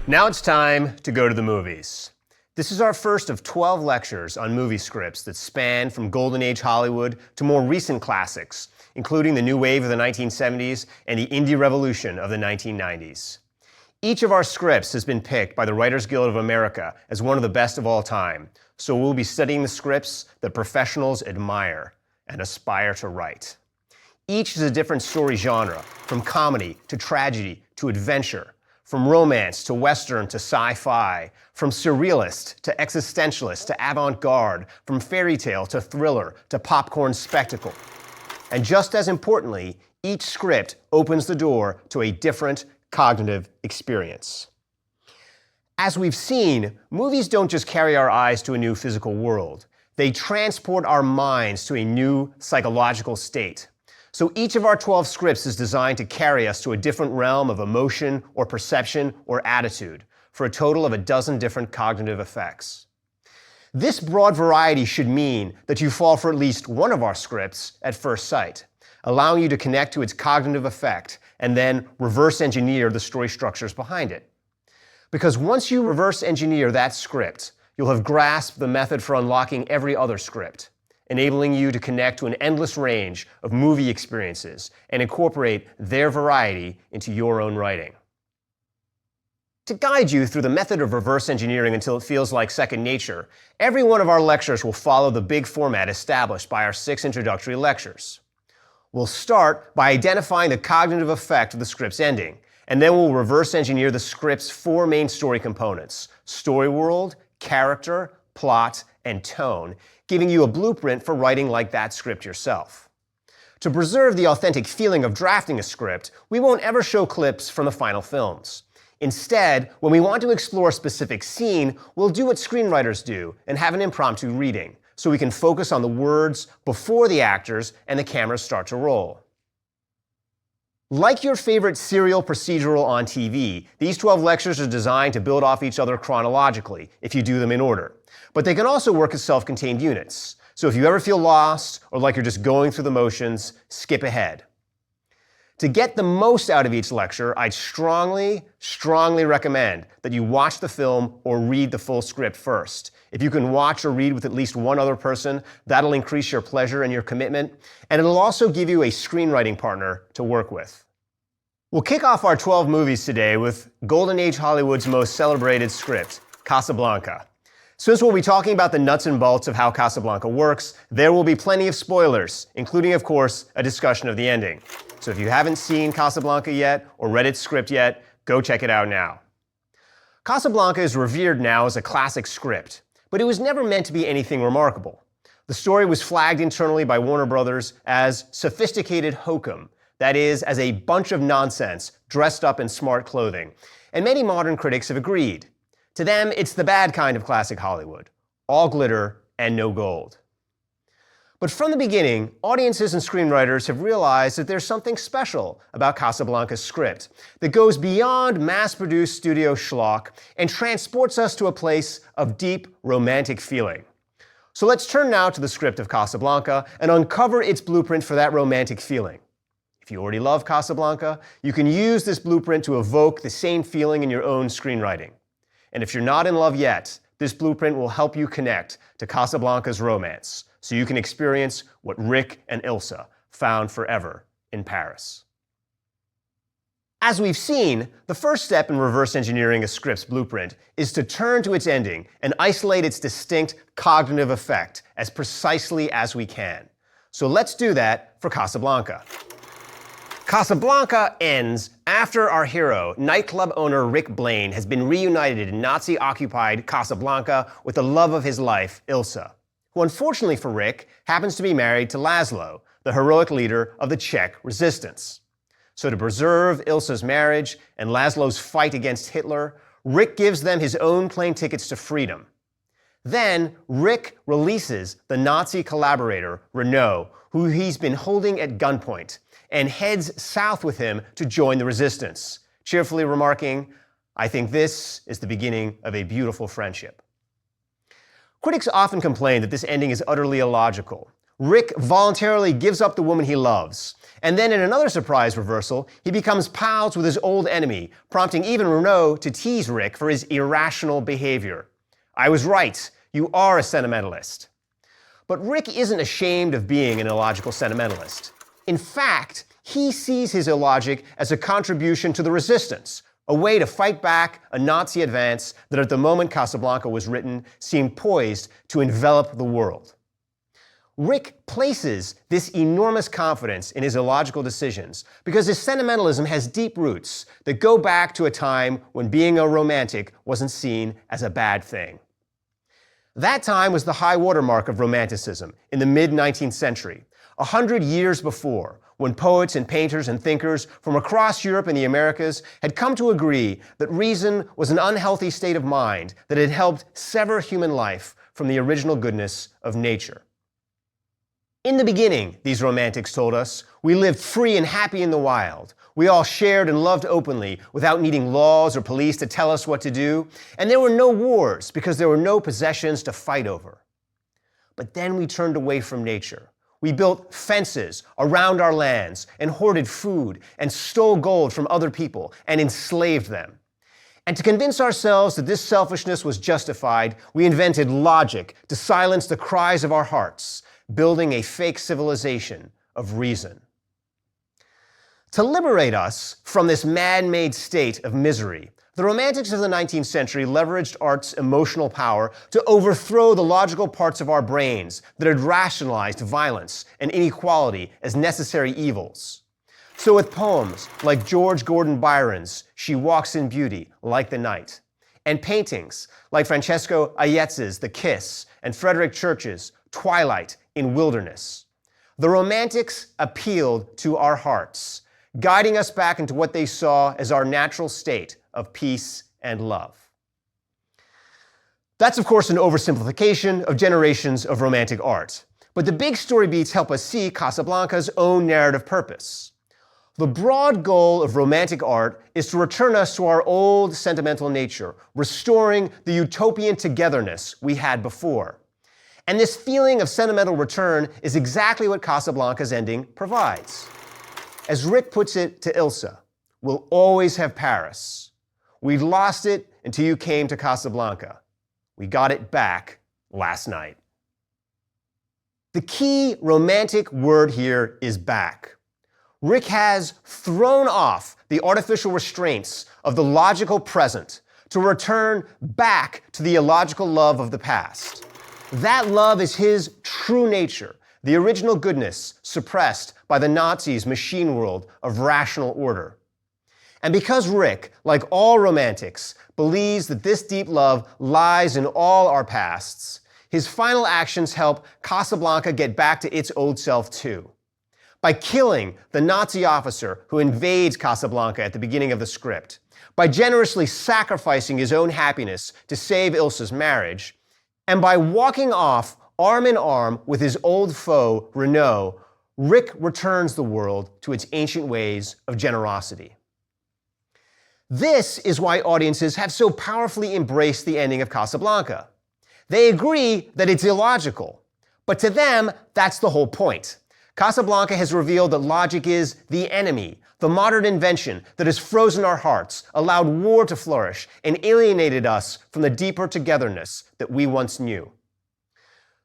Now it's time to go to the movies. This is our first of 12 lectures on movie scripts that span from Golden Age Hollywood to more recent classics, including the new wave of the 1970s and the indie revolution of the 1990s. Each of our scripts has been picked by the Writers Guild of America as one of the best of all time, so we'll be studying the scripts that professionals admire and aspire to write. Each is a different story genre, from comedy to tragedy to adventure, from romance to western to sci-fi, from surrealist to existentialist to avant-garde, from fairy tale to thriller to popcorn spectacle. And just as importantly, each script opens the door to a different cognitive experience. As we've seen, movies don't just carry our eyes to a new physical world. They transport our minds to a new psychological state. So each of our 12 scripts is designed to carry us to a different realm of emotion or perception or attitude, for a total of a dozen different cognitive effects. This broad variety should mean that you fall for at least one of our scripts at first sight, allowing you to connect to its cognitive effect and then reverse engineer the story structures behind it. Because once you reverse engineer that script, you'll have grasped the method for unlocking every other script, enabling you to connect to an endless range of movie experiences and incorporate their variety into your own writing. To guide you through the method of reverse engineering until it feels like second nature, every one of our lectures will follow the big format established by our 6 introductory lectures. We'll start by identifying the cognitive effect of the script's ending, and then we'll reverse engineer the script's 4 main story components: story world, character, plot, and tone, giving you a blueprint for writing like that script yourself. To preserve the authentic feeling of drafting a script, we won't ever show clips from the final films. Instead, when we want to explore a specific scene, we'll do what screenwriters do and have an impromptu reading, so we can focus on the words before the actors and the cameras start to roll. Like your favorite serial procedural on TV, these 12 lectures are designed to build off each other chronologically, if you do them in order. But they can also work as self-contained units. So if you ever feel lost or like you're just going through the motions, skip ahead. To get the most out of each lecture, I'd strongly recommend that you watch the film or read the full script first. If you can watch or read with at least one other person, that'll increase your pleasure and your commitment, and it'll also give you a screenwriting partner to work with. We'll kick off our 12 movies today with Golden Age Hollywood's most celebrated script, Casablanca. Since we'll be talking about the nuts and bolts of how Casablanca works, there will be plenty of spoilers, including, of course, a discussion of the ending. So if you haven't seen Casablanca yet or read its script yet, go check it out now. Casablanca is revered now as a classic script, but it was never meant to be anything remarkable. The story was flagged internally by Warner Brothers as sophisticated hokum, that is, as a bunch of nonsense dressed up in smart clothing, and many modern critics have agreed. To them, it's the bad kind of classic Hollywood, all glitter and no gold. But from the beginning, audiences and screenwriters have realized that there's something special about Casablanca's script that goes beyond mass-produced studio schlock and transports us to a place of deep romantic feeling. So let's turn now to the script of Casablanca and uncover its blueprint for that romantic feeling. If you already love Casablanca, you can use this blueprint to evoke the same feeling in your own screenwriting. And if you're not in love yet, this blueprint will help you connect to Casablanca's romance, so you can experience what Rick and Ilsa found forever in Paris. As we've seen, the first step in reverse engineering a script's blueprint is to turn to its ending and isolate its distinct cognitive effect as precisely as we can. So let's do that for Casablanca. Casablanca ends after our hero, nightclub owner Rick Blaine, has been reunited in Nazi-occupied Casablanca with the love of his life, Ilsa, who unfortunately for Rick happens to be married to Laszlo, the heroic leader of the Czech resistance. So to preserve Ilsa's marriage and Laszlo's fight against Hitler, Rick gives them his own plane tickets to freedom. Then Rick releases the Nazi collaborator, Renaud, who he's been holding at gunpoint, and heads south with him to join the resistance, cheerfully remarking, "I think this is the beginning of a beautiful friendship." Critics often complain that this ending is utterly illogical. Rick voluntarily gives up the woman he loves, And then in another surprise reversal, he becomes pals with his old enemy, prompting even Renault to tease Rick for his irrational behavior. I was right. You are a sentimentalist. But Rick isn't ashamed of being an illogical sentimentalist. In fact, he sees his illogic as a contribution to the resistance, a way to fight back a Nazi advance that at the moment Casablanca was written seemed poised to envelop the world. Rick places this enormous confidence in his illogical decisions because his sentimentalism has deep roots that go back to a time when being a romantic wasn't seen as a bad thing. That time was the high watermark of Romanticism in the mid-19th century, 100 years before, when poets and painters and thinkers from across Europe and the Americas had come to agree that reason was an unhealthy state of mind that had helped sever human life from the original goodness of nature. In the beginning, these romantics told us, we lived free and happy in the wild. We all shared and loved openly without needing laws or police to tell us what to do. And there were no wars because there were no possessions to fight over. But then we turned away from nature. We built fences around our lands and hoarded food and stole gold from other people and enslaved them. And to convince ourselves that this selfishness was justified, we invented logic to silence the cries of our hearts, building a fake civilization of reason. To liberate us from this man-made state of misery, the Romantics of the 19th century leveraged art's emotional power to overthrow the logical parts of our brains that had rationalized violence and inequality as necessary evils. So with poems like George Gordon Byron's She Walks in Beauty Like the Night, and paintings like Francesco Ayetz's The Kiss and Frederick Church's Twilight in Wilderness, the Romantics appealed to our hearts, guiding us back into what they saw as our natural state of peace and love. That's, of course, an oversimplification of generations of Romantic art, but the big story beats help us see Casablanca's own narrative purpose. The broad goal of Romantic art is to return us to our old sentimental nature, restoring the utopian togetherness we had before. And this feeling of sentimental return is exactly what Casablanca's ending provides. As Rick puts it to Ilsa, we'll always have Paris. We lost it until you came to Casablanca. We got it back last night. The key romantic word here is back. Rick has thrown off the artificial restraints of the logical present to return back to the illogical love of the past. That love is his true nature, the original goodness suppressed by the Nazis' machine world of rational order. And because Rick, like all romantics, believes that this deep love lies in all our pasts, his final actions help Casablanca get back to its old self too. By killing the Nazi officer who invades Casablanca at the beginning of the script, by generously sacrificing his own happiness to save Ilsa's marriage, and by walking off arm in arm with his old foe, Renault, Rick returns the world to its ancient ways of generosity. This is why audiences have so powerfully embraced the ending of Casablanca. They agree that it's illogical, but to them, that's the whole point. Casablanca has revealed that logic is the enemy, the modern invention that has frozen our hearts, allowed war to flourish, and alienated us from the deeper togetherness that we once knew.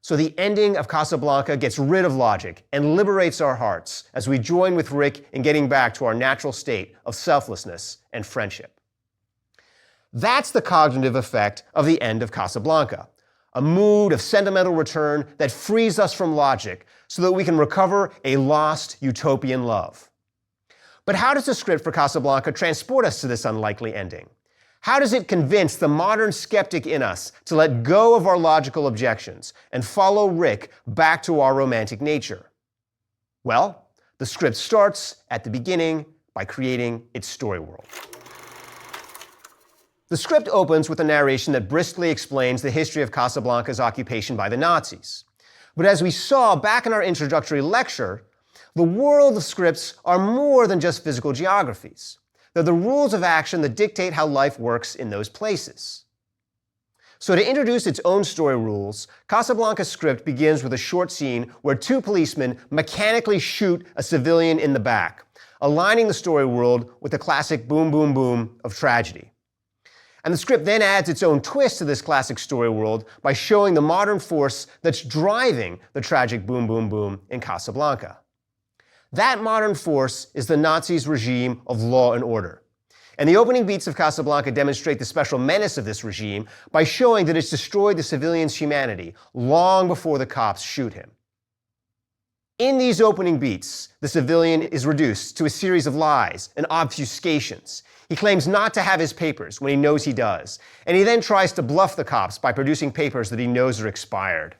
So the ending of Casablanca gets rid of logic and liberates our hearts as we join with Rick in getting back to our natural state of selflessness and friendship. That's the cognitive effect of the end of Casablanca, a mood of sentimental return that frees us from logic so that we can recover a lost utopian love. But how does the script for Casablanca transport us to this unlikely ending? How does it convince the modern skeptic in us to let go of our logical objections and follow Rick back to our romantic nature? Well, the script starts at the beginning by creating its story world. The script opens with a narration that briskly explains the history of Casablanca's occupation by the Nazis. But as we saw back in our introductory lecture, the world of scripts are more than just physical geographies. They're the rules of action that dictate how life works in those places. So to introduce its own story rules, Casablanca's script begins with a short scene where two policemen mechanically shoot a civilian in the back, aligning the story world with the classic boom, boom, boom of tragedy. And the script then adds its own twist to this classic story world by showing the modern force that's driving the tragic boom, boom, boom in Casablanca. That modern force is the Nazis' regime of law and order. And the opening beats of Casablanca demonstrate the special menace of this regime by showing that it's destroyed the civilian's humanity long before the cops shoot him. In these opening beats, the civilian is reduced to a series of lies and obfuscations. He claims not to have his papers when he knows he does, and he then tries to bluff the cops by producing papers that he knows are expired.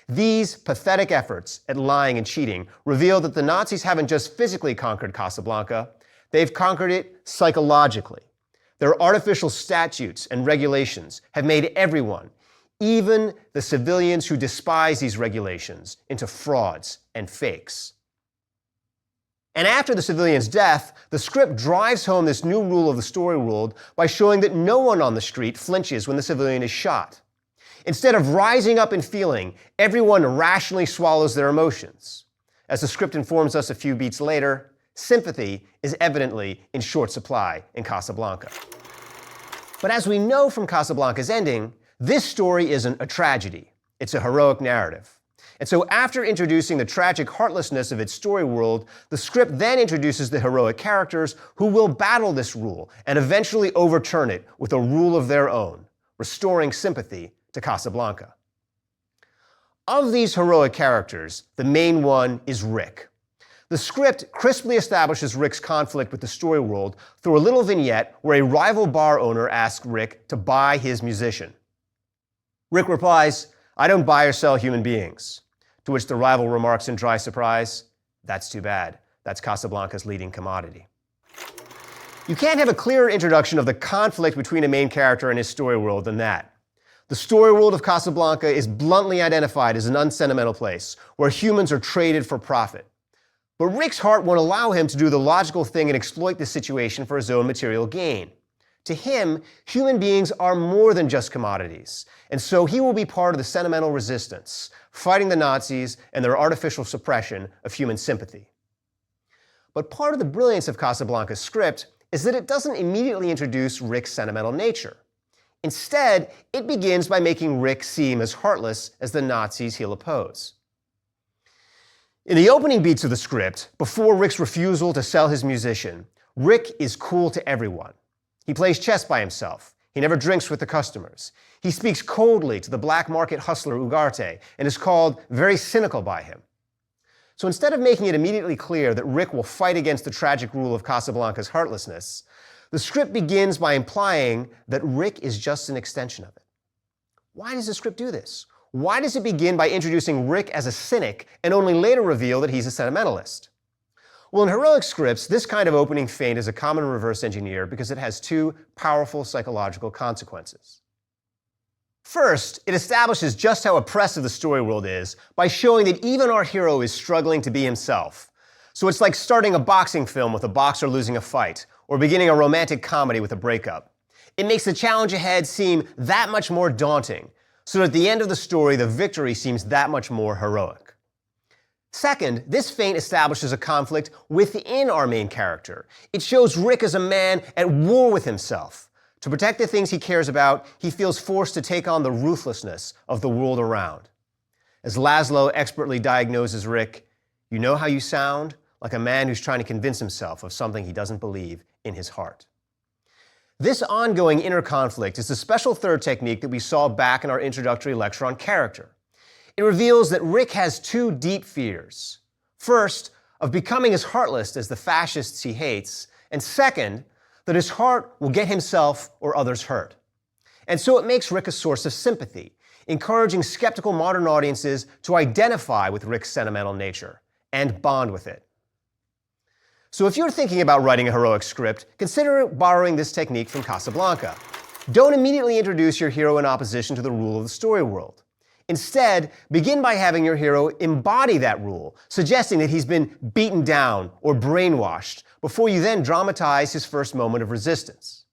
These pathetic efforts at lying and cheating reveal that the Nazis haven't just physically conquered Casablanca, they've conquered it psychologically. Their artificial statutes and regulations have made everyone, even the civilians who despise these regulations, into frauds and fakes. And after the civilian's death, the script drives home this new rule of the story world by showing that no one on the street flinches when the civilian is shot. Instead of rising up in feeling, everyone rationally swallows their emotions. As the script informs us a few beats later, sympathy is evidently in short supply in Casablanca. But as we know from Casablanca's ending, this story isn't a tragedy. It's a heroic narrative. And so after introducing the tragic heartlessness of its story world, the script then introduces the heroic characters who will battle this rule and eventually overturn it with a rule of their own, restoring sympathy to Casablanca. Of these heroic characters, the main one is Rick. The script crisply establishes Rick's conflict with the story world through a little vignette where a rival bar owner asks Rick to buy his musician. Rick replies, "I don't buy or sell human beings." To which the rival remarks in dry surprise, "That's too bad. That's Casablanca's leading commodity." You can't have a clearer introduction of the conflict between a main character and his story world than that. The story world of Casablanca is bluntly identified as an unsentimental place where humans are traded for profit. But Rick's heart won't allow him to do the logical thing and exploit this situation for his own material gain. To him, human beings are more than just commodities, and so he will be part of the sentimental resistance, fighting the Nazis and their artificial suppression of human sympathy. But part of the brilliance of Casablanca's script is that it doesn't immediately introduce Rick's sentimental nature. Instead, it begins by making Rick seem as heartless as the Nazis he'll oppose. In the opening beats of the script, before Rick's refusal to sell his musician, Rick is cool to everyone. He plays chess by himself. He never drinks with the customers. He speaks coldly to the black market hustler Ugarte and is called very cynical by him. So instead of making it immediately clear that Rick will fight against the tragic rule of Casablanca's heartlessness, the script begins by implying that Rick is just an extension of it. Why does the script do this? Why does it begin by introducing Rick as a cynic and only later reveal that he's a sentimentalist? Well, in heroic scripts, this kind of opening feint is a common reverse engineer because it has two powerful psychological consequences. First, it establishes just how oppressive the story world is by showing that even our hero is struggling to be himself. So it's like starting a boxing film with a boxer losing a fight, or beginning a romantic comedy with a breakup. It makes the challenge ahead seem that much more daunting, so that at the end of the story, the victory seems that much more heroic. Second, this feint establishes a conflict within our main character. It shows Rick as a man at war with himself. To protect the things he cares about, he feels forced to take on the ruthlessness of the world around. As Laszlo expertly diagnoses Rick, "You know how you sound? Like a man who's trying to convince himself of something he doesn't believe in his heart." This ongoing inner conflict is the special third technique that we saw back in our introductory lecture on character. It reveals that Rick has two deep fears. First, of becoming as heartless as the fascists he hates, and second, that his heart will get himself or others hurt. And so it makes Rick a source of sympathy, encouraging skeptical modern audiences to identify with Rick's sentimental nature and bond with it. So if you're thinking about writing a heroic script, consider borrowing this technique from Casablanca. Don't immediately introduce your hero in opposition to the rule of the story world. Instead, begin by having your hero embody that rule, suggesting that he's been beaten down or brainwashed, before you then dramatize his first moment of resistance.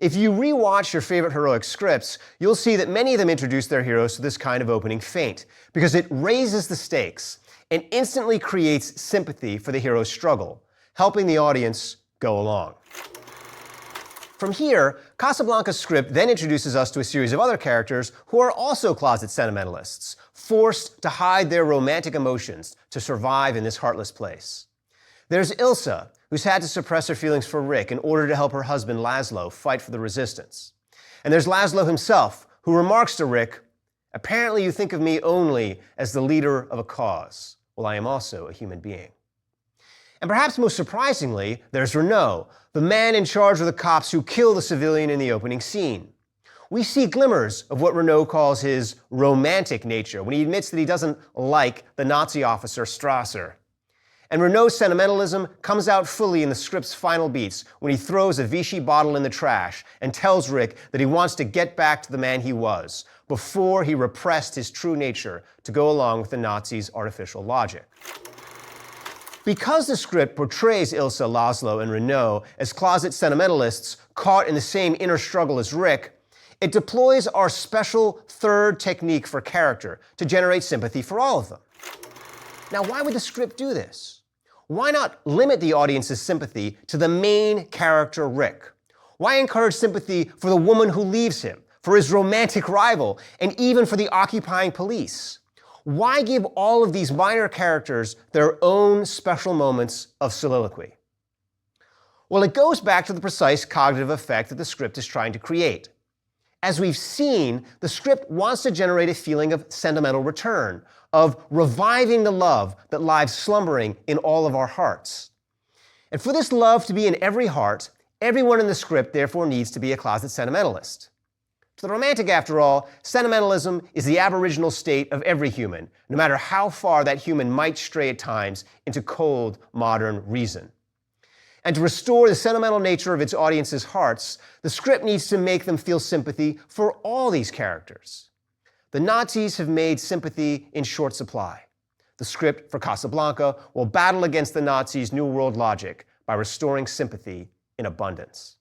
If you rewatch your favorite heroic scripts, you'll see that many of them introduce their heroes to this kind of opening feint, because it raises the stakes and instantly creates sympathy for the hero's struggle, helping the audience go along. From here, Casablanca's script then introduces us to a series of other characters who are also closet sentimentalists, forced to hide their romantic emotions to survive in this heartless place. There's Ilsa, who's had to suppress her feelings for Rick in order to help her husband Laszlo fight for the resistance. And there's Laszlo himself, who remarks to Rick, "Apparently you think of me only as the leader of a cause. Well, I am also a human being." And perhaps most surprisingly, there's Renaud, the man in charge of the cops who kill the civilian in the opening scene. We see glimmers of what Renaud calls his romantic nature when he admits that he doesn't like the Nazi officer Strasser. And Renaud's sentimentalism comes out fully in the script's final beats when he throws a Vichy bottle in the trash and tells Rick that he wants to get back to the man he was before he repressed his true nature to go along with the Nazis' artificial logic. Because the script portrays Ilsa, Laszlo, and Renaud as closet sentimentalists caught in the same inner struggle as Rick, it deploys our special third technique for character to generate sympathy for all of them. Now, why would the script do this? Why not limit the audience's sympathy to the main character, Rick? Why encourage sympathy for the woman who leaves him, for his romantic rival, and even for the occupying police? Why give all of these minor characters their own special moments of soliloquy? Well, it goes back to the precise cognitive effect that the script is trying to create. As we've seen, the script wants to generate a feeling of sentimental return, of reviving the love that lies slumbering in all of our hearts. And for this love to be in every heart, everyone in the script therefore needs to be a closet sentimentalist. To the romantic, after all, sentimentalism is the aboriginal state of every human, no matter how far that human might stray at times into cold, modern reason. And to restore the sentimental nature of its audience's hearts, the script needs to make them feel sympathy for all these characters. The Nazis have made sympathy in short supply. The script for Casablanca will battle against the Nazis' New World logic by restoring sympathy in abundance.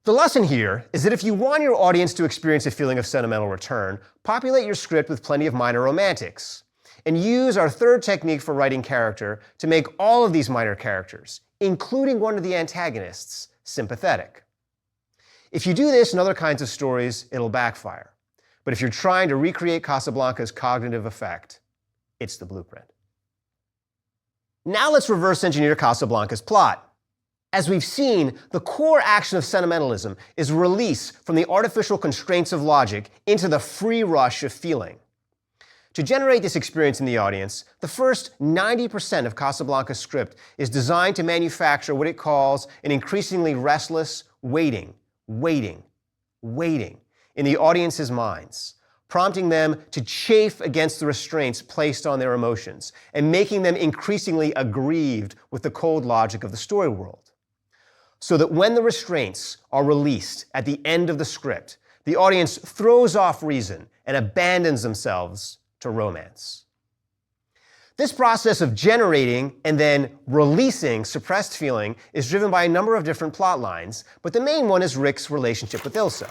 The lesson here is that if you want your audience to experience a feeling of sentimental return, populate your script with plenty of minor romantics, and use our third technique for writing character to make all of these minor characters, including one of the antagonists, sympathetic. If you do this in other kinds of stories, it'll backfire. But if you're trying to recreate Casablanca's cognitive effect, it's the blueprint. Now let's reverse engineer Casablanca's plot. As we've seen, the core action of sentimentalism is release from the artificial constraints of logic into the free rush of feeling. To generate this experience in the audience, the first 90% of Casablanca's script is designed to manufacture what it calls an increasingly restless waiting in the audience's minds, prompting them to chafe against the restraints placed on their emotions and making them increasingly aggrieved with the cold logic of the story world. So that when the restraints are released at the end of the script, the audience throws off reason and abandons themselves to romance. This process of generating and then releasing suppressed feeling is driven by a number of different plot lines, but the main one is Rick's relationship with Ilsa.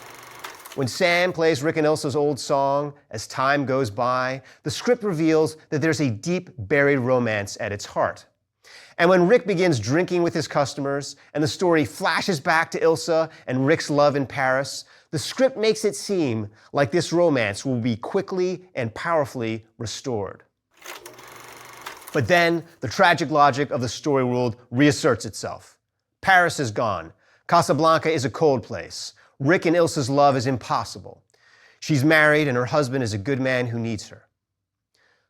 When Sam plays Rick and Ilsa's old song, As Time Goes By, the script reveals that there's a deep buried romance at its heart. And when Rick begins drinking with his customers, and the story flashes back to Ilsa and Rick's love in Paris, the script makes it seem like this romance will be quickly and powerfully restored. But then, the tragic logic of the story world reasserts itself. Paris is gone. Casablanca is a cold place. Rick and Ilsa's love is impossible. She's married, and her husband is a good man who needs her.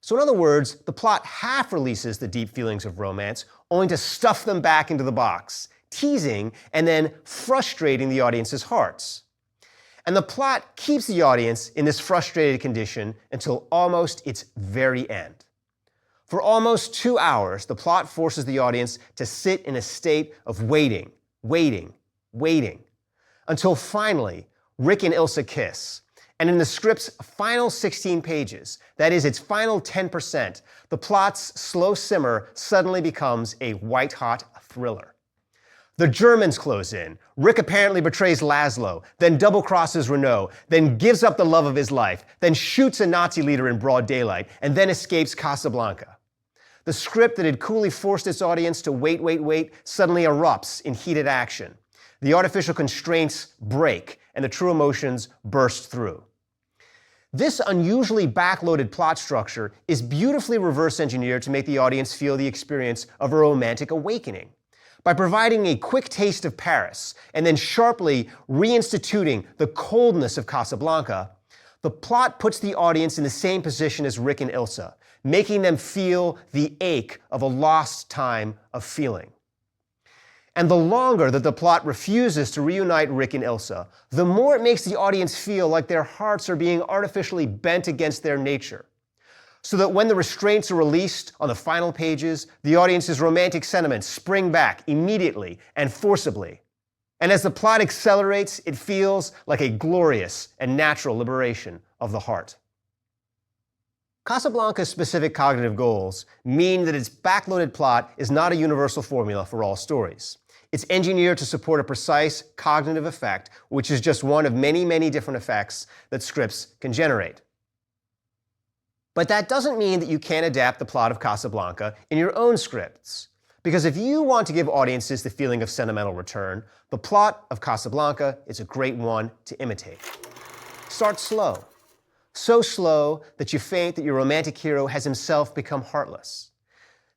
So in other words, the plot half releases the deep feelings of romance, only to stuff them back into the box, teasing and then frustrating the audience's hearts. And the plot keeps the audience in this frustrated condition until almost its very end. For almost 2 hours, the plot forces the audience to sit in a state of waiting, until finally, Rick and Ilsa kiss. And in the script's final 16 pages, that is its final 10%, the plot's slow simmer suddenly becomes a white-hot thriller. The Germans close in. Rick apparently betrays Laszlo, then double-crosses Renault, then gives up the love of his life, then shoots a Nazi leader in broad daylight, and then escapes Casablanca. The script that had coolly forced its audience to wait suddenly erupts in heated action. The artificial constraints break, and the true emotions burst through. This unusually backloaded plot structure is beautifully reverse engineered to make the audience feel the experience of a romantic awakening. By providing a quick taste of Paris and then sharply reinstituting the coldness of Casablanca, the plot puts the audience in the same position as Rick and Ilsa, making them feel the ache of a lost time of feeling. And the longer that the plot refuses to reunite Rick and Ilsa, the more it makes the audience feel like their hearts are being artificially bent against their nature. So that when the restraints are released on the final pages, the audience's romantic sentiments spring back immediately and forcibly. And as the plot accelerates, it feels like a glorious and natural liberation of the heart. Casablanca's specific cognitive goals mean that its backloaded plot is not a universal formula for all stories. It's engineered to support a precise cognitive effect, which is just one of many different effects that scripts can generate. But that doesn't mean that you can't adapt the plot of Casablanca in your own scripts. Because if you want to give audiences the feeling of sentimental return, the plot of Casablanca is a great one to imitate. Start slow. So slow that you faint that your romantic hero has himself become heartless.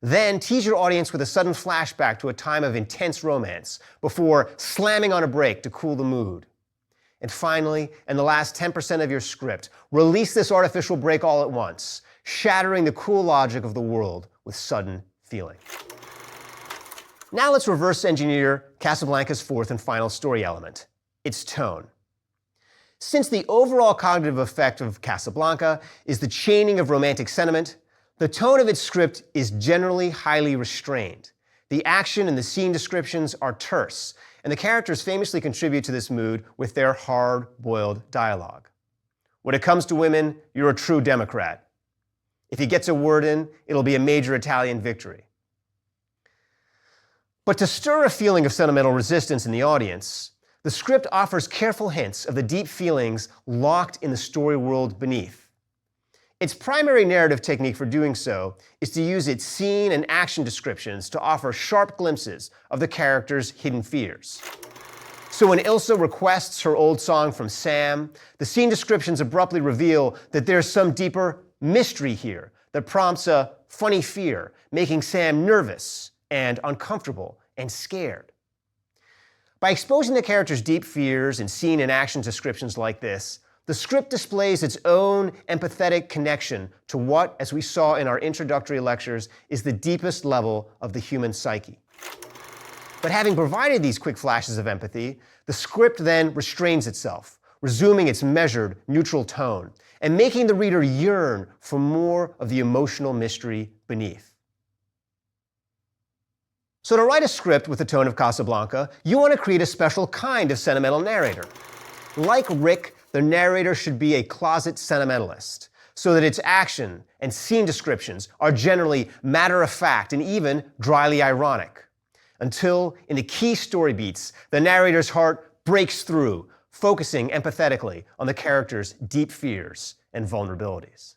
Then tease your audience with a sudden flashback to a time of intense romance before slamming on a brake to cool the mood. And finally, in the last 10% of your script, release this artificial break all at once, shattering the cool logic of the world with sudden feeling. Now let's reverse engineer Casablanca's fourth and final story element, its tone. Since the overall cognitive effect of Casablanca is the chaining of romantic sentiment, the tone of its script is generally highly restrained. The action and the scene descriptions are terse, and the characters famously contribute to this mood with their hard-boiled dialogue. When it comes to women, you're a true Democrat. If he gets a word in, it'll be a major Italian victory. But to stir a feeling of sentimental resistance in the audience, the script offers careful hints of the deep feelings locked in the story world beneath. Its primary narrative technique for doing so is to use its scene and action descriptions to offer sharp glimpses of the characters' hidden fears. So when Ilsa requests her old song from Sam, the scene descriptions abruptly reveal that there's some deeper mystery here that prompts a funny fear, making Sam nervous and uncomfortable and scared. By exposing the characters' deep fears in scene and action descriptions like this, the script displays its own empathetic connection to what, as we saw in our introductory lectures, is the deepest level of the human psyche. But having provided these quick flashes of empathy, the script then restrains itself, resuming its measured, neutral tone, and making the reader yearn for more of the emotional mystery beneath. So to write a script with the tone of Casablanca, you want to create a special kind of sentimental narrator. Like Rick, the narrator should be a closet sentimentalist, so that its action and scene descriptions are generally matter-of-fact and even dryly ironic. Until, in the key story beats, the narrator's heart breaks through, focusing empathetically on the character's deep fears and vulnerabilities.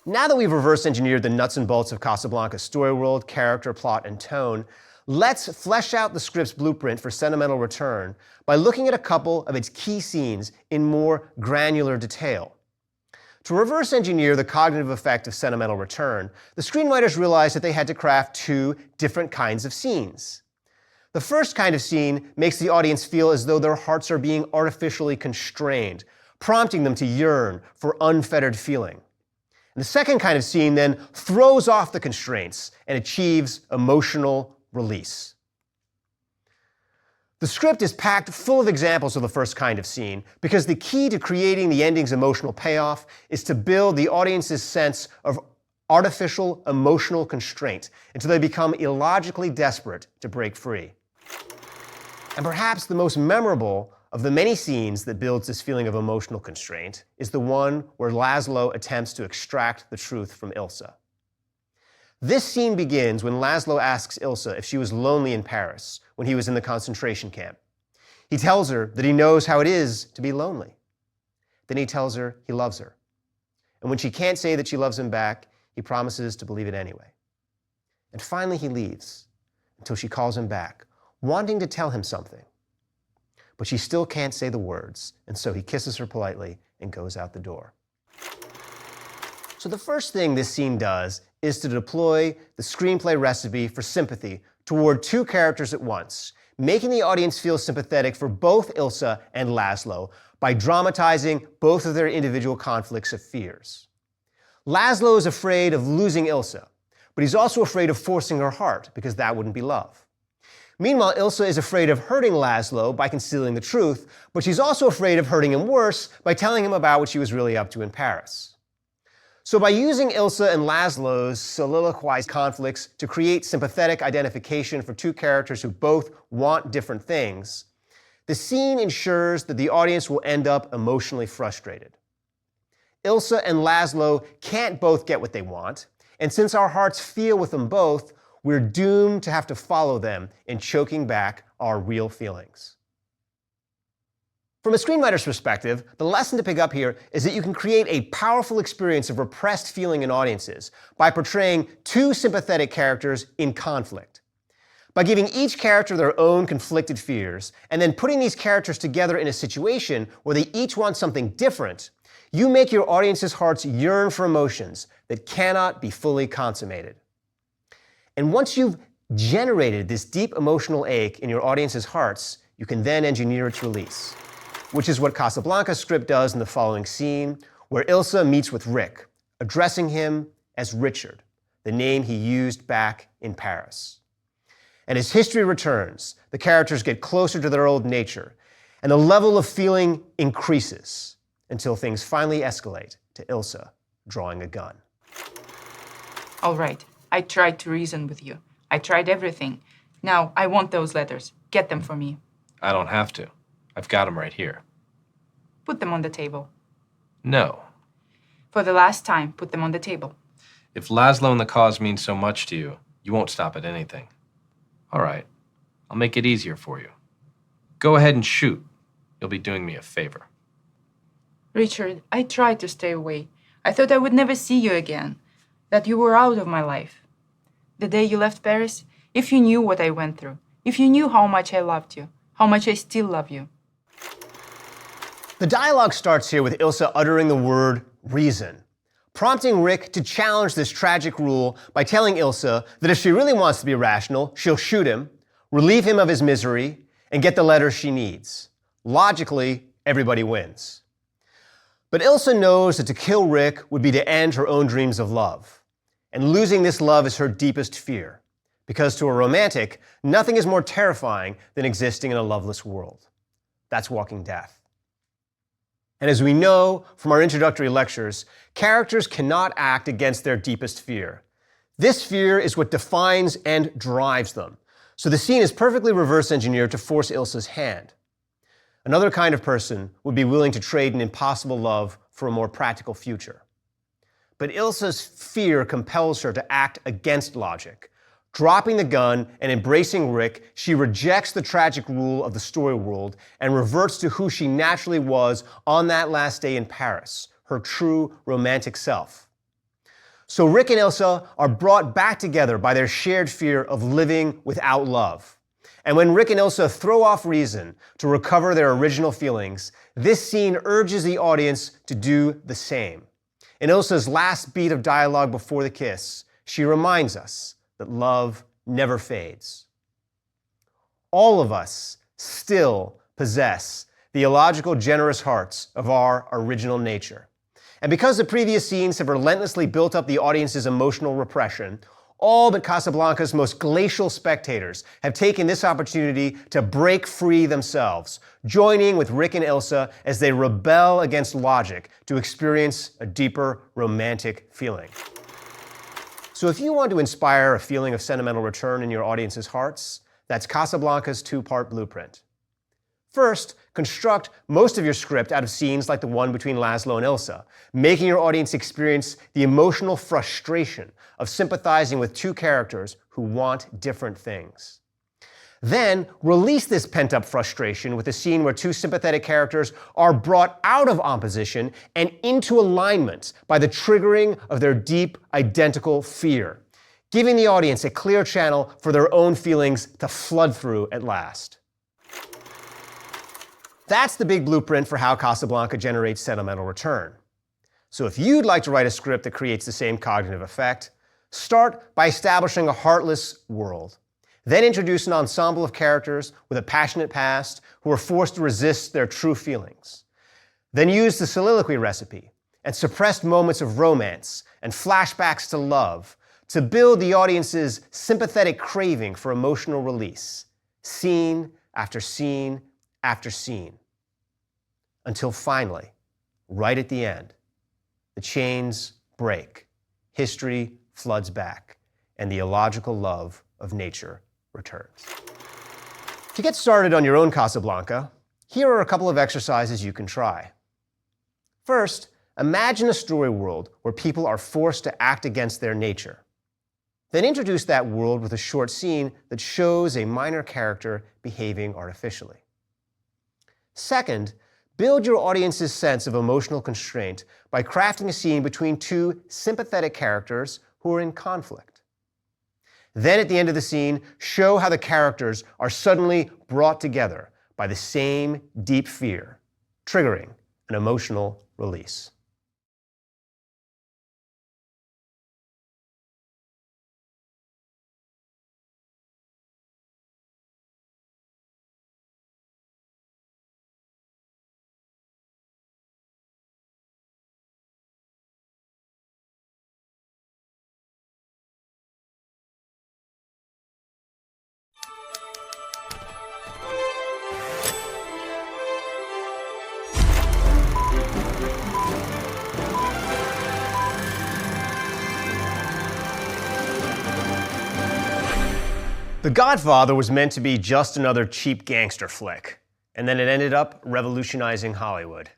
Now that we've reverse engineered the nuts and bolts of Casablanca's story world, character, plot, and tone, let's flesh out the script's blueprint for sentimental return by looking at a couple of its key scenes in more granular detail. To reverse engineer the cognitive effect of sentimental return, the screenwriters realized that they had to craft two different kinds of scenes. The first kind of scene makes the audience feel as though their hearts are being artificially constrained, prompting them to yearn for unfettered feeling. And the second kind of scene then throws off the constraints and achieves emotional release. The script is packed full of examples of the first kind of scene because the key to creating the ending's emotional payoff is to build the audience's sense of artificial emotional constraint until they become illogically desperate to break free. And perhaps the most memorable of the many scenes that builds this feeling of emotional constraint is the one where Laszlo attempts to extract the truth from Ilsa. This scene begins when Laszlo asks Ilsa if she was lonely in Paris when he was in the concentration camp. He tells her that he knows how it is to be lonely. Then he tells her he loves her. And when she can't say that she loves him back, he promises to believe it anyway. And finally he leaves until she calls him back, wanting to tell him something. But she still can't say the words, and so he kisses her politely and goes out the door. So the first thing this scene does is to deploy the screenplay recipe for sympathy toward two characters at once, making the audience feel sympathetic for both Ilsa and Laszlo by dramatizing both of their individual conflicts of fears. Laszlo is afraid of losing Ilsa, but he's also afraid of forcing her heart, because that wouldn't be love. Meanwhile, Ilsa is afraid of hurting Laszlo by concealing the truth, but she's also afraid of hurting him worse by telling him about what she was really up to in Paris. So by using Ilsa and Laszlo's soliloquized conflicts to create sympathetic identification for two characters who both want different things, the scene ensures that the audience will end up emotionally frustrated. Ilsa and Laszlo can't both get what they want, and since our hearts feel with them both, we're doomed to have to follow them in choking back our real feelings. From a screenwriter's perspective, the lesson to pick up here is that you can create a powerful experience of repressed feeling in audiences by portraying two sympathetic characters in conflict. By giving each character their own conflicted fears, and then putting these characters together in a situation where they each want something different, you make your audience's hearts yearn for emotions that cannot be fully consummated. And once you've generated this deep emotional ache in your audience's hearts, you can then engineer its release, which is what Casablanca's script does in the following scene, where Ilsa meets with Rick, addressing him as Richard, the name he used back in Paris. And as history returns, the characters get closer to their old nature, and the level of feeling increases until things finally escalate to Ilsa drawing a gun. All right, I tried to reason with you. I tried everything. Now, I want those letters. Get them for me. I don't have to. I've got them right here. Put them on the table. No. For the last time, put them on the table. If Laszlo and the cause mean so much to you, you won't stop at anything. All right, I'll make it easier for you. Go ahead and shoot. You'll be doing me a favor. Richard, I tried to stay away. I thought I would never see you again, that you were out of my life. The day you left Paris, if you knew what I went through, if you knew how much I loved you, how much I still love you. The dialogue starts here with Ilsa uttering the word reason, prompting Rick to challenge this tragic rule by telling Ilsa that if she really wants to be rational, she'll shoot him, relieve him of his misery, and get the letters she needs. Logically, everybody wins. But Ilsa knows that to kill Rick would be to end her own dreams of love. And losing this love is her deepest fear, because to a romantic, nothing is more terrifying than existing in a loveless world. That's walking death. And as we know from our introductory lectures, characters cannot act against their deepest fear. This fear is what defines and drives them. So the scene is perfectly reverse engineered to force Ilsa's hand. Another kind of person would be willing to trade an impossible love for a more practical future. But Ilsa's fear compels her to act against logic. Dropping the gun and embracing Rick, she rejects the tragic rule of the story world and reverts to who she naturally was on that last day in Paris, her true romantic self. So Rick and Ilsa are brought back together by their shared fear of living without love. And when Rick and Ilsa throw off reason to recover their original feelings, this scene urges the audience to do the same. In Ilsa's last beat of dialogue before the kiss, she reminds us that love never fades. All of us still possess the illogical, generous hearts of our original nature. And because the previous scenes have relentlessly built up the audience's emotional repression, all but Casablanca's most glacial spectators have taken this opportunity to break free themselves, joining with Rick and Ilsa as they rebel against logic to experience a deeper romantic feeling. So if you want to inspire a feeling of sentimental return in your audience's hearts, that's Casablanca's two-part blueprint. First, construct most of your script out of scenes like the one between Laszlo and Ilsa, making your audience experience the emotional frustration of sympathizing with two characters who want different things. Then, release this pent-up frustration with a scene where two sympathetic characters are brought out of opposition and into alignment by the triggering of their deep, identical fear, giving the audience a clear channel for their own feelings to flood through at last. That's the big blueprint for how Casablanca generates sentimental return. So if you'd like to write a script that creates the same cognitive effect, start by establishing a heartless world. Then introduce an ensemble of characters with a passionate past who are forced to resist their true feelings. Then use the soliloquy recipe and suppressed moments of romance and flashbacks to love to build the audience's sympathetic craving for emotional release, scene after scene after scene. Until finally, right at the end, the chains break, history floods back, and the illogical love of nature returns. To get started on your own Casablanca, here are a couple of exercises you can try. First, imagine a story world where people are forced to act against their nature. Then introduce that world with a short scene that shows a minor character behaving artificially. Second, build your audience's sense of emotional constraint by crafting a scene between two sympathetic characters who are in conflict. Then at the end of the scene, show how the characters are suddenly brought together by the same deep fear, triggering an emotional release. The Godfather was meant to be just another cheap gangster flick, and then it ended up revolutionizing Hollywood.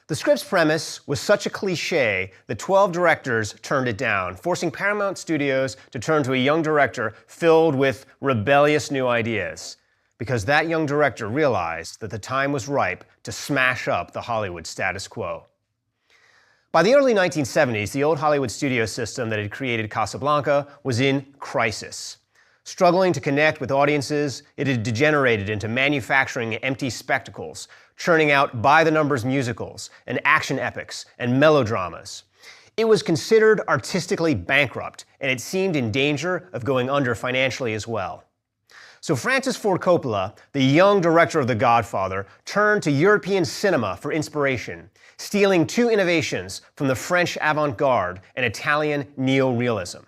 The script's premise was such a cliché that 12 directors turned it down, forcing Paramount Studios to turn to a young director filled with rebellious new ideas, because that young director realized that the time was ripe to smash up the Hollywood status quo. By the early 1970s, the old Hollywood studio system that had created Casablanca was in crisis. Struggling to connect with audiences, it had degenerated into manufacturing empty spectacles, churning out by-the-numbers musicals and action epics and melodramas. It was considered artistically bankrupt, and it seemed in danger of going under financially as well. So Francis Ford Coppola, the young director of The Godfather, turned to European cinema for inspiration, stealing two innovations from the French avant-garde and Italian neo-realism.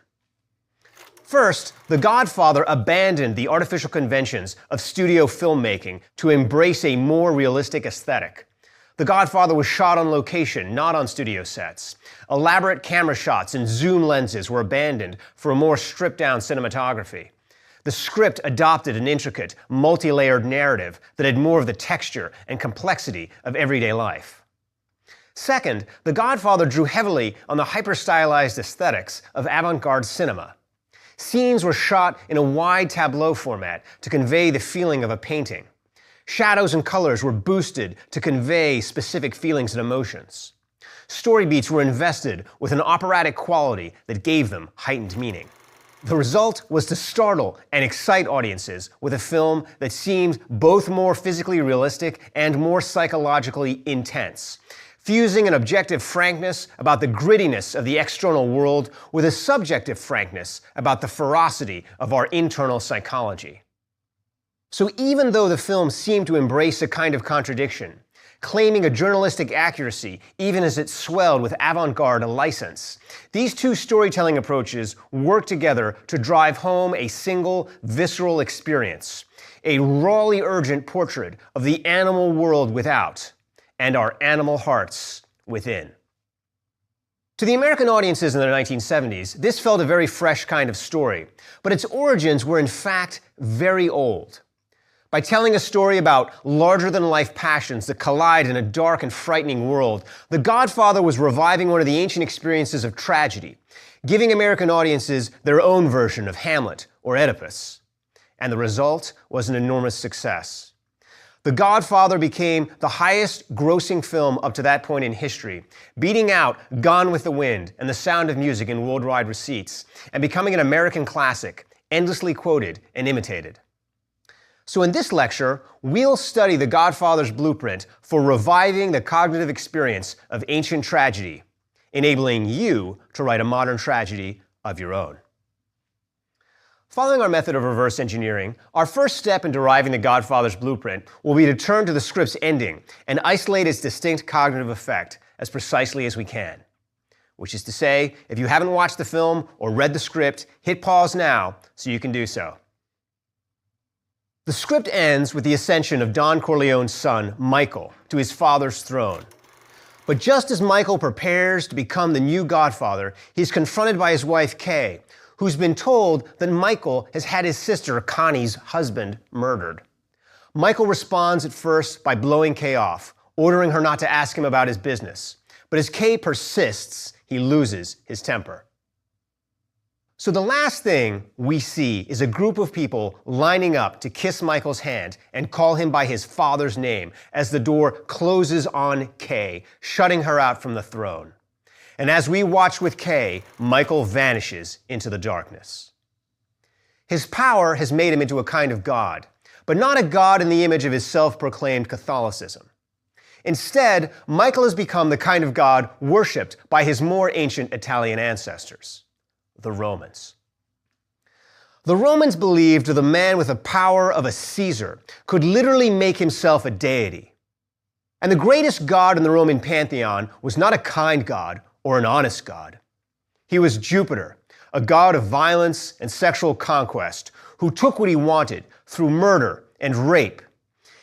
First, The Godfather abandoned the artificial conventions of studio filmmaking to embrace a more realistic aesthetic. The Godfather was shot on location, not on studio sets. Elaborate camera shots and zoom lenses were abandoned for a more stripped-down cinematography. The script adopted an intricate, multi-layered narrative that had more of the texture and complexity of everyday life. Second, The Godfather drew heavily on the hyper-stylized aesthetics of avant-garde cinema. Scenes were shot in a wide tableau format to convey the feeling of a painting. Shadows and colors were boosted to convey specific feelings and emotions. Story beats were invested with an operatic quality that gave them heightened meaning. The result was to startle and excite audiences with a film that seemed both more physically realistic and more psychologically intense, fusing an objective frankness about the grittiness of the external world with a subjective frankness about the ferocity of our internal psychology. So even though the film seemed to embrace a kind of contradiction, claiming a journalistic accuracy even as it swelled with avant-garde license, these two storytelling approaches worked together to drive home a single, visceral experience, a rawly urgent portrait of the animal world without, and our animal hearts within. To the American audiences in the 1970s, this felt a very fresh kind of story, but its origins were in fact very old. By telling a story about larger-than-life passions that collide in a dark and frightening world, The Godfather was reviving one of the ancient experiences of tragedy, giving American audiences their own version of Hamlet or Oedipus. And the result was an enormous success. The Godfather became the highest-grossing film up to that point in history, beating out Gone with the Wind and The Sound of Music in worldwide receipts, and becoming an American classic, endlessly quoted and imitated. So in this lecture, we'll study The Godfather's blueprint for reviving the cognitive experience of ancient tragedy, enabling you to write a modern tragedy of your own. Following our method of reverse engineering, our first step in deriving The Godfather's blueprint will be to turn to the script's ending and isolate its distinct cognitive effect as precisely as we can. Which is to say, if you haven't watched the film or read the script, hit pause now so you can do so. The script ends with the ascension of Don Corleone's son, Michael, to his father's throne. But just as Michael prepares to become the new Godfather, he's confronted by his wife, Kay, who's been told that Michael has had his sister Connie's husband murdered. Michael responds at first by blowing Kay off, ordering her not to ask him about his business. But as Kay persists, he loses his temper. So the last thing we see is a group of people lining up to kiss Michael's hand and call him by his father's name as the door closes on Kay, shutting her out from the throne. And as we watch with Kay, Michael vanishes into the darkness. His power has made him into a kind of god, but not a god in the image of his self-proclaimed Catholicism. Instead, Michael has become the kind of god worshipped by his more ancient Italian ancestors, the Romans. The Romans believed the man with the power of a Caesar could literally make himself a deity. And the greatest god in the Roman pantheon was not a kind god or an honest god. He was Jupiter, a god of violence and sexual conquest, who took what he wanted through murder and rape.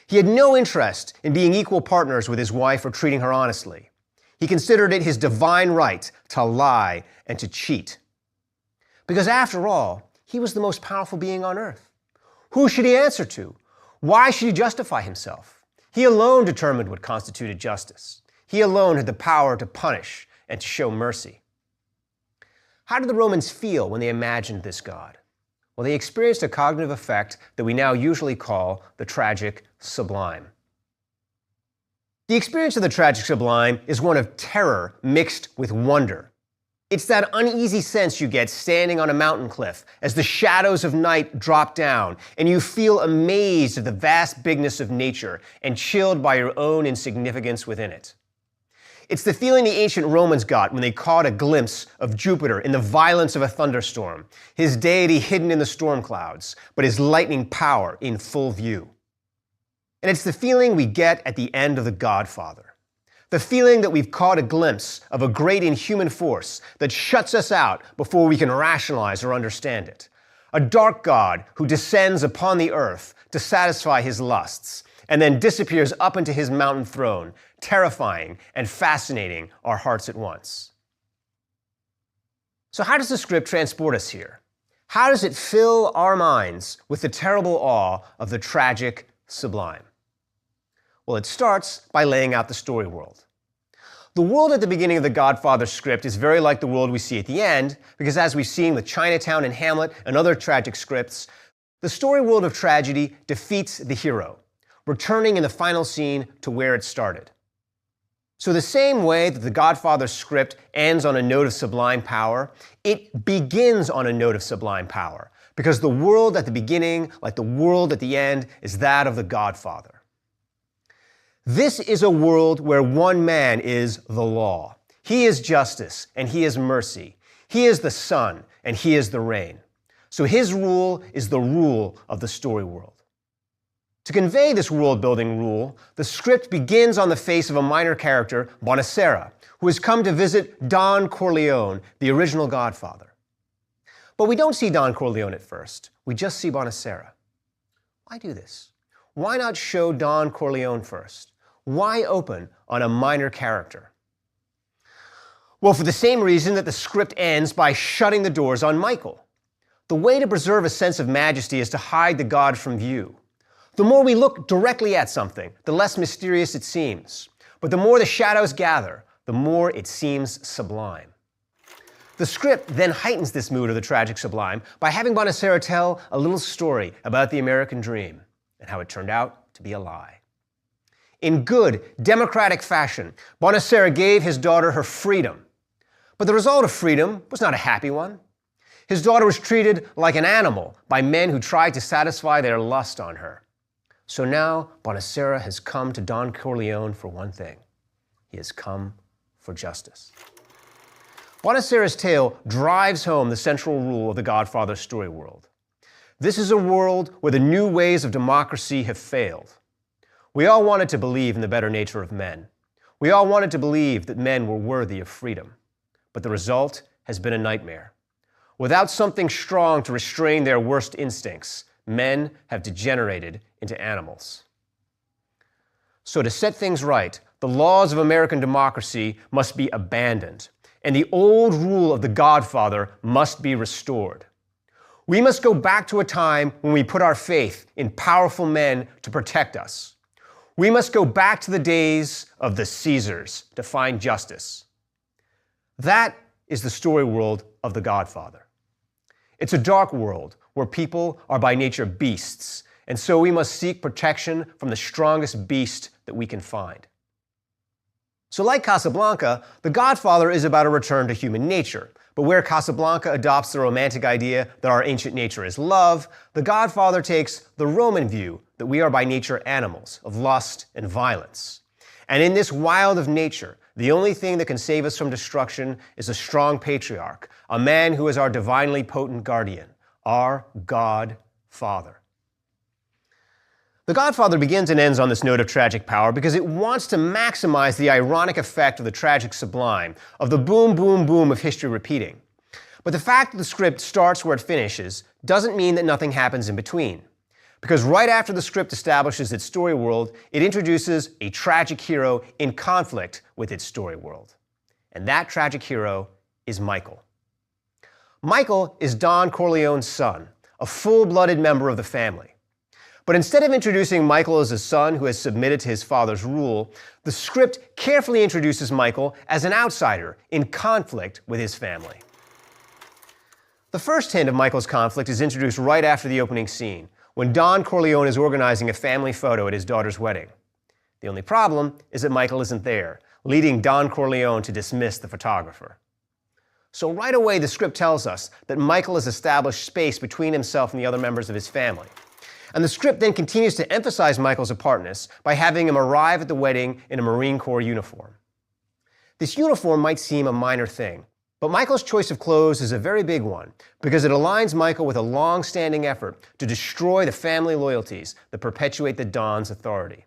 He had no interest in being equal partners with his wife or treating her honestly. He considered it his divine right to lie and to cheat. Because after all, he was the most powerful being on earth. Who should he answer to? Why should he justify himself? He alone determined what constituted justice. He alone had the power to punish and to show mercy. How did the Romans feel when they imagined this god? Well, they experienced a cognitive effect that we now usually call the tragic sublime. The experience of the tragic sublime is one of terror mixed with wonder. It's that uneasy sense you get standing on a mountain cliff as the shadows of night drop down and you feel amazed at the vast bigness of nature and chilled by your own insignificance within it. It's the feeling the ancient Romans got when they caught a glimpse of Jupiter in the violence of a thunderstorm, his deity hidden in the storm clouds, but his lightning power in full view. And it's the feeling we get at the end of The Godfather. The feeling that we've caught a glimpse of a great inhuman force that shuts us out before we can rationalize or understand it. A dark god who descends upon the earth to satisfy his lusts, and then disappears up into his mountain throne, terrifying and fascinating our hearts at once. So how does the script transport us here? How does it fill our minds with the terrible awe of the tragic sublime? Well, it starts by laying out the story world. The world at the beginning of the Godfather script is very like the world we see at the end, because as we've seen with Chinatown and Hamlet and other tragic scripts, the story world of tragedy defeats the hero, returning in the final scene to where it started. So the same way that the Godfather script ends on a note of sublime power, it begins on a note of sublime power, because the world at the beginning, like the world at the end, is that of the Godfather. This is a world where one man is the law. He is justice, and he is mercy. He is the sun, and he is the rain. So his rule is the rule of the story world. To convey this world-building rule, the script begins on the face of a minor character, Buonasera, who has come to visit Don Corleone, the original Godfather. But we don't see Don Corleone at first. We just see Buonasera. Why do this? Why not show Don Corleone first? Why open on a minor character? Well, for the same reason that the script ends by shutting the doors on Michael. The way to preserve a sense of majesty is to hide the god from view. The more we look directly at something, the less mysterious it seems. But the more the shadows gather, the more it seems sublime. The script then heightens this mood of the tragic sublime by having Bonacera tell a little story about the American dream and how it turned out to be a lie. In good, democratic fashion, Bonacera gave his daughter her freedom. But the result of freedom was not a happy one. His daughter was treated like an animal by men who tried to satisfy their lust on her. So now Bonacera has come to Don Corleone for one thing. He has come for justice. Bonacera's tale drives home the central rule of the Godfather story world. This is a world where the new ways of democracy have failed. We all wanted to believe in the better nature of men. We all wanted to believe that men were worthy of freedom. But the result has been a nightmare. Without something strong to restrain their worst instincts, men have degenerated into animals. So to set things right, the laws of American democracy must be abandoned, and the old rule of the Godfather must be restored. We must go back to a time when we put our faith in powerful men to protect us. We must go back to the days of the Caesars to find justice. That is the story world of the Godfather. It's a dark world where people are by nature beasts, and so we must seek protection from the strongest beast that we can find. So like Casablanca, The Godfather is about a return to human nature. But where Casablanca adopts the romantic idea that our ancient nature is love, The Godfather takes the Roman view that we are by nature animals of lust and violence. And in this wild of nature, the only thing that can save us from destruction is a strong patriarch, a man who is our divinely potent guardian, our God Father. The Godfather begins and ends on this note of tragic power because it wants to maximize the ironic effect of the tragic sublime, of the boom, boom, boom of history repeating. But the fact that the script starts where it finishes doesn't mean that nothing happens in between. Because right after the script establishes its story world, it introduces a tragic hero in conflict with its story world. And that tragic hero is Michael. Michael is Don Corleone's son, a full-blooded member of the family. But instead of introducing Michael as a son who has submitted to his father's rule, the script carefully introduces Michael as an outsider in conflict with his family. The first hint of Michael's conflict is introduced right after the opening scene, when Don Corleone is organizing a family photo at his daughter's wedding. The only problem is that Michael isn't there, leading Don Corleone to dismiss the photographer. So right away, the script tells us that Michael has established space between himself and the other members of his family. And the script then continues to emphasize Michael's apartness by having him arrive at the wedding in a Marine Corps uniform. This uniform might seem a minor thing, but Michael's choice of clothes is a very big one because it aligns Michael with a long-standing effort to destroy the family loyalties that perpetuate the Don's authority.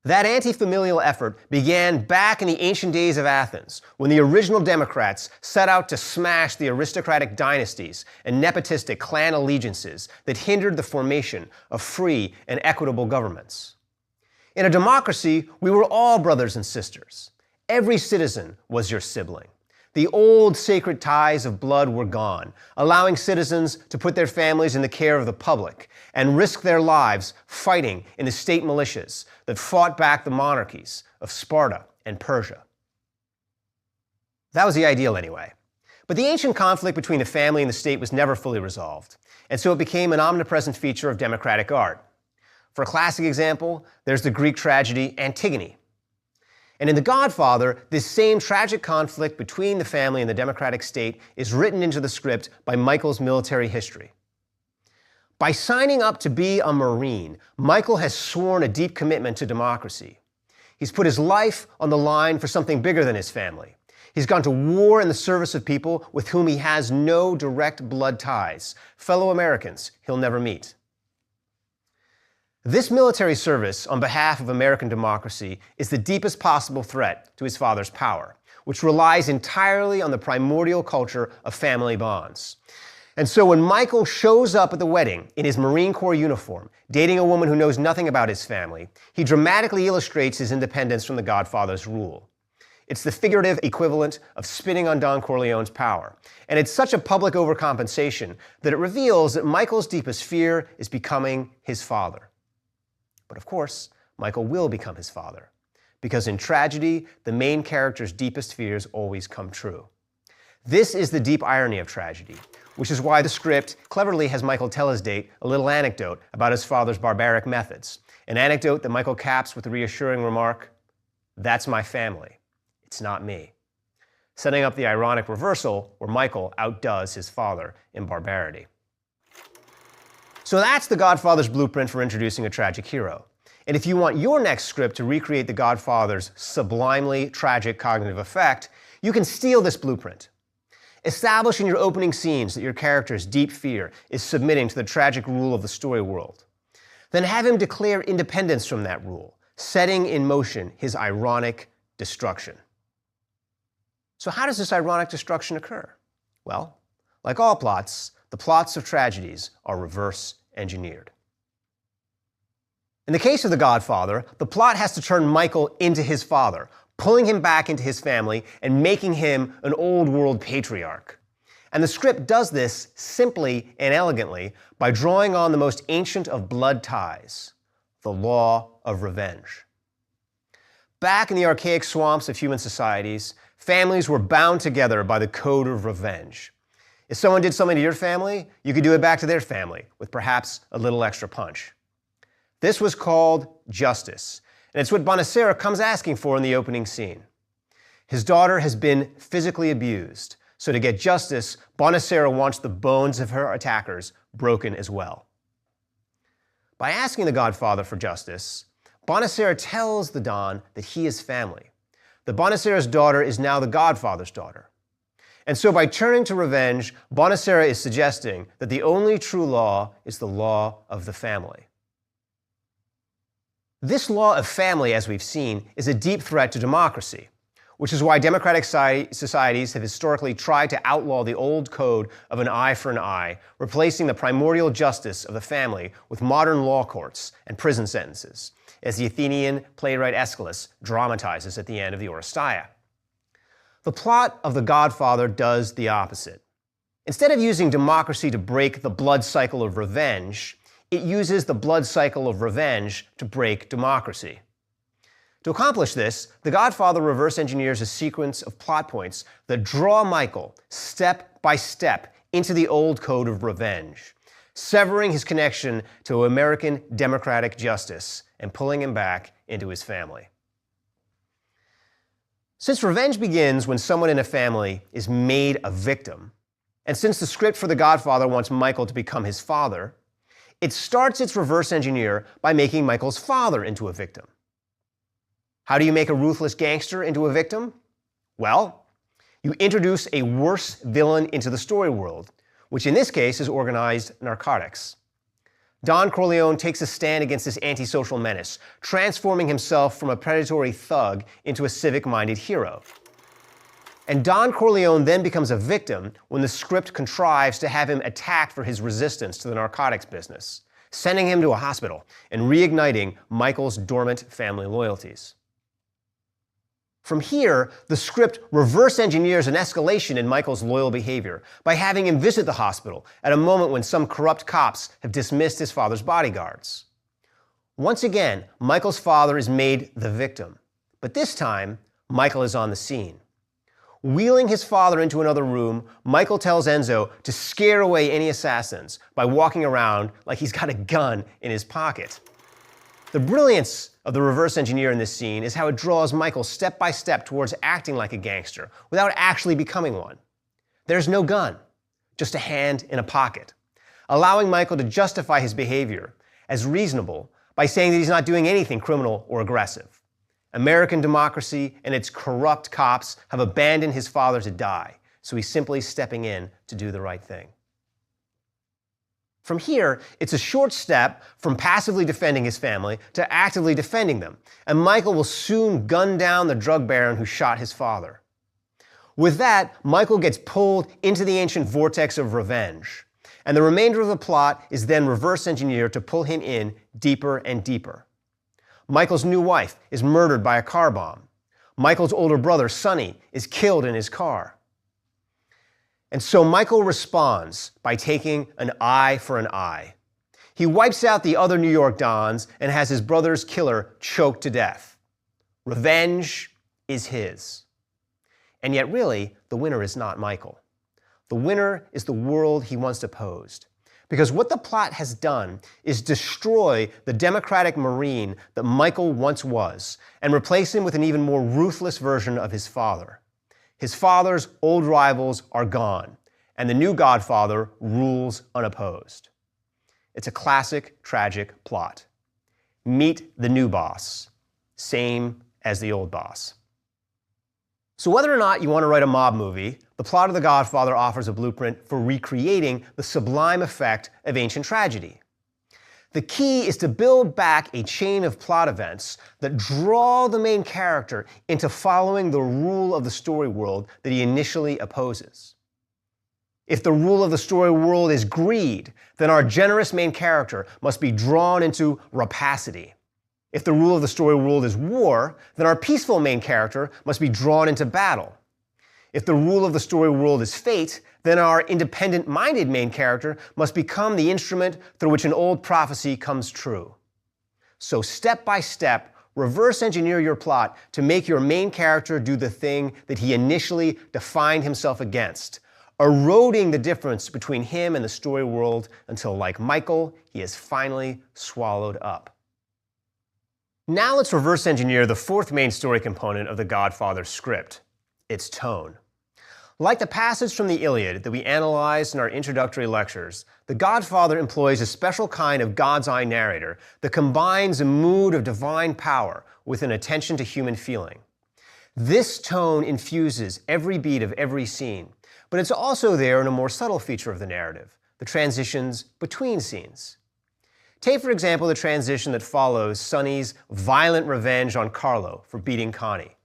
That anti-familial effort began back in the ancient days of Athens, when the original Democrats set out to smash the aristocratic dynasties and nepotistic clan allegiances that hindered the formation of free and equitable governments. In a democracy, we were all brothers and sisters. Every citizen was your sibling. The old sacred ties of blood were gone, allowing citizens to put their families in the care of the public and risk their lives fighting in the state militias that fought back the monarchies of Sparta and Persia. That was the ideal anyway. But the ancient conflict between the family and the state was never fully resolved, and so it became an omnipresent feature of democratic art. For a classic example, there's the Greek tragedy Antigone. And in The Godfather, this same tragic conflict between the family and the democratic state is written into the script by Michael's military history. By signing up to be a Marine, Michael has sworn a deep commitment to democracy. He's put his life on the line for something bigger than his family. He's gone to war in the service of people with whom he has no direct blood ties, fellow Americans he'll never meet. This military service on behalf of American democracy is the deepest possible threat to his father's power, which relies entirely on the primordial culture of family bonds. And so when Michael shows up at the wedding in his Marine Corps uniform, dating a woman who knows nothing about his family, he dramatically illustrates his independence from the Godfather's rule. It's the figurative equivalent of spinning on Don Corleone's power. And it's such a public overcompensation that it reveals that Michael's deepest fear is becoming his father. But of course, Michael will become his father. Because in tragedy, the main character's deepest fears always come true. This is the deep irony of tragedy, which is why the script cleverly has Michael tell his date a little anecdote about his father's barbaric methods. An anecdote that Michael caps with the reassuring remark, "That's my family. It's not me," setting up the ironic reversal where Michael outdoes his father in barbarity. So that's The Godfather's blueprint for introducing a tragic hero. And if you want your next script to recreate The Godfather's sublimely tragic cognitive effect, you can steal this blueprint. Establish in your opening scenes that your character's deep fear is submitting to the tragic rule of the story world. Then have him declare independence from that rule, setting in motion his ironic destruction. So how does this ironic destruction occur? Well, like all plots, the plots of tragedies are reverse engineered. In the case of The Godfather, the plot has to turn Michael into his father, pulling him back into his family and making him an old world patriarch. And the script does this simply and elegantly by drawing on the most ancient of blood ties, the law of revenge. Back in the archaic swamps of human societies, families were bound together by the code of revenge. If someone did something to your family, you could do it back to their family with perhaps a little extra punch. This was called justice, and it's what Bonacera comes asking for in the opening scene. His daughter has been physically abused, so to get justice, Bonacera wants the bones of her attackers broken as well. By asking the Godfather for justice, Bonacera tells the Don that he is family. That Bonacera's daughter is now the Godfather's daughter. And so by turning to revenge, Bonacera is suggesting that the only true law is the law of the family. This law of family, as we've seen, is a deep threat to democracy, which is why democratic societies have historically tried to outlaw the old code of an eye for an eye, replacing the primordial justice of the family with modern law courts and prison sentences, as the Athenian playwright Aeschylus dramatizes at the end of the Oresteia. The plot of The Godfather does the opposite. Instead of using democracy to break the blood cycle of revenge, it uses the blood cycle of revenge to break democracy. To accomplish this, The Godfather reverse engineers a sequence of plot points that draw Michael step by step into the old code of revenge, severing his connection to American democratic justice and pulling him back into his family. Since revenge begins when someone in a family is made a victim, and since the script for The Godfather wants Michael to become his father, it starts its reverse engineer by making Michael's father into a victim. How do you make a ruthless gangster into a victim? Well, you introduce a worse villain into the story world, which in this case is organized narcotics. Don Corleone takes a stand against this antisocial menace, transforming himself from a predatory thug into a civic-minded hero. And Don Corleone then becomes a victim when the script contrives to have him attacked for his resistance to the narcotics business, sending him to a hospital and reigniting Michael's dormant family loyalties. From here, the script reverse engineers an escalation in Michael's loyal behavior by having him visit the hospital at a moment when some corrupt cops have dismissed his father's bodyguards. Once again, Michael's father is made the victim, but this time, Michael is on the scene. Wheeling his father into another room, Michael tells Enzo to scare away any assassins by walking around like he's got a gun in his pocket. The brilliance of the reverse engineer in this scene is how it draws Michael step by step towards acting like a gangster without actually becoming one. There's no gun, just a hand in a pocket, allowing Michael to justify his behavior as reasonable by saying that he's not doing anything criminal or aggressive. American democracy and its corrupt cops have abandoned his father to die, so he's simply stepping in to do the right thing. From here, it's a short step from passively defending his family to actively defending them, and Michael will soon gun down the drug baron who shot his father. With that, Michael gets pulled into the ancient vortex of revenge, and the remainder of the plot is then reverse engineered to pull him in deeper and deeper. Michael's new wife is murdered by a car bomb. Michael's older brother, Sonny, is killed in his car. And so Michael responds by taking an eye for an eye. He wipes out the other New York Dons and has his brother's killer choked to death. Revenge is his. And yet really, the winner is not Michael. The winner is the world he once opposed. Because what the plot has done is destroy the democratic Marine that Michael once was and replace him with an even more ruthless version of his father. His father's old rivals are gone, and the new Godfather rules unopposed. It's a classic, tragic plot. Meet the new boss, same as the old boss. So whether or not you want to write a mob movie, the plot of The Godfather offers a blueprint for recreating the sublime effect of ancient tragedy. The key is to build back a chain of plot events that draw the main character into following the rule of the story world that he initially opposes. If the rule of the story world is greed, then our generous main character must be drawn into rapacity. If the rule of the story world is war, then our peaceful main character must be drawn into battle. If the rule of the story world is fate, then our independent-minded main character must become the instrument through which an old prophecy comes true. So step by step, reverse engineer your plot to make your main character do the thing that he initially defined himself against, eroding the difference between him and the story world until, like Michael, he is finally swallowed up. Now let's reverse engineer the fourth main story component of The Godfather script, its tone. Like the passage from the Iliad that we analyzed in our introductory lectures, The Godfather employs a special kind of God's eye narrator that combines a mood of divine power with an attention to human feeling. This tone infuses every beat of every scene, but it's also there in a more subtle feature of the narrative, the transitions between scenes. Take, for example, the transition that follows Sonny's violent revenge on Carlo for beating Connie.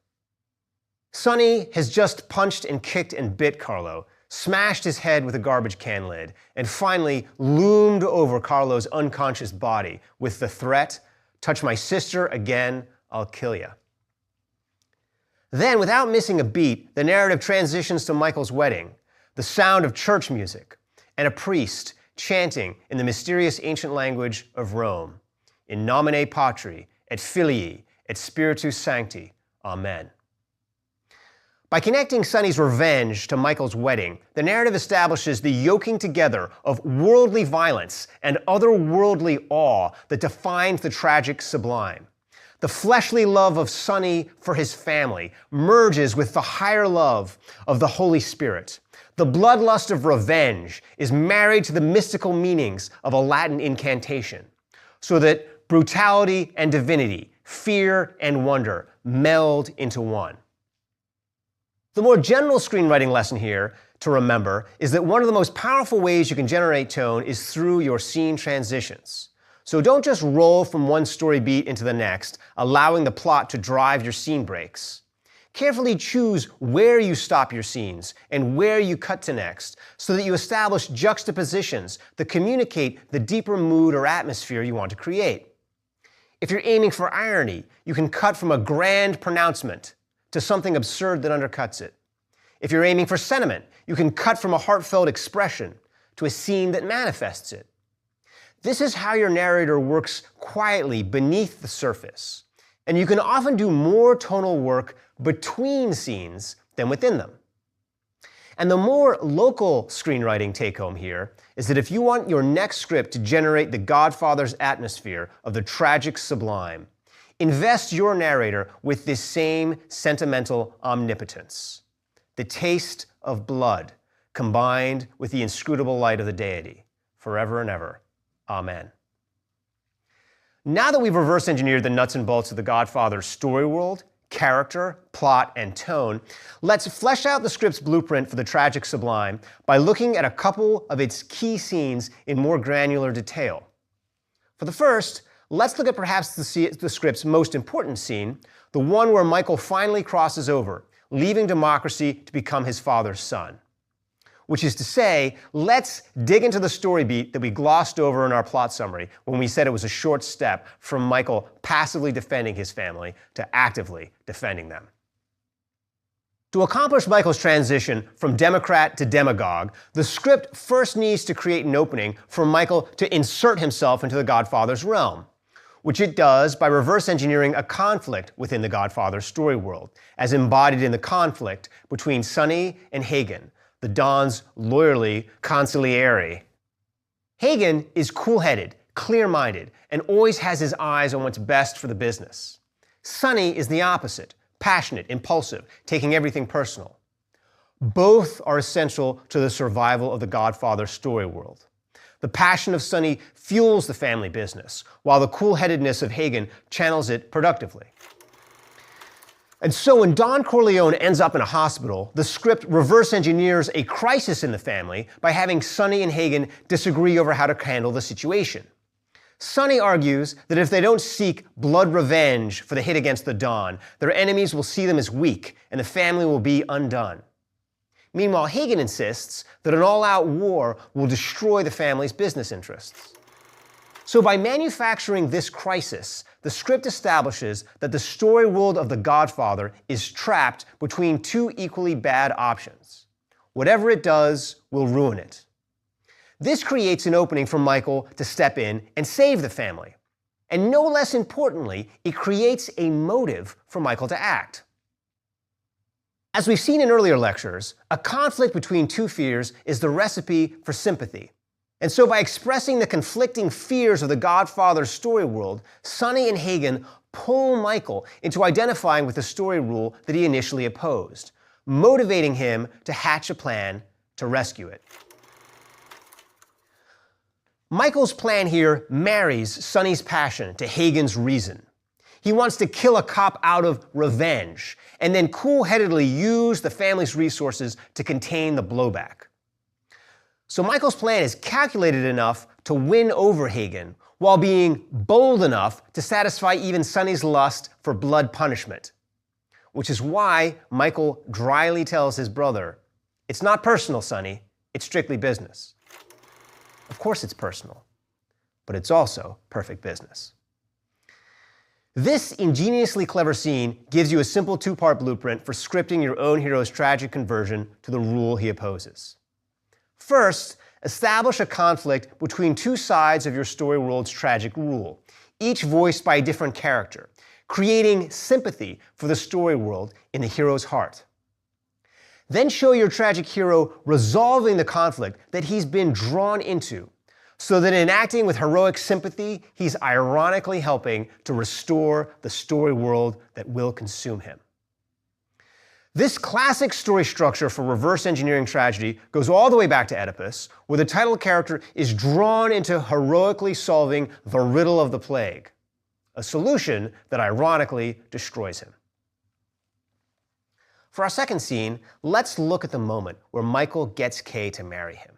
Sonny has just punched and kicked and bit Carlo, smashed his head with a garbage can lid, and finally loomed over Carlo's unconscious body with the threat, "Touch my sister again, I'll kill ya." Then, without missing a beat, the narrative transitions to Michael's wedding, the sound of church music, and a priest chanting in the mysterious ancient language of Rome, "In nomine Patri, et Filii, et Spiritus Sancti, Amen." By connecting Sonny's revenge to Michael's wedding, the narrative establishes the yoking together of worldly violence and otherworldly awe that defines the tragic sublime. The fleshly love of Sonny for his family merges with the higher love of the Holy Spirit. The bloodlust of revenge is married to the mystical meanings of a Latin incantation, so that brutality and divinity, fear and wonder meld into one. The more general screenwriting lesson here to remember is that one of the most powerful ways you can generate tone is through your scene transitions. So don't just roll from one story beat into the next, allowing the plot to drive your scene breaks. Carefully choose where you stop your scenes and where you cut to next, so that you establish juxtapositions that communicate the deeper mood or atmosphere you want to create. If you're aiming for irony, you can cut from a grand pronouncement to something absurd that undercuts it. If you're aiming for sentiment, you can cut from a heartfelt expression to a scene that manifests it. This is how your narrator works quietly beneath the surface, and you can often do more tonal work between scenes than within them. And the more local screenwriting take-home here is that if you want your next script to generate the Godfather's atmosphere of the tragic sublime, invest your narrator with this same sentimental omnipotence, the taste of blood combined with the inscrutable light of the deity, forever and ever. Amen. Now that we've reverse engineered the nuts and bolts of The Godfather's story world, character, plot, and tone, let's flesh out the script's blueprint for the tragic sublime by looking at a couple of its key scenes in more granular detail. For the first, let's look at perhaps the script's most important scene, the one where Michael finally crosses over, leaving democracy to become his father's son. Which is to say, let's dig into the story beat that we glossed over in our plot summary when we said it was a short step from Michael passively defending his family to actively defending them. To accomplish Michael's transition from Democrat to demagogue, the script first needs to create an opening for Michael to insert himself into the Godfather's realm, which it does by reverse engineering a conflict within the Godfather's story world, as embodied in the conflict between Sonny and Hagen, the Don's lawyerly consigliere. Hagen is cool-headed, clear-minded, and always has his eyes on what's best for the business. Sonny is the opposite, passionate, impulsive, taking everything personal. Both are essential to the survival of the Godfather story world. The passion of Sonny fuels the family business, while the cool-headedness of Hagen channels it productively. And so when Don Corleone ends up in a hospital, the script reverse engineers a crisis in the family by having Sonny and Hagen disagree over how to handle the situation. Sonny argues that if they don't seek blood revenge for the hit against the Don, their enemies will see them as weak and the family will be undone. Meanwhile, Hagen insists that an all-out war will destroy the family's business interests. So by manufacturing this crisis, the script establishes that the story world of The Godfather is trapped between two equally bad options. Whatever it does will ruin it. This creates an opening for Michael to step in and save the family. And no less importantly, it creates a motive for Michael to act. As we've seen in earlier lectures, a conflict between two fears is the recipe for sympathy. And so by expressing the conflicting fears of the Godfather's story world, Sonny and Hagen pull Michael into identifying with the story rule that he initially opposed, motivating him to hatch a plan to rescue it. Michael's plan here marries Sonny's passion to Hagen's reason. He wants to kill a cop out of revenge, and then cool-headedly use the family's resources to contain the blowback. So Michael's plan is calculated enough to win over Hagen, while being bold enough to satisfy even Sonny's lust for blood punishment. Which is why Michael dryly tells his brother, "It's not personal, Sonny, it's strictly business." Of course it's personal, but it's also perfect business. This ingeniously clever scene gives you a simple two-part blueprint for scripting your own hero's tragic conversion to the rule he opposes. First, establish a conflict between two sides of your story world's tragic rule, each voiced by a different character, creating sympathy for the story world in the hero's heart. Then show your tragic hero resolving the conflict that he's been drawn into, so that in acting with heroic sympathy, he's ironically helping to restore the story world that will consume him. This classic story structure for reverse engineering tragedy goes all the way back to Oedipus, where the title character is drawn into heroically solving the riddle of the plague, a solution that ironically destroys him. For our second scene, let's look at the moment where Michael gets Kay to marry him.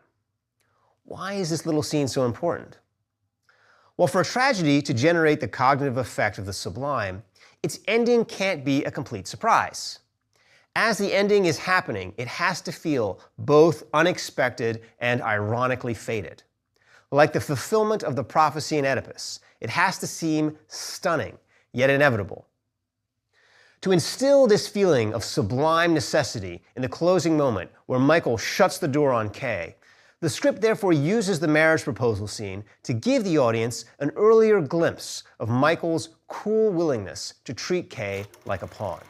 Why is this little scene so important? Well, for a tragedy to generate the cognitive effect of the sublime, its ending can't be a complete surprise. As the ending is happening, it has to feel both unexpected and ironically fated. Like the fulfillment of the prophecy in Oedipus, it has to seem stunning, yet inevitable. To instill this feeling of sublime necessity in the closing moment where Michael shuts the door on Kay, the script therefore uses the marriage proposal scene to give the audience an earlier glimpse of Michael's cool willingness to treat Kay like a pawn.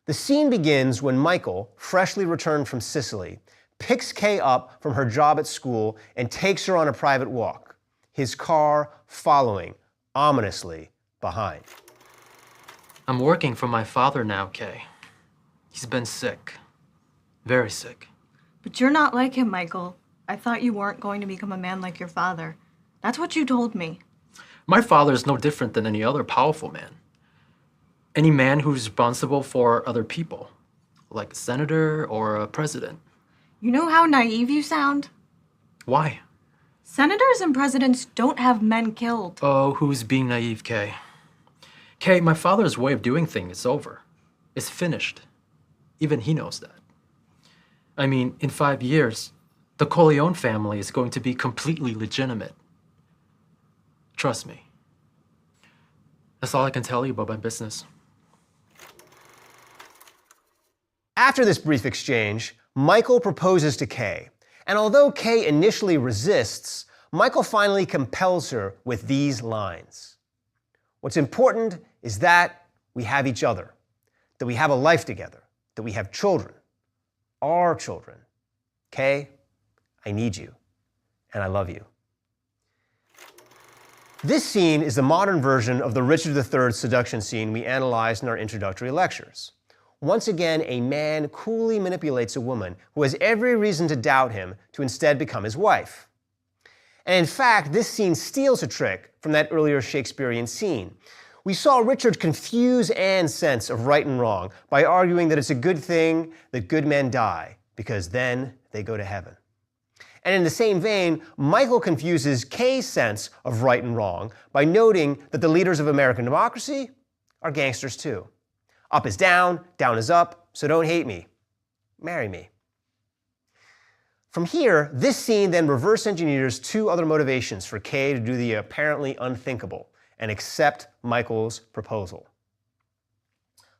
The scene begins when Michael, freshly returned from Sicily, picks Kay up from her job at school and takes her on a private walk, his car following ominously behind. I'm working for my father now, Kay. He's been sick. Very sick. But you're not like him, Michael. I thought you weren't going to become a man like your father. That's what you told me. My father is no different than any other powerful man. Any man who's responsible for other people, like a senator or a president. You know how naive you sound? Why? Senators and presidents don't have men killed. Oh, who's being naive, Kay? Kay, my father's way of doing things is over. It's finished. Even he knows that. I mean, in 5 years, the Corleone family is going to be completely legitimate. Trust me. That's all I can tell you about my business. After this brief exchange, Michael proposes to Kay, and although Kay initially resists, Michael finally compels her with these lines. What's important is that we have each other, that we have a life together, that we have children, our children. Kay, I need you, and I love you. This scene is the modern version of the Richard III seduction scene we analyzed in our introductory lectures. Once again, a man coolly manipulates a woman who has every reason to doubt him to instead become his wife. And in fact, this scene steals a trick from that earlier Shakespearean scene. We saw Richard confuse Anne's sense of right and wrong by arguing that it's a good thing that good men die, because then they go to heaven. And in the same vein, Michael confuses Kay's sense of right and wrong by noting that the leaders of American democracy are gangsters too. Up is down is up, so don't hate me. Marry me. From here, this scene then reverse engineers two other motivations for Kay to do the apparently unthinkable and accept Michael's proposal.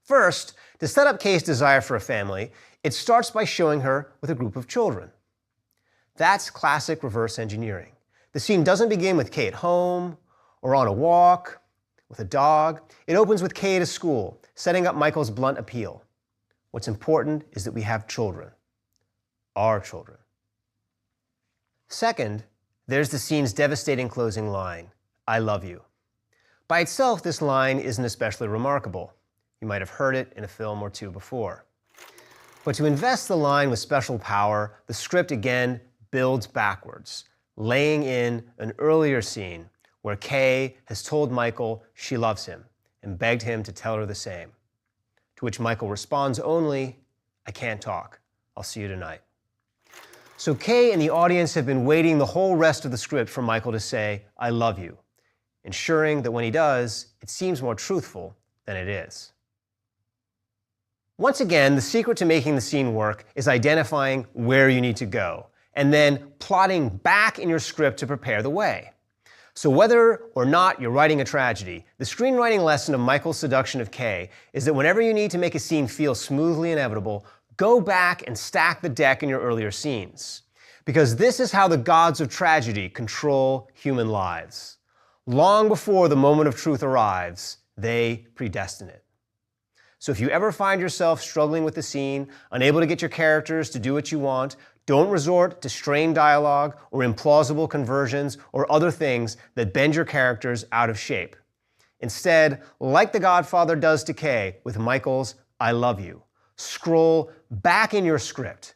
First, to set up Kay's desire for a family, it starts by showing her with a group of children. That's classic reverse engineering. The scene doesn't begin with Kay at home or on a walk with a dog. It opens with Kay at a school, setting up Michael's blunt appeal. What's important is that we have children, our children. Second, there's the scene's devastating closing line, I love you. By itself, this line isn't especially remarkable. You might have heard it in a film or two before. But to invest the line with special power, the script again builds backwards, laying in an earlier scene where Kay has told Michael she loves him and begged him to tell her the same. To which Michael responds only, I can't talk. I'll see you tonight. So Kay and the audience have been waiting the whole rest of the script for Michael to say, I love you, ensuring that when he does, it seems more truthful than it is. Once again, the secret to making the scene work is identifying where you need to go, and then plotting back in your script to prepare the way. So whether or not you're writing a tragedy, the screenwriting lesson of Michael's seduction of Kay is that whenever you need to make a scene feel smoothly inevitable, go back and stack the deck in your earlier scenes. Because this is how the gods of tragedy control human lives. Long before the moment of truth arrives, they predestine it. So if you ever find yourself struggling with the scene, unable to get your characters to do what you want, don't resort to strained dialogue or implausible conversions or other things that bend your characters out of shape. Instead, like The Godfather does to Kay with Michael's I love you, scroll back in your script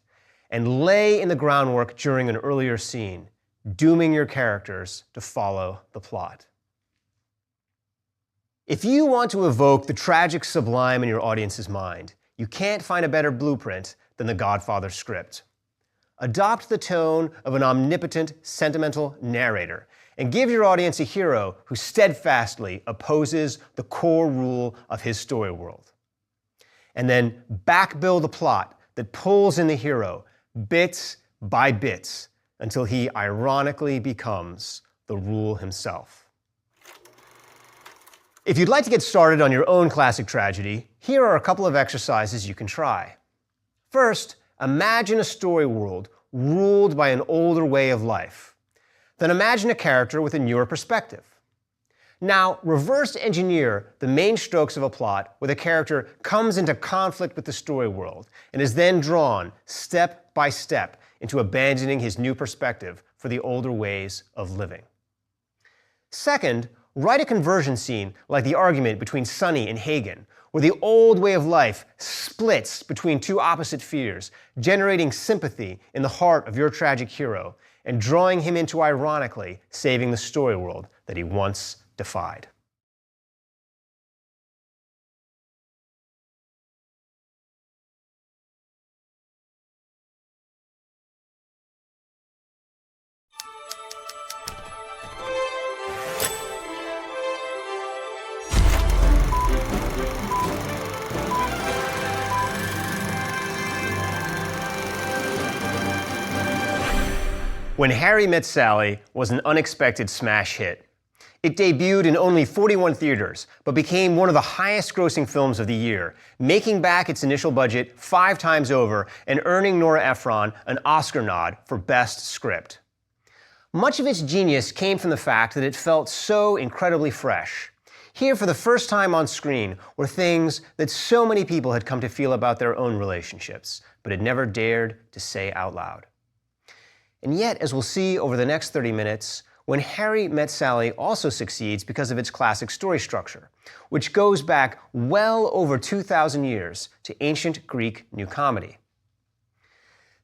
and lay in the groundwork during an earlier scene, dooming your characters to follow the plot. If you want to evoke the tragic sublime in your audience's mind, you can't find a better blueprint than The Godfather script. Adopt the tone of an omnipotent, sentimental narrator and give your audience a hero who steadfastly opposes the core rule of his story world. And then back-build a plot that pulls in the hero bits by bits until he ironically becomes the rule himself. If you'd like to get started on your own classic tragedy, here are a couple of exercises you can try. First, imagine a story world ruled by an older way of life. Then imagine a character with a newer perspective. Now, reverse engineer the main strokes of a plot where the character comes into conflict with the story world and is then drawn step by step into abandoning his new perspective for the older ways of living. Second, write a conversion scene like the argument between Sonny and Hagen, where the old way of life splits between two opposite fears, generating sympathy in the heart of your tragic hero and drawing him into ironically saving the story world that he once defied. When Harry Met Sally was an unexpected smash hit. It debuted in only 41 theaters, but became one of the highest-grossing films of the year, making back its initial budget 5 times over and earning Nora Ephron an Oscar nod for Best Script. Much of its genius came from the fact that it felt so incredibly fresh. Here, for the first time on screen, were things that so many people had come to feel about their own relationships, but had never dared to say out loud. And yet, as we'll see over the next 30 minutes, When Harry Met Sally also succeeds because of its classic story structure, which goes back well over 2,000 years to ancient Greek New Comedy.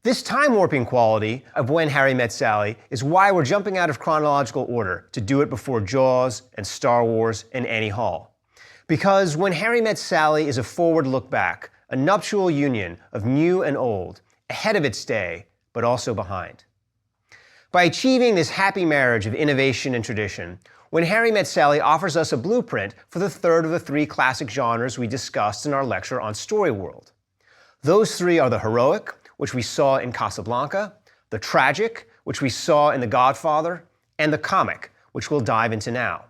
This time-warping quality of When Harry Met Sally is why we're jumping out of chronological order to do it before Jaws and Star Wars and Annie Hall. Because When Harry Met Sally is a forward look back, a nuptial union of new and old, ahead of its day, but also behind. By achieving this happy marriage of innovation and tradition, When Harry Met Sally offers us a blueprint for the third of the 3 classic genres we discussed in our lecture on Story World. Those 3 are the heroic, which we saw in Casablanca, the tragic, which we saw in The Godfather, and the comic, which we'll dive into now.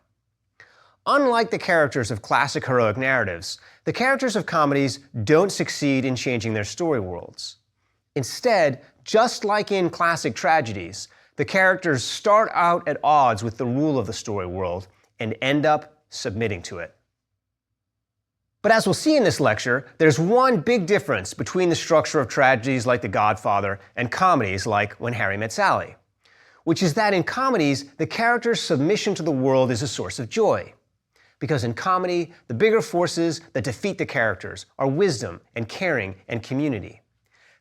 Unlike the characters of classic heroic narratives, the characters of comedies don't succeed in changing their story worlds. Instead, just like in classic tragedies, the characters start out at odds with the rule of the story world and end up submitting to it. But as we'll see in this lecture, there's one big difference between the structure of tragedies like The Godfather and comedies like When Harry Met Sally, which is that in comedies, the character's submission to the world is a source of joy. Because in comedy, the bigger forces that defeat the characters are wisdom and caring and community.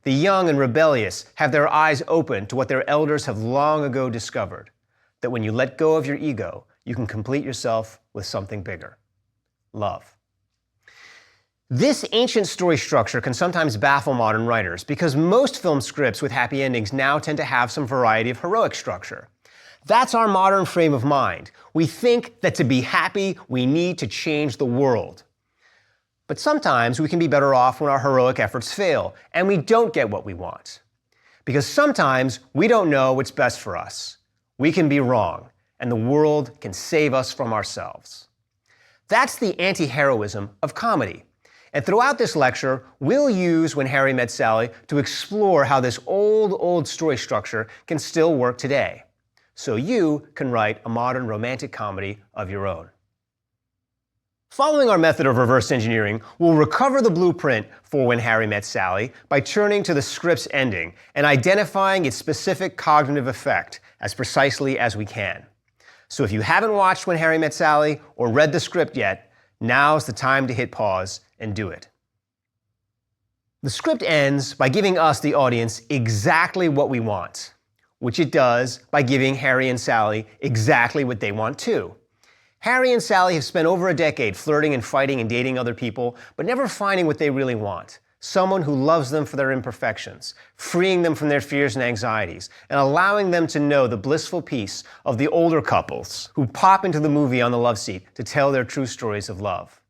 The young and rebellious have their eyes open to what their elders have long ago discovered, that when you let go of your ego, you can complete yourself with something bigger: love. This ancient story structure can sometimes baffle modern writers because most film scripts with happy endings now tend to have some variety of heroic structure. That's our modern frame of mind. We think that to be happy, we need to change the world. But sometimes we can be better off when our heroic efforts fail and we don't get what we want. Because sometimes we don't know what's best for us. We can be wrong, and the world can save us from ourselves. That's the anti-heroism of comedy. And throughout this lecture, we'll use When Harry Met Sally to explore how this old story structure can still work today, so you can write a modern romantic comedy of your own. Following our method of reverse engineering, we'll recover the blueprint for When Harry Met Sally by turning to the script's ending and identifying its specific cognitive effect as precisely as we can. So if you haven't watched When Harry Met Sally or read the script yet, now's the time to hit pause and do it. The script ends by giving us, the audience, exactly what we want, which it does by giving Harry and Sally exactly what they want too. Harry and Sally have spent over a decade flirting and fighting and dating other people, but never finding what they really want: someone who loves them for their imperfections, freeing them from their fears and anxieties, and allowing them to know the blissful peace of the older couples who pop into the movie on the love seat to tell their true stories of love.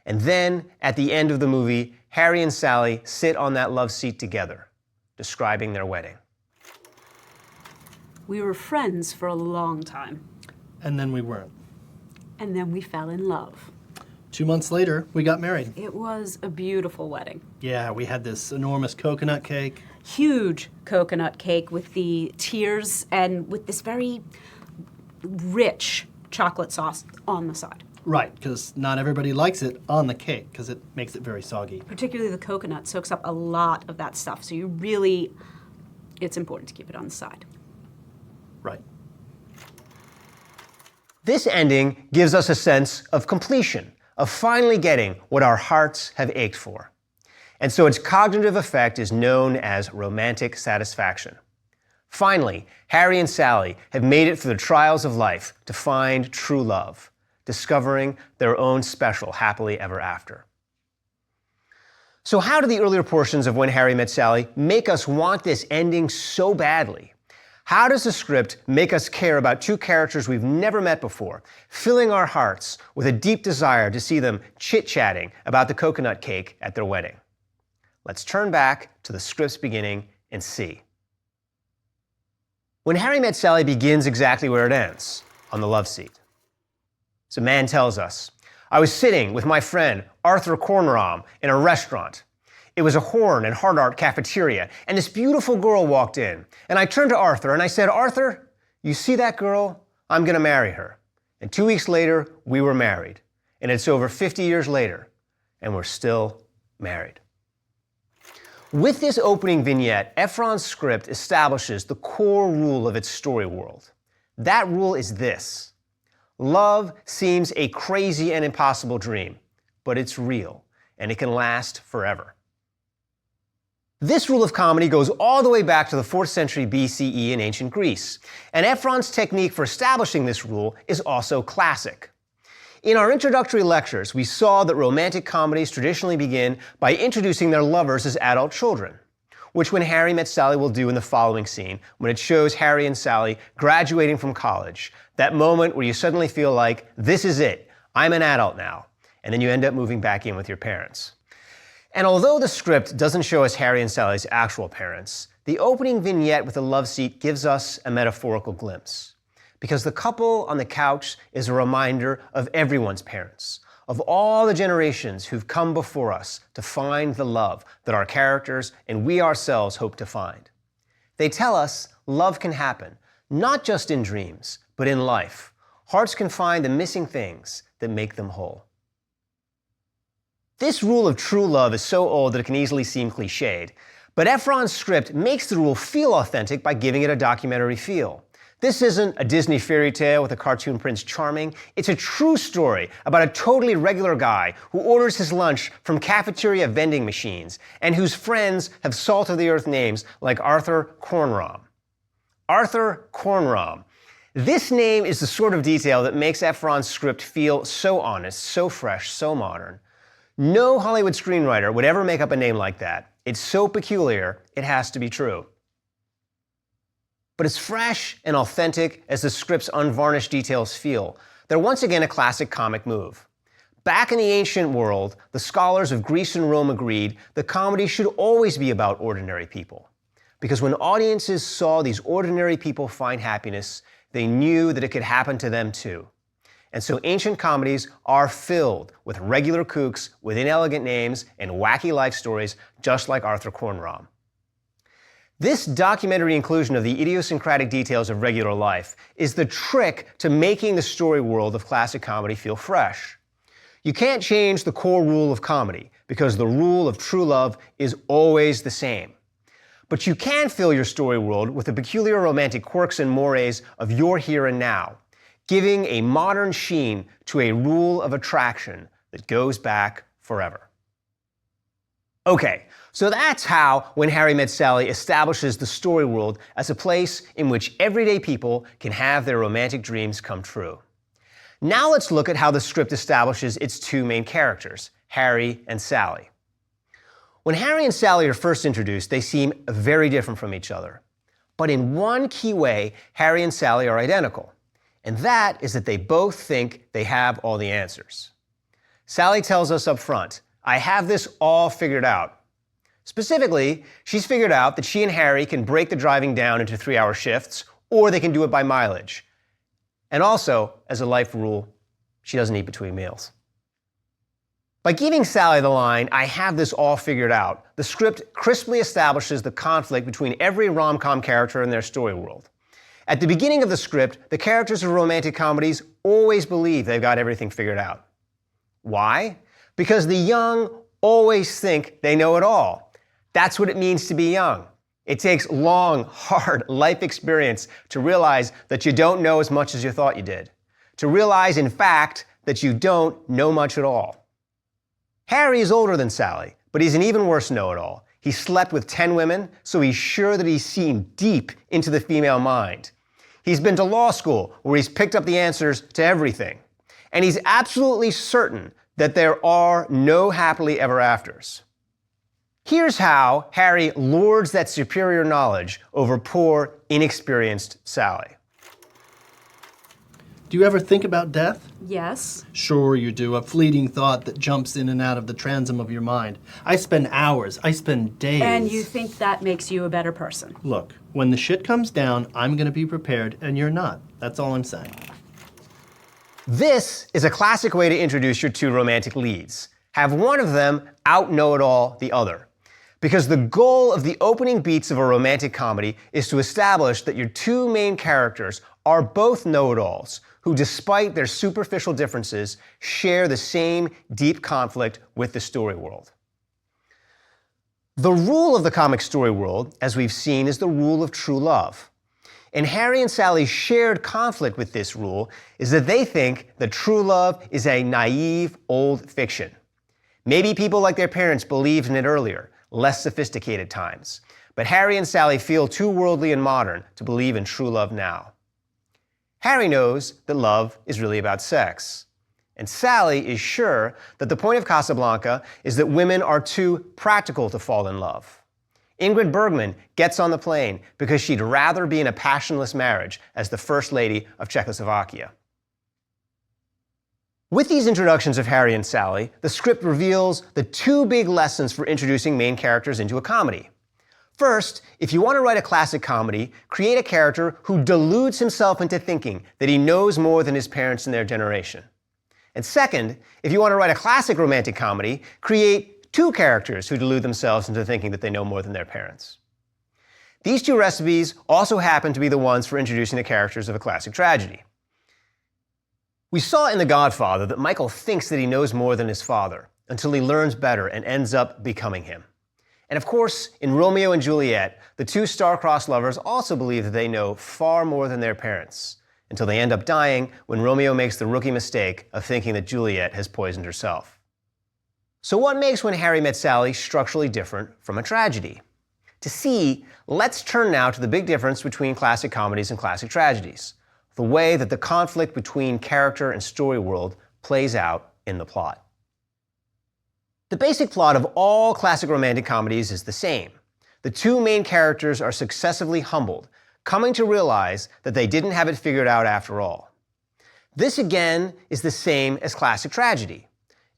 And then, at the end of the movie, Harry and Sally sit on that love seat together, describing their wedding. We were friends for a long time. And then we weren't. And then we fell in love. 2 months later, we got married. It was a beautiful wedding. Yeah, we had this enormous coconut cake. Huge coconut cake with the tears and with this very rich chocolate sauce on the side. Right, because not everybody likes it on the cake because it makes it very soggy. Particularly the coconut soaks up a lot of that stuff, so it's important to keep it on the side. Right. This ending gives us a sense of completion, of finally getting what our hearts have ached for. And so its cognitive effect is known as romantic satisfaction. Finally, Harry and Sally have made it through the trials of life to find true love, discovering their own special happily ever after. So how do the earlier portions of When Harry Met Sally make us want this ending so badly? How does the script make us care about 2 characters we've never met before, filling our hearts with a deep desire to see them chit-chatting about the coconut cake at their wedding? Let's turn back to the script's beginning and see. When Harry Met Sally begins exactly where it ends, on the love seat. So man tells us, I was sitting with my friend Arthur Kornraum in a restaurant. It was a Horn and Hard Art cafeteria, and this beautiful girl walked in. And I turned to Arthur and I said, Arthur, you see that girl? I'm going to marry her. And 2 weeks later, we were married. And it's over 50 years later, and we're still married. With this opening vignette, Ephron's script establishes the core rule of its story world. That rule is this: love seems a crazy and impossible dream, but it's real, and it can last forever. This rule of comedy goes all the way back to the 4th century BCE in ancient Greece, and Ephron's technique for establishing this rule is also classic. In our introductory lectures, we saw that romantic comedies traditionally begin by introducing their lovers as adult children, which When Harry Met Sally will do in the following scene, when it shows Harry and Sally graduating from college, that moment where you suddenly feel like, this is it, I'm an adult now, and then you end up moving back in with your parents. And although the script doesn't show us Harry and Sally's actual parents, the opening vignette with the love seat gives us a metaphorical glimpse. Because the couple on the couch is a reminder of everyone's parents, of all the generations who've come before us to find the love that our characters and we ourselves hope to find. They tell us love can happen, not just in dreams, but in life. Hearts can find the missing things that make them whole. This rule of true love is so old that it can easily seem cliched, but Ephron's script makes the rule feel authentic by giving it a documentary feel. This isn't a Disney fairy tale with a cartoon Prince Charming. It's a true story about a totally regular guy who orders his lunch from cafeteria vending machines and whose friends have salt-of-the-earth names like Arthur Kornraum. Arthur Kornraum. This name is the sort of detail that makes Ephron's script feel so honest, so fresh, so modern. No Hollywood screenwriter would ever make up a name like that. It's so peculiar, it has to be true. But as fresh and authentic as the script's unvarnished details feel, they're once again a classic comic move. Back in the ancient world, the scholars of Greece and Rome agreed that comedy should always be about ordinary people. Because when audiences saw these ordinary people find happiness, they knew that it could happen to them too. And so ancient comedies are filled with regular kooks with inelegant names and wacky life stories, just like Arthur Kornraum. This documentary inclusion of the idiosyncratic details of regular life is the trick to making the story world of classic comedy feel fresh. You can't change the core rule of comedy, because the rule of true love is always the same. But you can fill your story world with the peculiar romantic quirks and mores of your here and now, giving a modern sheen to a rule of attraction that goes back forever. Okay, so that's how When Harry Met Sally establishes the story world as a place in which everyday people can have their romantic dreams come true. Now let's look at how the script establishes its two main characters, Harry and Sally. When Harry and Sally are first introduced, they seem very different from each other. But in one key way, Harry and Sally are identical. And that is that they both think they have all the answers. Sally tells us up front, I have this all figured out. Specifically, she's figured out that she and Harry can break the driving down into 3-hour shifts, or they can do it by mileage. And also, as a life rule, she doesn't eat between meals. By giving Sally the line, I have this all figured out, the script crisply establishes the conflict between every rom-com character in their story world. At the beginning of the script, the characters of romantic comedies always believe they've got everything figured out. Why? Because the young always think they know it all. That's what it means to be young. It takes long, hard life experience to realize that you don't know as much as you thought you did. To realize, in fact, that you don't know much at all. Harry is older than Sally, but he's an even worse know-it-all. He slept with 10 women, so he's sure that he's seen deep into the female mind. He's been to law school, where he's picked up the answers to everything. And he's absolutely certain that there are no happily ever afters. Here's how Harry lords that superior knowledge over poor, inexperienced Sally. Do you ever think about death? Yes. Sure you do, a fleeting thought that jumps in and out of the transom of your mind. I spend hours, I spend days. And you think that makes you a better person? Look, when the shit comes down, I'm gonna be prepared and you're not. That's all I'm saying. This is a classic way to introduce your two romantic leads. Have one of them out-know-it-all the other. Because the goal of the opening beats of a romantic comedy is to establish that your two main characters are both know-it-alls, who despite their superficial differences, share the same deep conflict with the story world. The rule of the comic story world, as we've seen, is the rule of true love. And Harry and Sally's shared conflict with this rule is that they think that true love is a naive, old fiction. Maybe people like their parents believed in it earlier, less sophisticated times. But Harry and Sally feel too worldly and modern to believe in true love now. Harry knows that love is really about sex. And Sally is sure that the point of Casablanca is that women are too practical to fall in love. Ingrid Bergman gets on the plane because she'd rather be in a passionless marriage as the First Lady of Czechoslovakia. With these introductions of Harry and Sally, the script reveals the two big lessons for introducing main characters into a comedy. First, if you want to write a classic comedy, create a character who deludes himself into thinking that he knows more than his parents in their generation. And second, if you want to write a classic romantic comedy, create two characters who delude themselves into thinking that they know more than their parents. These two recipes also happen to be the ones for introducing the characters of a classic tragedy. We saw in The Godfather that Michael thinks that he knows more than his father until he learns better and ends up becoming him. And of course, in Romeo and Juliet, the two star-crossed lovers also believe that they know far more than their parents, until they end up dying when Romeo makes the rookie mistake of thinking that Juliet has poisoned herself. So what makes When Harry Met Sally structurally different from a tragedy? To see, let's turn now to the big difference between classic comedies and classic tragedies, the way that the conflict between character and story world plays out in the plot. The basic plot of all classic romantic comedies is the same. The two main characters are successively humbled, coming to realize that they didn't have it figured out after all. This again is the same as classic tragedy.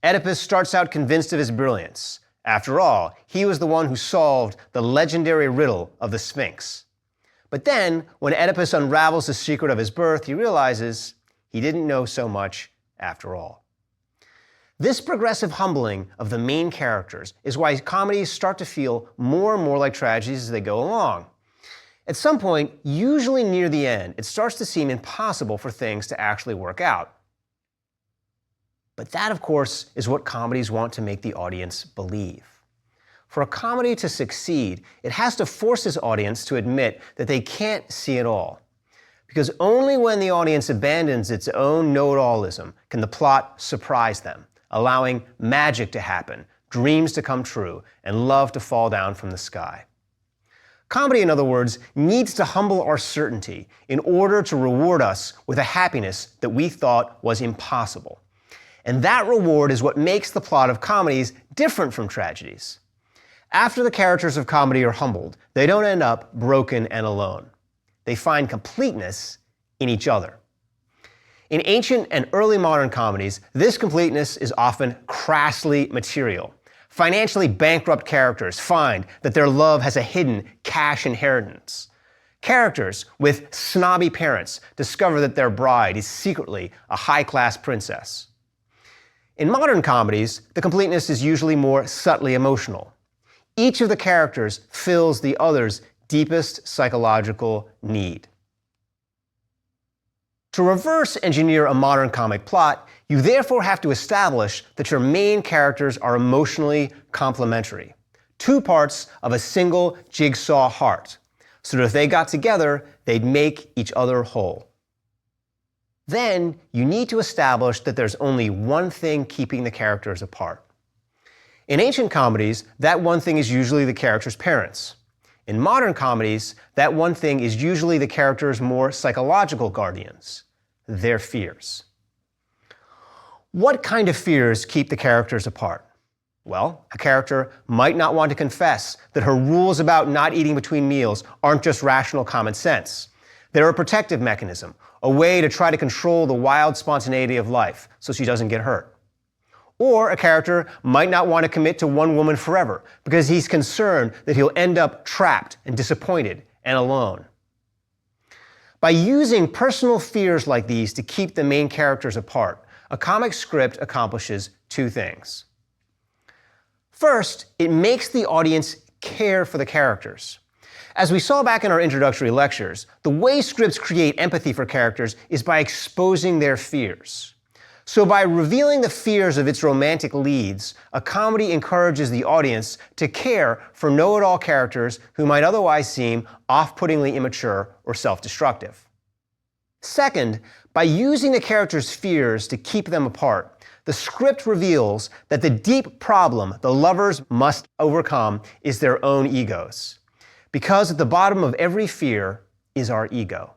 Oedipus starts out convinced of his brilliance. After all, he was the one who solved the legendary riddle of the Sphinx. But then, when Oedipus unravels the secret of his birth, he realizes he didn't know so much after all. This progressive humbling of the main characters is why comedies start to feel more and more like tragedies as they go along. At some point, usually near the end, it starts to seem impossible for things to actually work out. But that, of course, is what comedies want to make the audience believe. For a comedy to succeed, it has to force its audience to admit that they can't see it all. Because only when the audience abandons its own know-it-allism can the plot surprise them, allowing magic to happen, dreams to come true, and love to fall down from the sky. Comedy, in other words, needs to humble our certainty in order to reward us with a happiness that we thought was impossible. And that reward is what makes the plot of comedies different from tragedies. After the characters of comedy are humbled, they don't end up broken and alone. They find completeness in each other. In ancient and early modern comedies, this completeness is often crassly material. Financially bankrupt characters find that their love has a hidden cash inheritance. Characters with snobby parents discover that their bride is secretly a high-class princess. In modern comedies, the completeness is usually more subtly emotional. Each of the characters fills the other's deepest psychological need. To reverse engineer a modern comic plot, you therefore have to establish that your main characters are emotionally complementary, two parts of a single jigsaw heart, so that if they got together, they'd make each other whole. Then you need to establish that there's only one thing keeping the characters apart. In ancient comedies, that one thing is usually the character's parents. In modern comedies, that one thing is usually the character's more psychological guardians, their fears. What kind of fears keep the characters apart? Well, a character might not want to confess that her rules about not eating between meals aren't just rational common sense. They're a protective mechanism, a way to try to control the wild spontaneity of life so she doesn't get hurt. Or a character might not want to commit to one woman forever because he's concerned that he'll end up trapped and disappointed and alone. By using personal fears like these to keep the main characters apart, a comic script accomplishes two things. First, it makes the audience care for the characters. As we saw back in our introductory lectures, the way scripts create empathy for characters is by exposing their fears. So by revealing the fears of its romantic leads, a comedy encourages the audience to care for know-it-all characters who might otherwise seem off-puttingly immature or self-destructive. Second, by using the characters' fears to keep them apart, the script reveals that the deep problem the lovers must overcome is their own egos. Because at the bottom of every fear is our ego.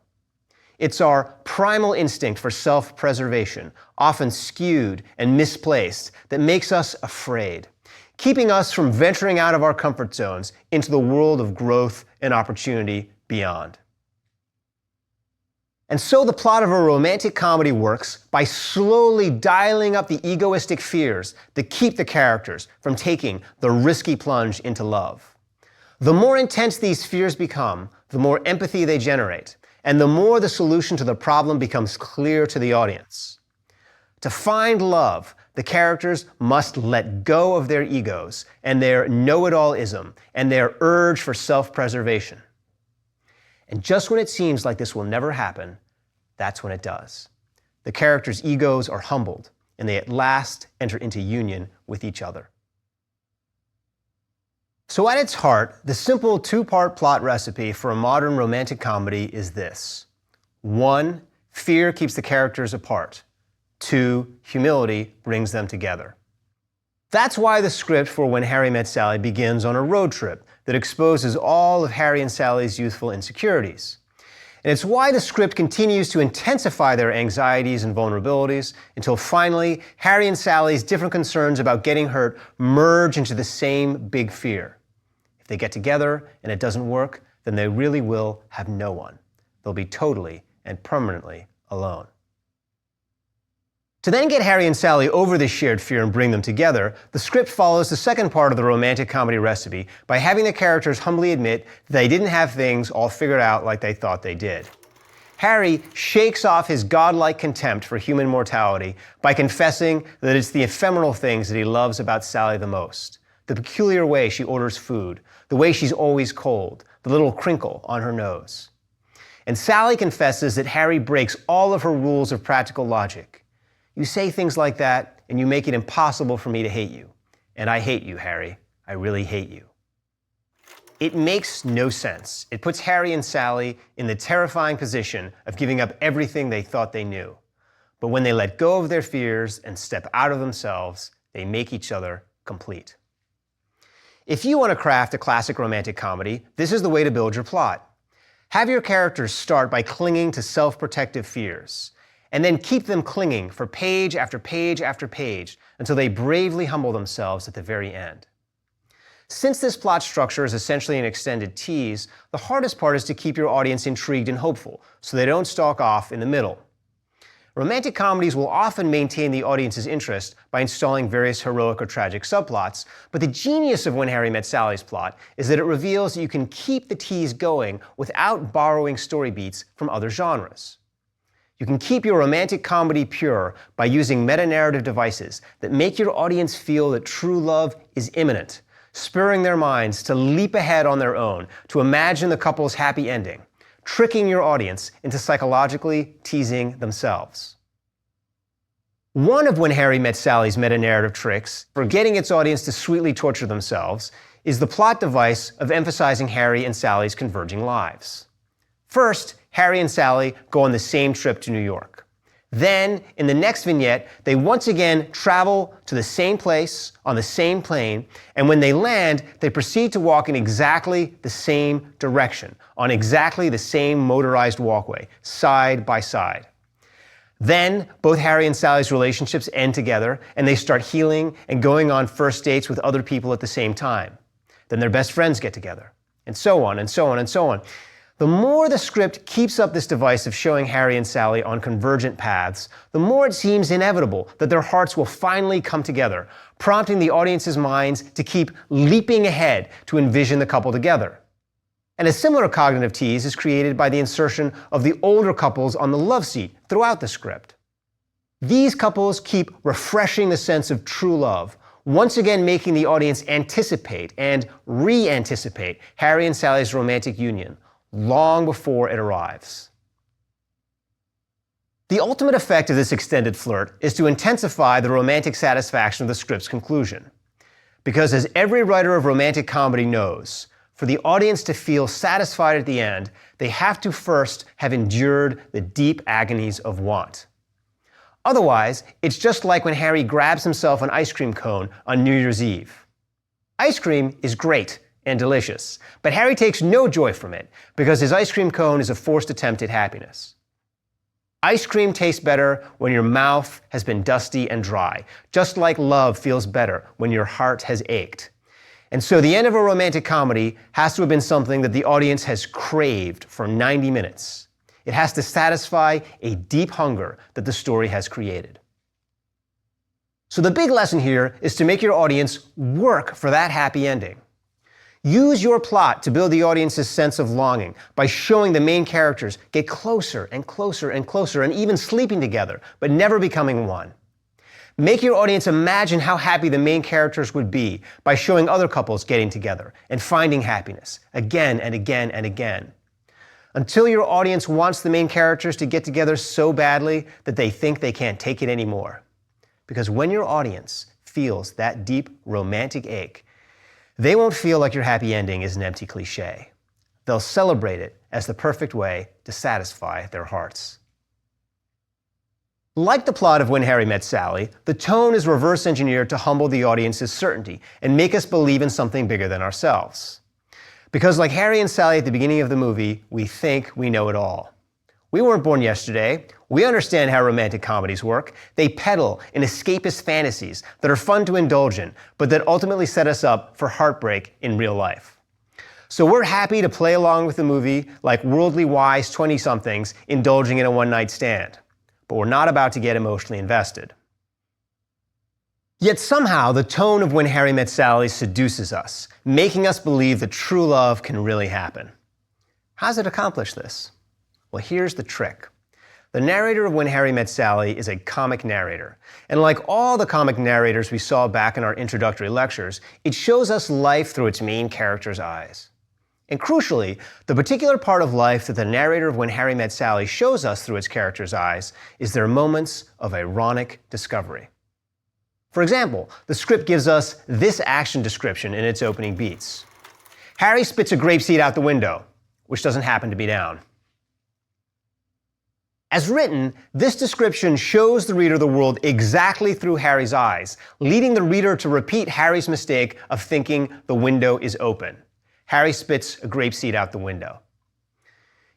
It's our primal instinct for self-preservation, often skewed and misplaced, that makes us afraid, keeping us from venturing out of our comfort zones into the world of growth and opportunity beyond. And so the plot of a romantic comedy works by slowly dialing up the egoistic fears that keep the characters from taking the risky plunge into love. The more intense these fears become, the more empathy they generate, and the more the solution to the problem becomes clear to the audience. To find love, the characters must let go of their egos and their know-it-all-ism and their urge for self-preservation. And just when it seems like this will never happen, that's when it does. The characters' egos are humbled, and they at last enter into union with each other. So at its heart, the simple two-part plot recipe for a modern romantic comedy is this. 1, fear keeps the characters apart. 2, humility brings them together. That's why the script for When Harry Met Sally begins on a road trip that exposes all of Harry and Sally's youthful insecurities. And it's why the script continues to intensify their anxieties and vulnerabilities until finally Harry and Sally's different concerns about getting hurt merge into the same big fear. If they get together and it doesn't work, then they really will have no one. They'll be totally and permanently alone. To then get Harry and Sally over this shared fear and bring them together, the script follows the second part of the romantic comedy recipe by having the characters humbly admit that they didn't have things all figured out like they thought they did. Harry shakes off his godlike contempt for human mortality by confessing that it's the ephemeral things that he loves about Sally the most. The peculiar way she orders food, the way she's always cold, the little crinkle on her nose. And Sally confesses that Harry breaks all of her rules of practical logic. You say things like that, and you make it impossible for me to hate you. And I hate you, Harry. I really hate you. It makes no sense. It puts Harry and Sally in the terrifying position of giving up everything they thought they knew. But when they let go of their fears and step out of themselves, they make each other complete. If you want to craft a classic romantic comedy, this is the way to build your plot. Have your characters start by clinging to self-protective fears, and then keep them clinging for page after page after page until they bravely humble themselves at the very end. Since this plot structure is essentially an extended tease, the hardest part is to keep your audience intrigued and hopeful so they don't stalk off in the middle. Romantic comedies will often maintain the audience's interest by installing various heroic or tragic subplots, but the genius of When Harry Met Sally's plot is that it reveals that you can keep the tease going without borrowing story beats from other genres. You can keep your romantic comedy pure by using meta-narrative devices that make your audience feel that true love is imminent, spurring their minds to leap ahead on their own to imagine the couple's happy ending, tricking your audience into psychologically teasing themselves. One of When Harry Met Sally's meta-narrative tricks for getting its audience to sweetly torture themselves is the plot device of emphasizing Harry and Sally's converging lives. First, Harry and Sally go on the same trip to New York. Then, in the next vignette, they once again travel to the same place on the same plane, and when they land, they proceed to walk in exactly the same direction, on exactly the same motorized walkway, side by side. Then, both Harry and Sally's relationships end together, and they start healing and going on first dates with other people at the same time. Then their best friends get together, and so on and so on and so on. The more the script keeps up this device of showing Harry and Sally on convergent paths, the more it seems inevitable that their hearts will finally come together, prompting the audience's minds to keep leaping ahead to envision the couple together. And a similar cognitive tease is created by the insertion of the older couples on the love seat throughout the script. These couples keep refreshing the sense of true love, once again making the audience anticipate and re-anticipate Harry and Sally's romantic union long before it arrives. The ultimate effect of this extended flirt is to intensify the romantic satisfaction of the script's conclusion. Because as every writer of romantic comedy knows, for the audience to feel satisfied at the end, they have to first have endured the deep agonies of want. Otherwise, it's just like when Harry grabs himself an ice cream cone on New Year's Eve. Ice cream is great and delicious, but Harry takes no joy from it because his ice cream cone is a forced attempt at happiness. Ice cream tastes better when your mouth has been dusty and dry, just like love feels better when your heart has ached. And so the end of a romantic comedy has to have been something that the audience has craved for 90 minutes. It has to satisfy a deep hunger that the story has created. So the big lesson here is to make your audience work for that happy ending. Use your plot to build the audience's sense of longing by showing the main characters get closer and closer and closer and even sleeping together, but never becoming one. Make your audience imagine how happy the main characters would be by showing other couples getting together and finding happiness again and again and again. Until your audience wants the main characters to get together so badly that they think they can't take it anymore. Because when your audience feels that deep romantic ache, they won't feel like your happy ending is an empty cliche. They'll celebrate it as the perfect way to satisfy their hearts. Like the plot of When Harry Met Sally, the tone is reverse engineered to humble the audience's certainty and make us believe in something bigger than ourselves. Because like Harry and Sally at the beginning of the movie, we think we know it all. We weren't born yesterday. We understand how romantic comedies work. They peddle in escapist fantasies that are fun to indulge in, but that ultimately set us up for heartbreak in real life. So we're happy to play along with the movie like worldly wise 20-somethings indulging in a one-night stand. But we're not about to get emotionally invested. Yet somehow the tone of When Harry Met Sally seduces us, making us believe that true love can really happen. How does it accomplish this? Well, here's the trick. The narrator of When Harry Met Sally is a comic narrator. And like all the comic narrators we saw back in our introductory lectures, it shows us life through its main character's eyes. And crucially, the particular part of life that the narrator of When Harry Met Sally shows us through its character's eyes is their moments of ironic discovery. For example, the script gives us this action description in its opening beats. Harry spits a grape seed out the window, which doesn't happen to be down. As written, this description shows the reader the world exactly through Harry's eyes, leading the reader to repeat Harry's mistake of thinking the window is open. Harry spits a grape seed out the window.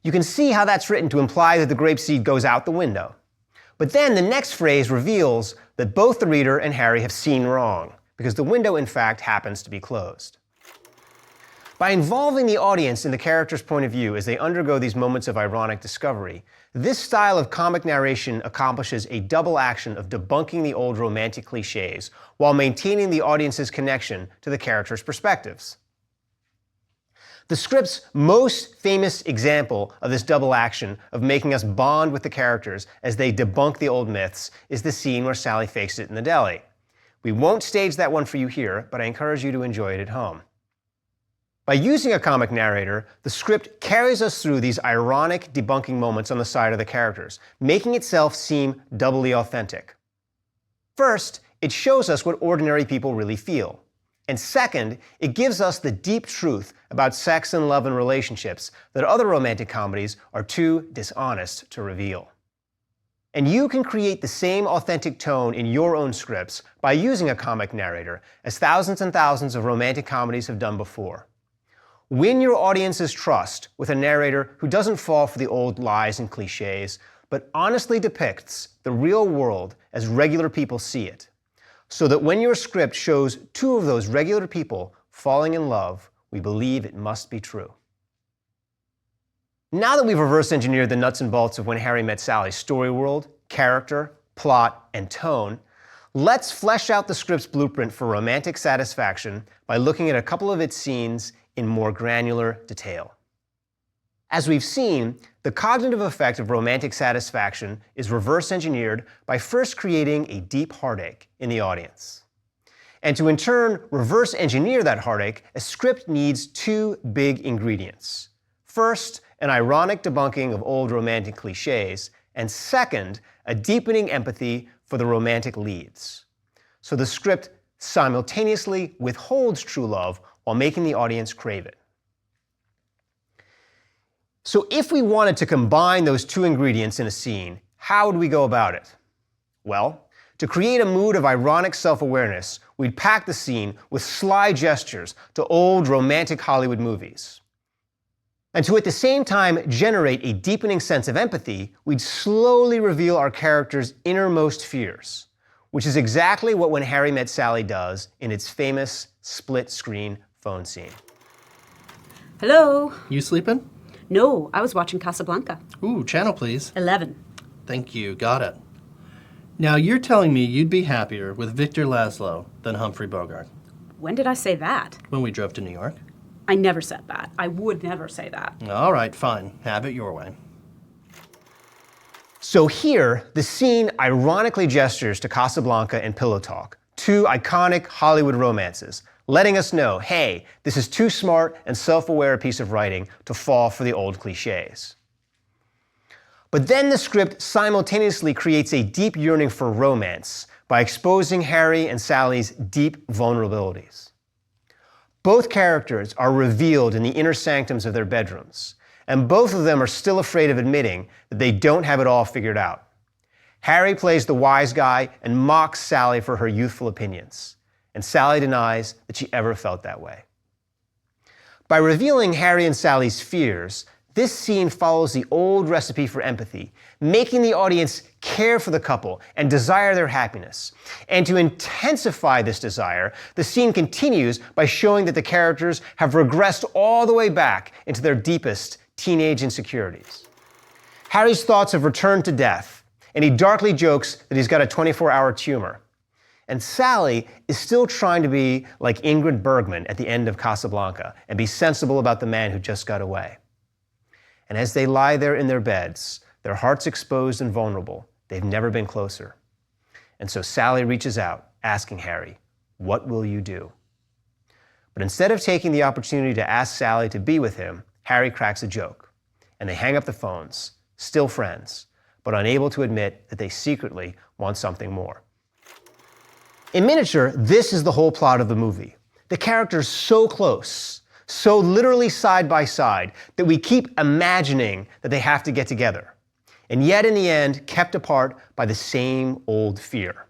You can see how that's written to imply that the grape seed goes out the window. But then the next phrase reveals that both the reader and Harry have seen wrong, because the window in fact happens to be closed. By involving the audience in the character's point of view as they undergo these moments of ironic discovery, this style of comic narration accomplishes a double action of debunking the old romantic cliches while maintaining the audience's connection to the character's perspectives. The script's most famous example of this double action of making us bond with the characters as they debunk the old myths is the scene where Sally fakes it in the deli. We won't stage that one for you here, but I encourage you to enjoy it at home. By using a comic narrator, the script carries us through these ironic debunking moments on the side of the characters, making itself seem doubly authentic. First, it shows us what ordinary people really feel. And second, it gives us the deep truth about sex and love and relationships that other romantic comedies are too dishonest to reveal. And you can create the same authentic tone in your own scripts by using a comic narrator, as thousands and thousands of romantic comedies have done before. Win your audience's trust with a narrator who doesn't fall for the old lies and cliches, but honestly depicts the real world as regular people see it, so that when your script shows two of those regular people falling in love, we believe it must be true. Now that we've reverse engineered the nuts and bolts of When Harry Met Sally's story world, character, plot, and tone, let's flesh out the script's blueprint for romantic satisfaction by looking at a couple of its scenes in more granular detail. As we've seen, the cognitive effect of romantic satisfaction is reverse engineered by first creating a deep heartache in the audience. And to in turn reverse engineer that heartache, a script needs two big ingredients. First, an ironic debunking of old romantic cliches, and second, a deepening empathy for the romantic leads. So the script simultaneously withholds true love while making the audience crave it. So if we wanted to combine those two ingredients in a scene, how would we go about it? Well, to create a mood of ironic self-awareness, we'd pack the scene with sly gestures to old romantic Hollywood movies. And to at the same time generate a deepening sense of empathy, we'd slowly reveal our character's innermost fears, which is exactly what When Harry Met Sally does in its famous split-screen phone scene. Hello? You sleeping? No, I was watching Casablanca. Ooh, channel please. 11. Thank you, got it. Now you're telling me you'd be happier with Victor Laszlo than Humphrey Bogart When did I say that? when we drove to New York? I never said that. I would never say that. All right, fine. Have it your way. So here, the scene ironically gestures to Casablanca and Pillow Talk, two iconic Hollywood romances, letting us know, hey, this is too smart and self-aware a piece of writing to fall for the old cliches. But then the script simultaneously creates a deep yearning for romance by exposing Harry and Sally's deep vulnerabilities. Both characters are revealed in the inner sanctums of their bedrooms, and both of them are still afraid of admitting that they don't have it all figured out. Harry plays the wise guy and mocks Sally for her youthful opinions, and Sally denies that she ever felt that way. By revealing Harry and Sally's fears, this scene follows the old recipe for empathy, making the audience care for the couple and desire their happiness. And to intensify this desire, the scene continues by showing that the characters have regressed all the way back into their deepest teenage insecurities. Harry's thoughts have returned to death, and he darkly jokes that he's got a 24-hour tumor. And Sally is still trying to be like Ingrid Bergman at the end of Casablanca and be sensible about the man who just got away. And as they lie there in their beds, their hearts exposed and vulnerable, they've never been closer. And so Sally reaches out, asking Harry, "What will you do?" But instead of taking the opportunity to ask Sally to be with him, Harry cracks a joke, and they hang up the phones, still friends, but unable to admit that they secretly want something more. In miniature, this is the whole plot of the movie. The characters so close, so literally side by side, that we keep imagining that they have to get together, and yet in the end, kept apart by the same old fear.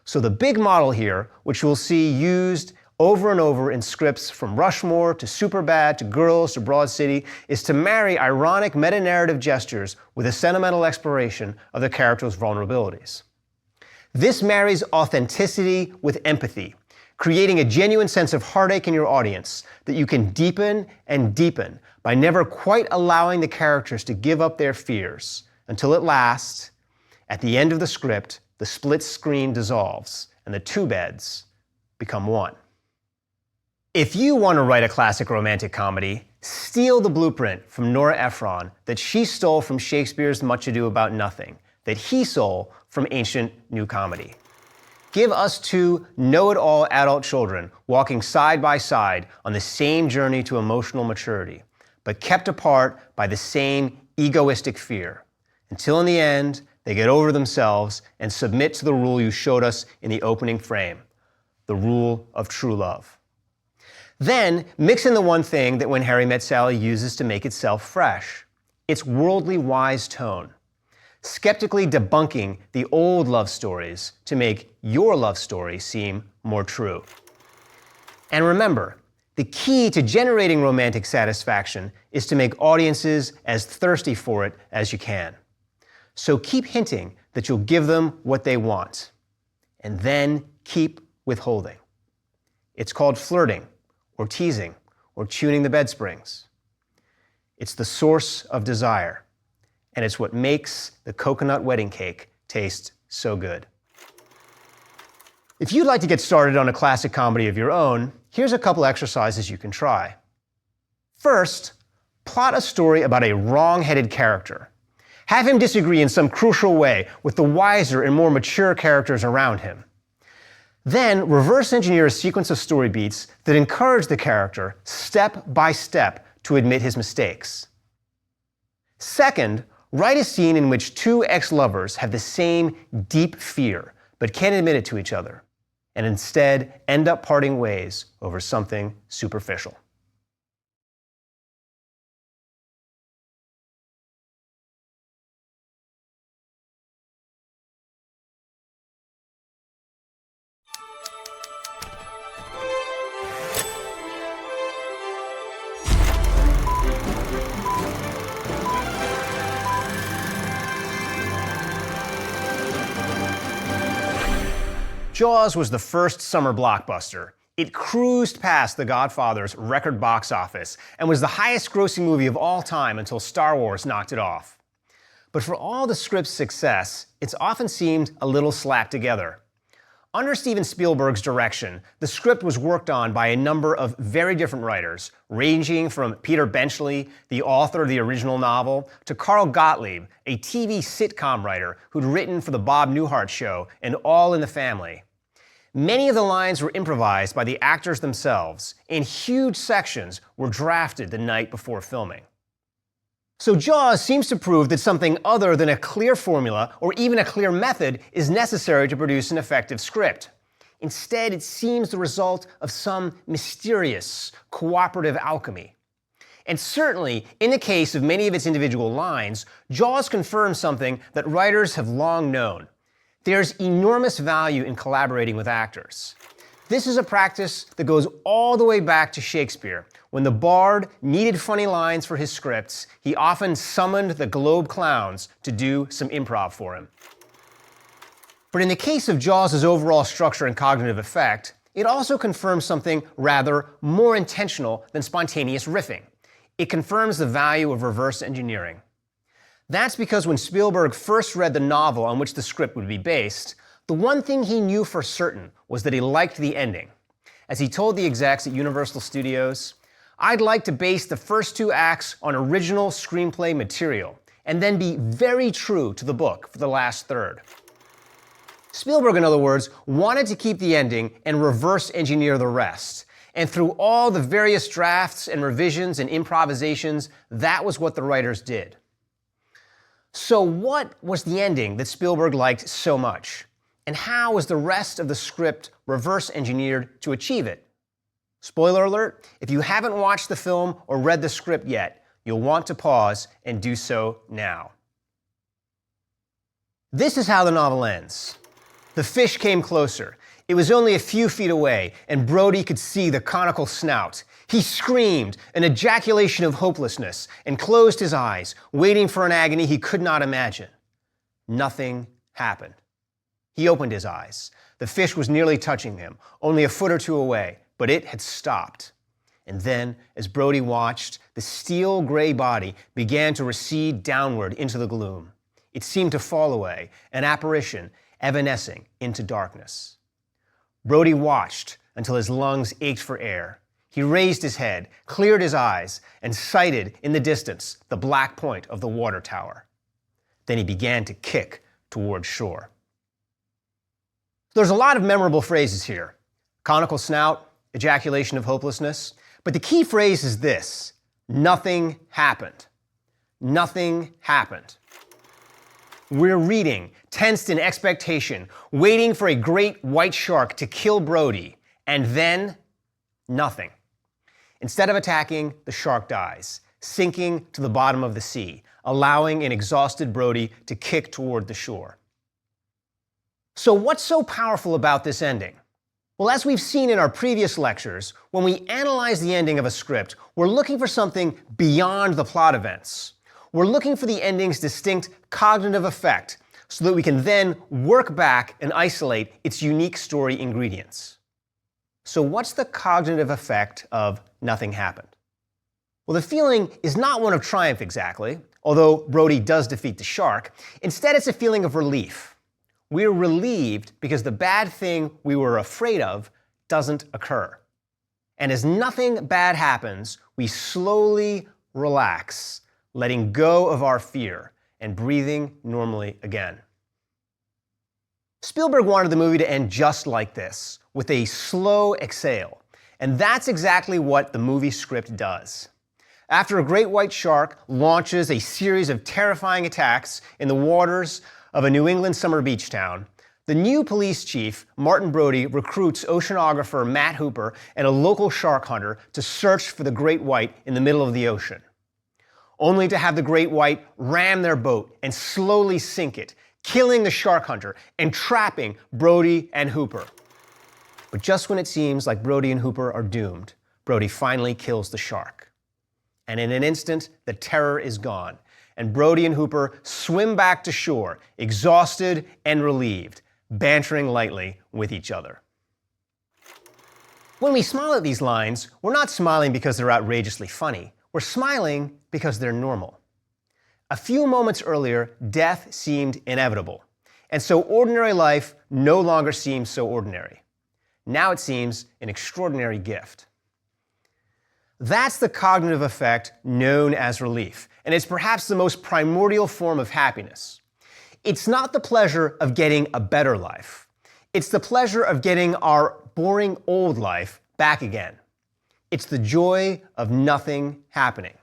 So the big model here, which we'll see used over and over in scripts from Rushmore to Superbad to Girls to Broad City, is to marry ironic meta-narrative gestures with a sentimental exploration of the character's vulnerabilities. This marries authenticity with empathy, creating a genuine sense of heartache in your audience that you can deepen and deepen by never quite allowing the characters to give up their fears until at last, at the end of the script, the split screen dissolves and the two beds become one. If you want to write a classic romantic comedy, steal the blueprint from Nora Ephron that she stole from Shakespeare's Much Ado About Nothing, that he stole from Ancient New Comedy. Give us two know-it-all adult children walking side by side on the same journey to emotional maturity, but kept apart by the same egoistic fear, until in the end, they get over themselves and submit to the rule you showed us in the opening frame, the rule of true love. Then, mix in the one thing that When Harry Met Sally uses to make itself fresh, its worldly wise tone, skeptically debunking the old love stories to make your love story seem more true. And remember, the key to generating romantic satisfaction is to make audiences as thirsty for it as you can. So keep hinting that you'll give them what they want, and then keep withholding. It's called flirting, or teasing, or tuning the bed springs. It's the source of desire, and it's what makes the coconut wedding cake taste so good. If you'd like to get started on a classic comedy of your own, here's a couple exercises you can try. First, plot a story about a wrong-headed character. Have him disagree in some crucial way with the wiser and more mature characters around him. Then reverse engineer a sequence of story beats that encourage the character, step by step, to admit his mistakes. Second, write a scene in which two ex-lovers have the same deep fear, but can't admit it to each other, and instead end up parting ways over something superficial. Jaws was the first summer blockbuster. It cruised past The Godfather's record box office and was the highest-grossing movie of all time until Star Wars knocked it off. But for all the script's success, it's often seemed a little slapped together. Under Steven Spielberg's direction, the script was worked on by a number of very different writers, ranging from Peter Benchley, the author of the original novel, to Carl Gottlieb, a TV sitcom writer who'd written for The Bob Newhart Show and All in the Family. Many of the lines were improvised by the actors themselves, and huge sections were drafted the night before filming. So Jaws seems to prove that something other than a clear formula or even a clear method is necessary to produce an effective script. Instead, it seems the result of some mysterious, cooperative alchemy. And certainly, in the case of many of its individual lines, Jaws confirms something that writers have long known. There's enormous value in collaborating with actors. This is a practice that goes all the way back to Shakespeare. When the bard needed funny lines for his scripts, he often summoned the Globe clowns to do some improv for him. But in the case of Jaws' overall structure and cognitive effect, it also confirms something rather more intentional than spontaneous riffing. It confirms the value of reverse engineering. That's because when Spielberg first read the novel on which the script would be based, the one thing he knew for certain was that he liked the ending. As he told the execs at Universal Studios, "I'd like to base the first two acts on original screenplay material, and then be very true to the book for the last third." Spielberg, in other words, wanted to keep the ending and reverse engineer the rest. And through all the various drafts and revisions and improvisations, that was what the writers did. So what was the ending that Spielberg liked so much? And how was the rest of the script reverse engineered to achieve it? Spoiler alert, if you haven't watched the film or read the script yet, you'll want to pause and do so now. This is how the novel ends. The fish came closer. It was only a few feet away, and Brody could see the conical snout. He screamed, an ejaculation of hopelessness, and closed his eyes, waiting for an agony he could not imagine. Nothing happened. He opened his eyes. The fish was nearly touching him, only a foot or two away, but it had stopped. And then, as Brody watched, the steel gray body began to recede downward into the gloom. It seemed to fall away, an apparition, evanescing into darkness. Brody watched until his lungs ached for air. He raised his head, cleared his eyes, and sighted in the distance the black point of the water tower. Then he began to kick toward shore. There's a lot of memorable phrases here. Conical snout, ejaculation of hopelessness. But the key phrase is this: nothing happened. Nothing happened. We're reading, tensed in expectation, waiting for a great white shark to kill Brody, and then nothing. Instead of attacking, the shark dies, sinking to the bottom of the sea, allowing an exhausted Brody to kick toward the shore. So what's so powerful about this ending? Well, as we've seen in our previous lectures, when we analyze the ending of a script, we're looking for something beyond the plot events. We're looking for the ending's distinct cognitive effect so that we can then work back and isolate its unique story ingredients. So what's the cognitive effect of nothing happened? Well, the feeling is not one of triumph exactly, although Brody does defeat the shark. Instead, it's a feeling of relief. We're relieved because the bad thing we were afraid of doesn't occur. And as nothing bad happens, we slowly relax, letting go of our fear, and breathing normally again. Spielberg wanted the movie to end just like this, with a slow exhale. And that's exactly what the movie script does. After a great white shark launches a series of terrifying attacks in the waters of a New England summer beach town, the new police chief, Martin Brody, recruits oceanographer Matt Hooper and a local shark hunter to search for the great white in the middle of the ocean, only to have the great white ram their boat and slowly sink it, killing the shark hunter and trapping Brody and Hooper. But just when it seems like Brody and Hooper are doomed, Brody finally kills the shark. And in an instant, the terror is gone, and Brody and Hooper swim back to shore, exhausted and relieved, bantering lightly with each other. When we smile at these lines, we're not smiling because they're outrageously funny. We're smiling because they're normal. A few moments earlier, death seemed inevitable, and so ordinary life no longer seems so ordinary. Now it seems an extraordinary gift. That's the cognitive effect known as relief, and it's perhaps the most primordial form of happiness. It's not the pleasure of getting a better life. It's the pleasure of getting our boring old life back again. It's the joy of nothing happening.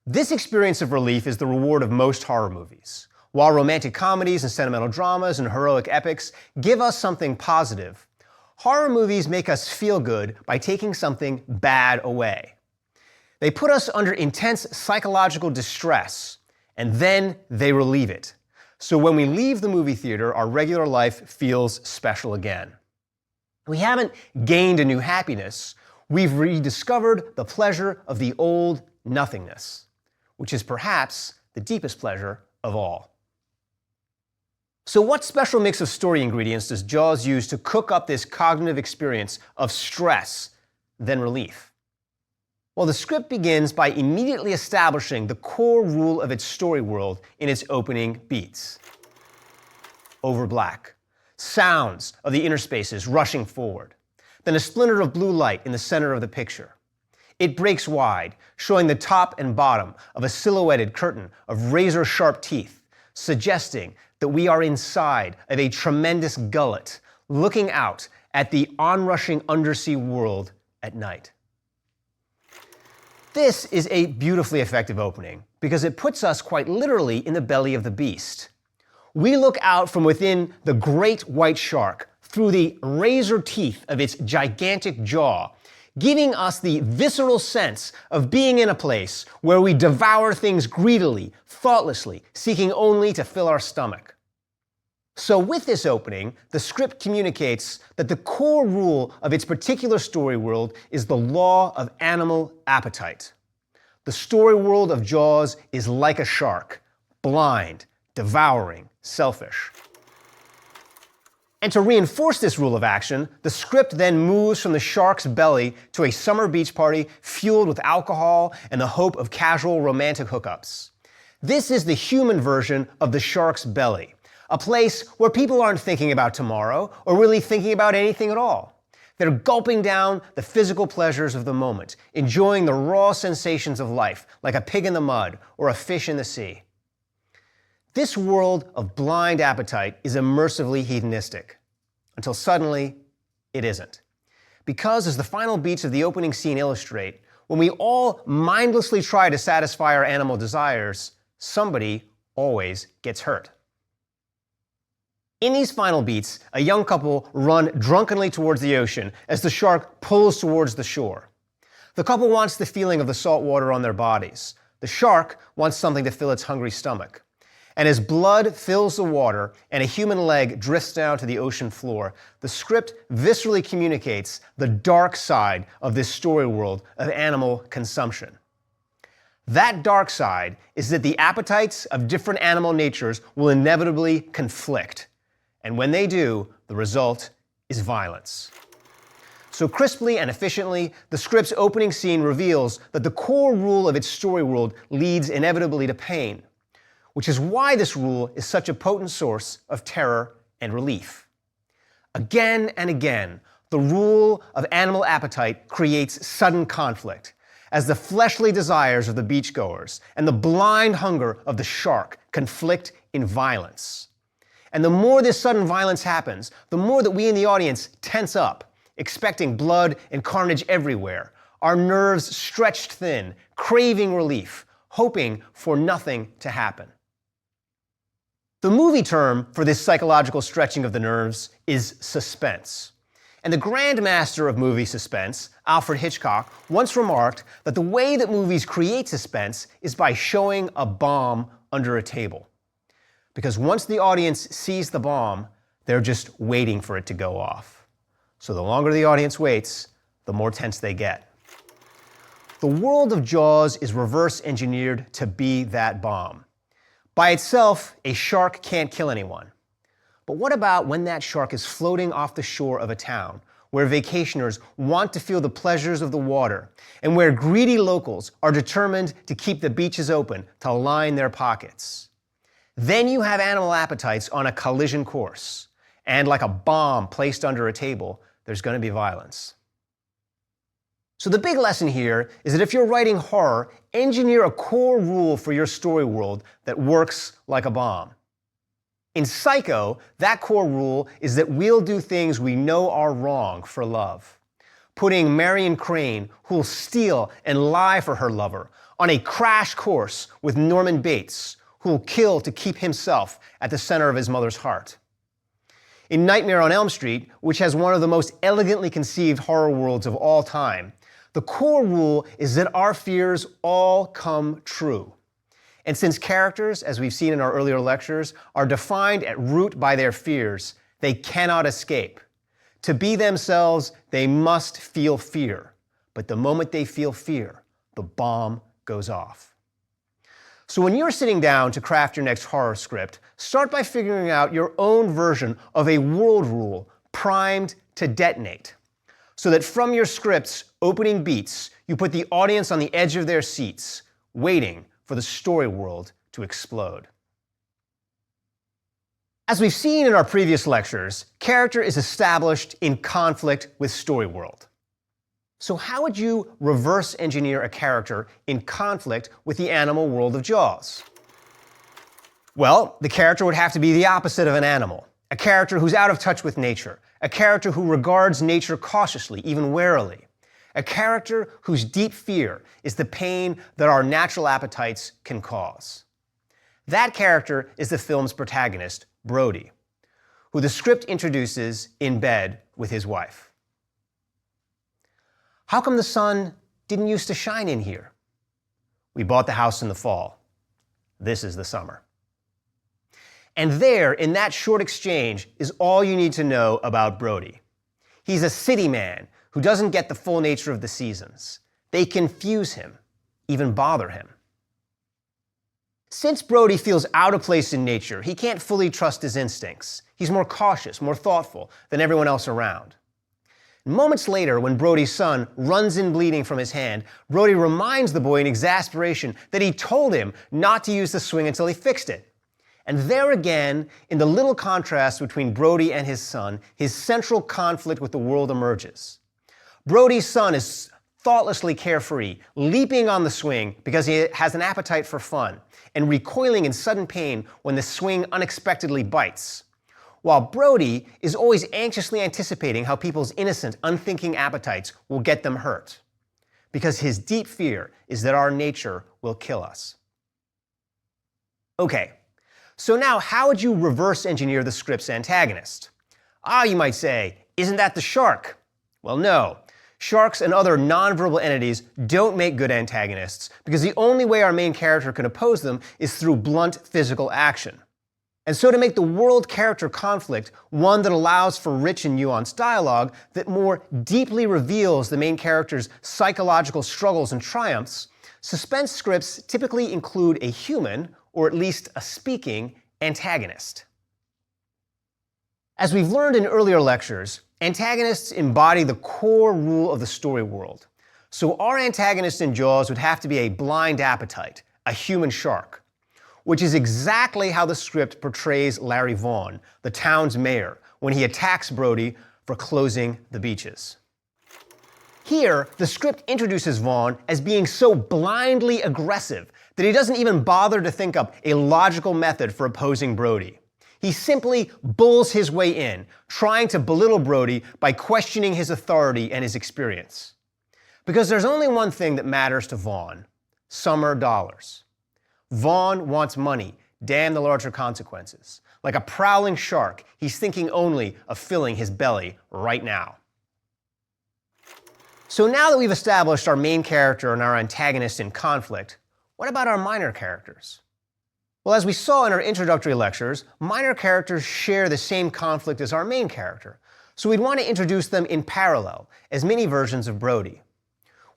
This experience of relief is the reward of most horror movies. While romantic comedies and sentimental dramas and heroic epics give us something positive, horror movies make us feel good by taking something bad away. They put us under intense psychological distress, and then they relieve it. So when we leave the movie theater, our regular life feels special again. We haven't gained a new happiness. We've rediscovered the pleasure of the old nothingness, which is perhaps the deepest pleasure of all. So what special mix of story ingredients does Jaws use to cook up this cognitive experience of stress, then relief? Well, the script begins by immediately establishing the core rule of its story world in its opening beats. Over black, sounds of the interspaces rushing forward, then a splinter of blue light in the center of the picture. It breaks wide, showing the top and bottom of a silhouetted curtain of razor-sharp teeth, suggesting that we are inside of a tremendous gullet, looking out at the onrushing undersea world at night. This is a beautifully effective opening because it puts us quite literally in the belly of the beast. We look out from within the great white shark through the razor teeth of its gigantic jaw, giving us the visceral sense of being in a place where we devour things greedily, thoughtlessly, seeking only to fill our stomach. So with this opening, the script communicates that the core rule of its particular story world is the law of animal appetite. The story world of Jaws is like a shark, blind, devouring, selfish. And to reinforce this rule of action, the script then moves from the shark's belly to a summer beach party fueled with alcohol and the hope of casual romantic hookups. This is the human version of the shark's belly, a place where people aren't thinking about tomorrow or really thinking about anything at all. They're gulping down the physical pleasures of the moment, enjoying the raw sensations of life, like a pig in the mud or a fish in the sea. This world of blind appetite is immersively hedonistic, until suddenly it isn't. Because, as the final beats of the opening scene illustrate, when we all mindlessly try to satisfy our animal desires, somebody always gets hurt. In these final beats, a young couple run drunkenly towards the ocean as the shark pulls towards the shore. The couple wants the feeling of the salt water on their bodies. The shark wants something to fill its hungry stomach. And as blood fills the water and a human leg drifts down to the ocean floor, the script viscerally communicates the dark side of this story world of animal consumption. That dark side is that the appetites of different animal natures will inevitably conflict. And when they do, the result is violence. So crisply and efficiently, the script's opening scene reveals that the core rule of its story world leads inevitably to pain, which is why this rule is such a potent source of terror and relief. Again and again, the rule of animal appetite creates sudden conflict, as the fleshly desires of the beachgoers and the blind hunger of the shark conflict in violence. And the more this sudden violence happens, the more that we in the audience tense up, expecting blood and carnage everywhere, our nerves stretched thin, craving relief, hoping for nothing to happen. The movie term for this psychological stretching of the nerves is suspense. And the grand master of movie suspense, Alfred Hitchcock, once remarked that the way that movies create suspense is by showing a bomb under a table. Because once the audience sees the bomb, they're just waiting for it to go off. So the longer the audience waits, the more tense they get. The world of Jaws is reverse engineered to be that bomb. By itself, a shark can't kill anyone. But what about when that shark is floating off the shore of a town where vacationers want to feel the pleasures of the water and where greedy locals are determined to keep the beaches open to line their pockets? Then you have animal appetites on a collision course, and like a bomb placed under a table, there's going to be violence. So the big lesson here is that if you're writing horror, engineer a core rule for your story world that works like a bomb. In Psycho, that core rule is that we'll do things we know are wrong for love. Putting Marion Crane, who'll steal and lie for her lover, on a crash course with Norman Bates, who'll kill to keep himself at the center of his mother's heart. In Nightmare on Elm Street, which has one of the most elegantly conceived horror worlds of all time, the core rule is that our fears all come true. And since characters, as we've seen in our earlier lectures, are defined at root by their fears, they cannot escape. To be themselves, they must feel fear. But the moment they feel fear, the bomb goes off. So when you're sitting down to craft your next horror script, start by figuring out your own version of a world rule primed to detonate, so that from your script's opening beats, you put the audience on the edge of their seats, waiting for the story world to explode. As we've seen in our previous lectures, character is established in conflict with story world. So how would you reverse engineer a character in conflict with the animal world of Jaws? Well, the character would have to be the opposite of an animal, a character who's out of touch with nature, a character who regards nature cautiously, even warily, a character whose deep fear is the pain that our natural appetites can cause. That character is the film's protagonist, Brody, who the script introduces in bed with his wife. How come the sun didn't used to shine in here? We bought the house in the fall. This is the summer. And there, in that short exchange, is all you need to know about Brody. He's a city man who doesn't get the full nature of the seasons. They confuse him, even bother him. Since Brody feels out of place in nature, he can't fully trust his instincts. He's more cautious, more thoughtful than everyone else around. Moments later, when Brody's son runs in bleeding from his hand, Brody reminds the boy in exasperation that he told him not to use the swing until he fixed it. And there again, in the little contrast between Brody and his son, his central conflict with the world emerges. Brody's son is thoughtlessly carefree, leaping on the swing because he has an appetite for fun, and recoiling in sudden pain when the swing unexpectedly bites. While Brody is always anxiously anticipating how people's innocent, unthinking appetites will get them hurt, because his deep fear is that our nature will kill us. Okay, so now how would you reverse engineer the script's antagonist? You might say, isn't that the shark? Well, no. Sharks and other nonverbal entities don't make good antagonists because the only way our main character can oppose them is through blunt physical action. And so to make the world character conflict one that allows for rich and nuanced dialogue that more deeply reveals the main character's psychological struggles and triumphs, suspense scripts typically include a human, or at least a speaking, antagonist. As we've learned in earlier lectures, antagonists embody the core rule of the story world. So our antagonist in Jaws would have to be a blind appetite, a human shark, which is exactly how the script portrays Larry Vaughn, the town's mayor, when he attacks Brody for closing the beaches. Here, the script introduces Vaughn as being so blindly aggressive that he doesn't even bother to think up a logical method for opposing Brody. He simply bulls his way in, trying to belittle Brody by questioning his authority and his experience. Because there's only one thing that matters to Vaughn: summer dollars. Vaughn wants money, damn the larger consequences. Like a prowling shark, he's thinking only of filling his belly right now. So now that we've established our main character and our antagonist in conflict, what about our minor characters? Well, as we saw in our introductory lectures, minor characters share the same conflict as our main character, so we'd want to introduce them in parallel, as mini versions of Brody.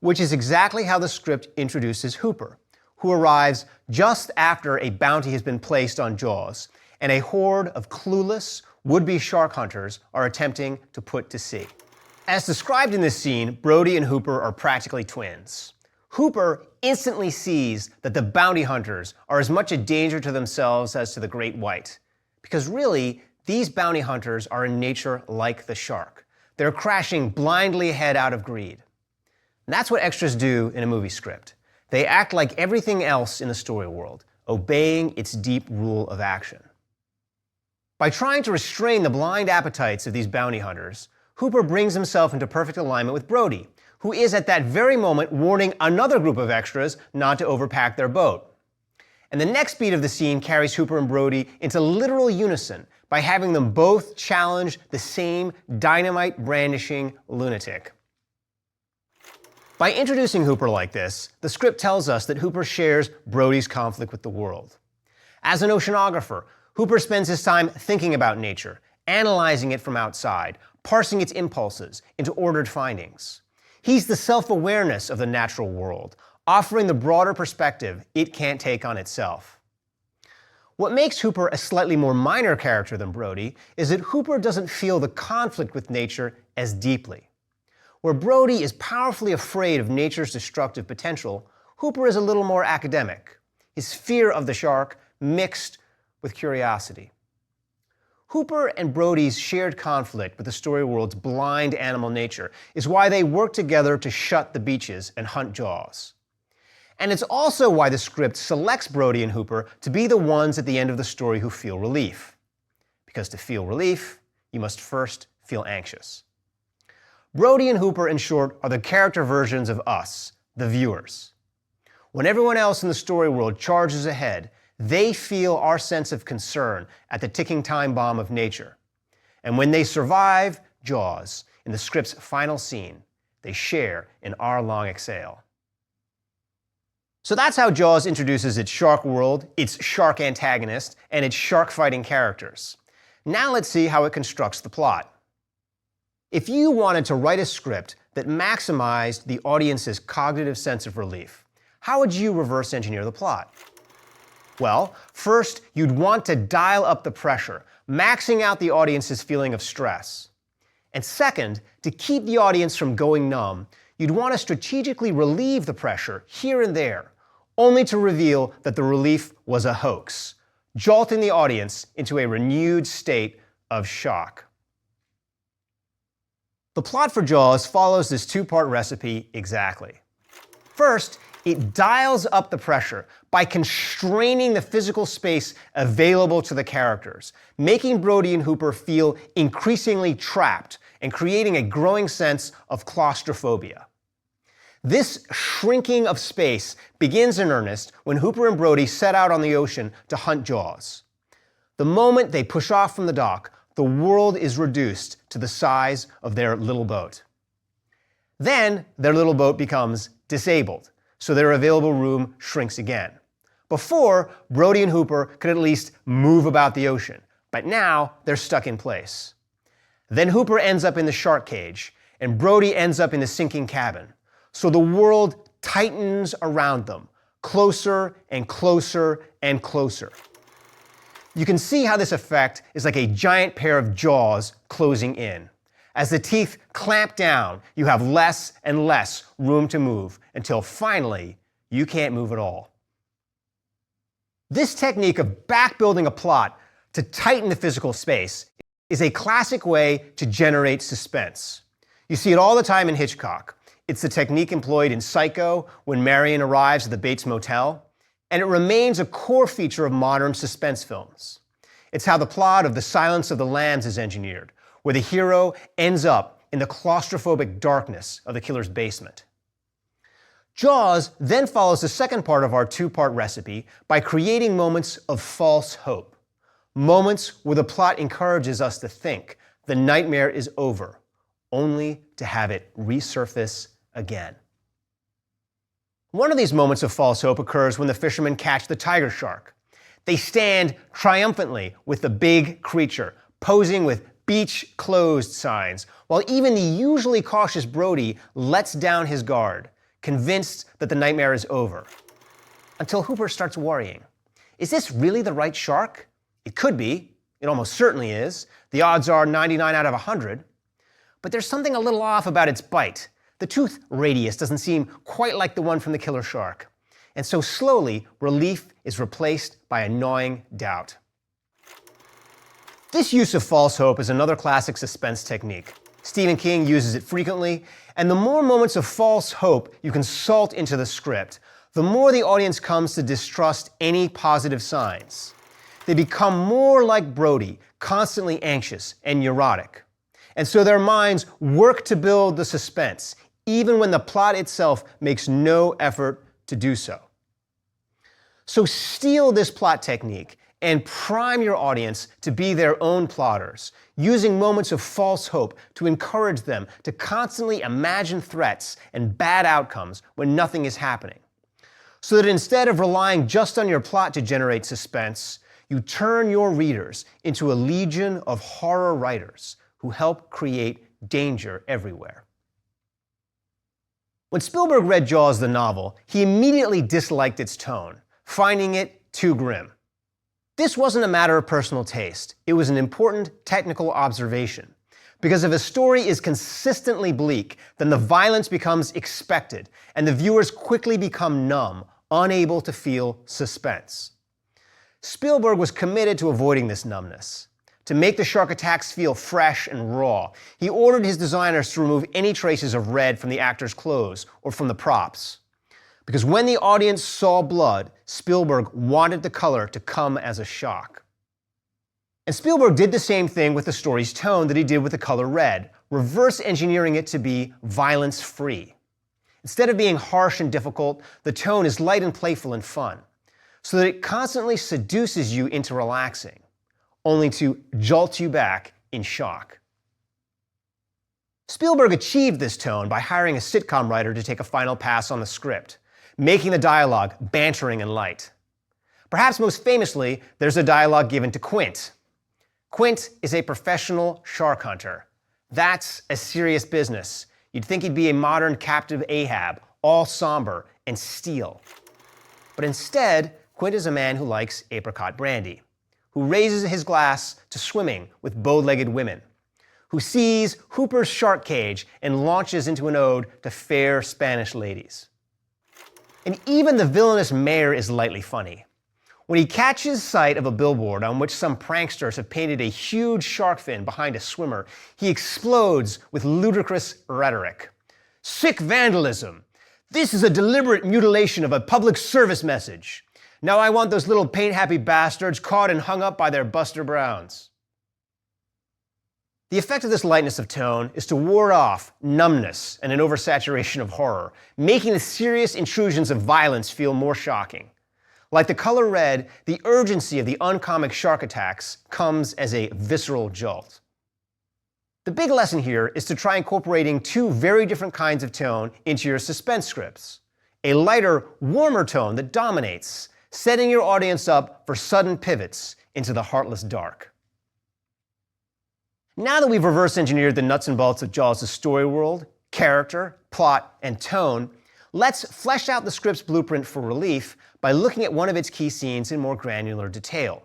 Which is exactly how the script introduces Hooper, who arrives just after a bounty has been placed on Jaws, and a horde of clueless, would-be shark hunters are attempting to put to sea. As described in this scene, Brody and Hooper are practically twins. Hooper instantly sees that the bounty hunters are as much a danger to themselves as to the great white. Because really, these bounty hunters are in nature like the shark. They're crashing blindly ahead out of greed. And that's what extras do in a movie script. They act like everything else in the story world, obeying its deep rule of action. By trying to restrain the blind appetites of these bounty hunters, Hooper brings himself into perfect alignment with Brody, who is at that very moment warning another group of extras not to overpack their boat. And the next beat of the scene carries Hooper and Brody into literal unison by having them both challenge the same dynamite-brandishing lunatic. By introducing Hooper like this, the script tells us that Hooper shares Brody's conflict with the world. As an oceanographer, Hooper spends his time thinking about nature, analyzing it from outside, parsing its impulses into ordered findings. He's the self-awareness of the natural world, offering the broader perspective it can't take on itself. What makes Hooper a slightly more minor character than Brody is that Hooper doesn't feel the conflict with nature as deeply. Where Brody is powerfully afraid of nature's destructive potential, Hooper is a little more academic, his fear of the shark mixed with curiosity. Hooper and Brody's shared conflict with the story world's blind animal nature is why they work together to shut the beaches and hunt Jaws. And it's also why the script selects Brody and Hooper to be the ones at the end of the story who feel relief. Because to feel relief, you must first feel anxious. Brody and Hooper, in short, are the character versions of us, the viewers. When everyone else in the story world charges ahead, they feel our sense of concern at the ticking time bomb of nature. And when they survive Jaws in the script's final scene, they share in our long exhale. So that's how Jaws introduces its shark world, its shark antagonist, and its shark-fighting characters. Now let's see how it constructs the plot. If you wanted to write a script that maximized the audience's cognitive sense of relief, how would you reverse engineer the plot? Well, first, you'd want to dial up the pressure, maxing out the audience's feeling of stress. And second, to keep the audience from going numb, you'd want to strategically relieve the pressure here and there, only to reveal that the relief was a hoax, jolting the audience into a renewed state of shock. The plot for Jaws follows this two-part recipe exactly. First, it dials up the pressure by constraining the physical space available to the characters, making Brody and Hooper feel increasingly trapped and creating a growing sense of claustrophobia. This shrinking of space begins in earnest when Hooper and Brody set out on the ocean to hunt Jaws. The moment they push off from the dock, the world is reduced to the size of their little boat. Then their little boat becomes disabled, so their available room shrinks again. Before, Brody and Hooper could at least move about the ocean, but now they're stuck in place. Then Hooper ends up in the shark cage, and Brody ends up in the sinking cabin. So the world tightens around them, closer and closer and closer. You can see how this effect is like a giant pair of jaws closing in. As the teeth clamp down, you have less and less room to move until finally you can't move at all. This technique of back-building a plot to tighten the physical space is a classic way to generate suspense. You see it all the time in Hitchcock. It's the technique employed in Psycho when Marion arrives at the Bates Motel, and it remains a core feature of modern suspense films. It's how the plot of The Silence of the Lambs is engineered, where the hero ends up in the claustrophobic darkness of the killer's basement. Jaws then follows the second part of our two-part recipe by creating moments of false hope. Moments where the plot encourages us to think the nightmare is over, only to have it resurface again. One of these moments of false hope occurs when the fishermen catch the tiger shark. They stand triumphantly with the big creature, posing with beach closed signs, while even the usually cautious Brody lets down his guard, convinced that the nightmare is over. Until Hooper starts worrying. Is this really the right shark? It could be. It almost certainly is. The odds are 99 out of 100. But there's something a little off about its bite. The tooth radius doesn't seem quite like the one from the killer shark. And so slowly, relief is replaced by a gnawing doubt. This use of false hope is another classic suspense technique. Stephen King uses it frequently, and the more moments of false hope you can salt into the script, the more the audience comes to distrust any positive signs. They become more like Brody, constantly anxious and neurotic. And so their minds work to build the suspense, even when the plot itself makes no effort to do so. So steal this plot technique and prime your audience to be their own plotters, using moments of false hope to encourage them to constantly imagine threats and bad outcomes when nothing is happening. So that instead of relying just on your plot to generate suspense, you turn your readers into a legion of horror writers who help create danger everywhere. When Spielberg read Jaws the novel, he immediately disliked its tone, finding it too grim. This wasn't a matter of personal taste. It was an important technical observation. Because if a story is consistently bleak, then the violence becomes expected, and the viewers quickly become numb, unable to feel suspense. Spielberg was committed to avoiding this numbness. To make the shark attacks feel fresh and raw, he ordered his designers to remove any traces of red from the actors' clothes or from the props. Because when the audience saw blood, Spielberg wanted the color to come as a shock. And Spielberg did the same thing with the story's tone that he did with the color red, reverse engineering it to be violence-free. Instead of being harsh and difficult, the tone is light and playful and fun, so that it constantly seduces you into relaxing, only to jolt you back in shock. Spielberg achieved this tone by hiring a sitcom writer to take a final pass on the script, making the dialogue bantering and light. Perhaps most famously, there's a dialogue given to Quint. Quint is a professional shark hunter. That's a serious business. You'd think he'd be a modern captive Ahab, all somber and steel. But instead, Quint is a man who likes apricot brandy, who raises his glass to swimming with bow-legged women, who sees Hooper's shark cage and launches into an ode to fair Spanish ladies. And even the villainous mayor is lightly funny. When he catches sight of a billboard on which some pranksters have painted a huge shark fin behind a swimmer, he explodes with ludicrous rhetoric. Sick vandalism! This is a deliberate mutilation of a public service message. Now I want those little paint-happy bastards caught and hung up by their Buster Browns. The effect of this lightness of tone is to ward off numbness and an oversaturation of horror, making the serious intrusions of violence feel more shocking. Like the color red, the urgency of the uncomic shark attacks comes as a visceral jolt. The big lesson here is to try incorporating two very different kinds of tone into your suspense scripts. A lighter, warmer tone that dominates, setting your audience up for sudden pivots into the heartless dark. Now that we've reverse engineered the nuts and bolts of Jaws' story world, character, plot, and tone, let's flesh out the script's blueprint for relief by looking at one of its key scenes in more granular detail.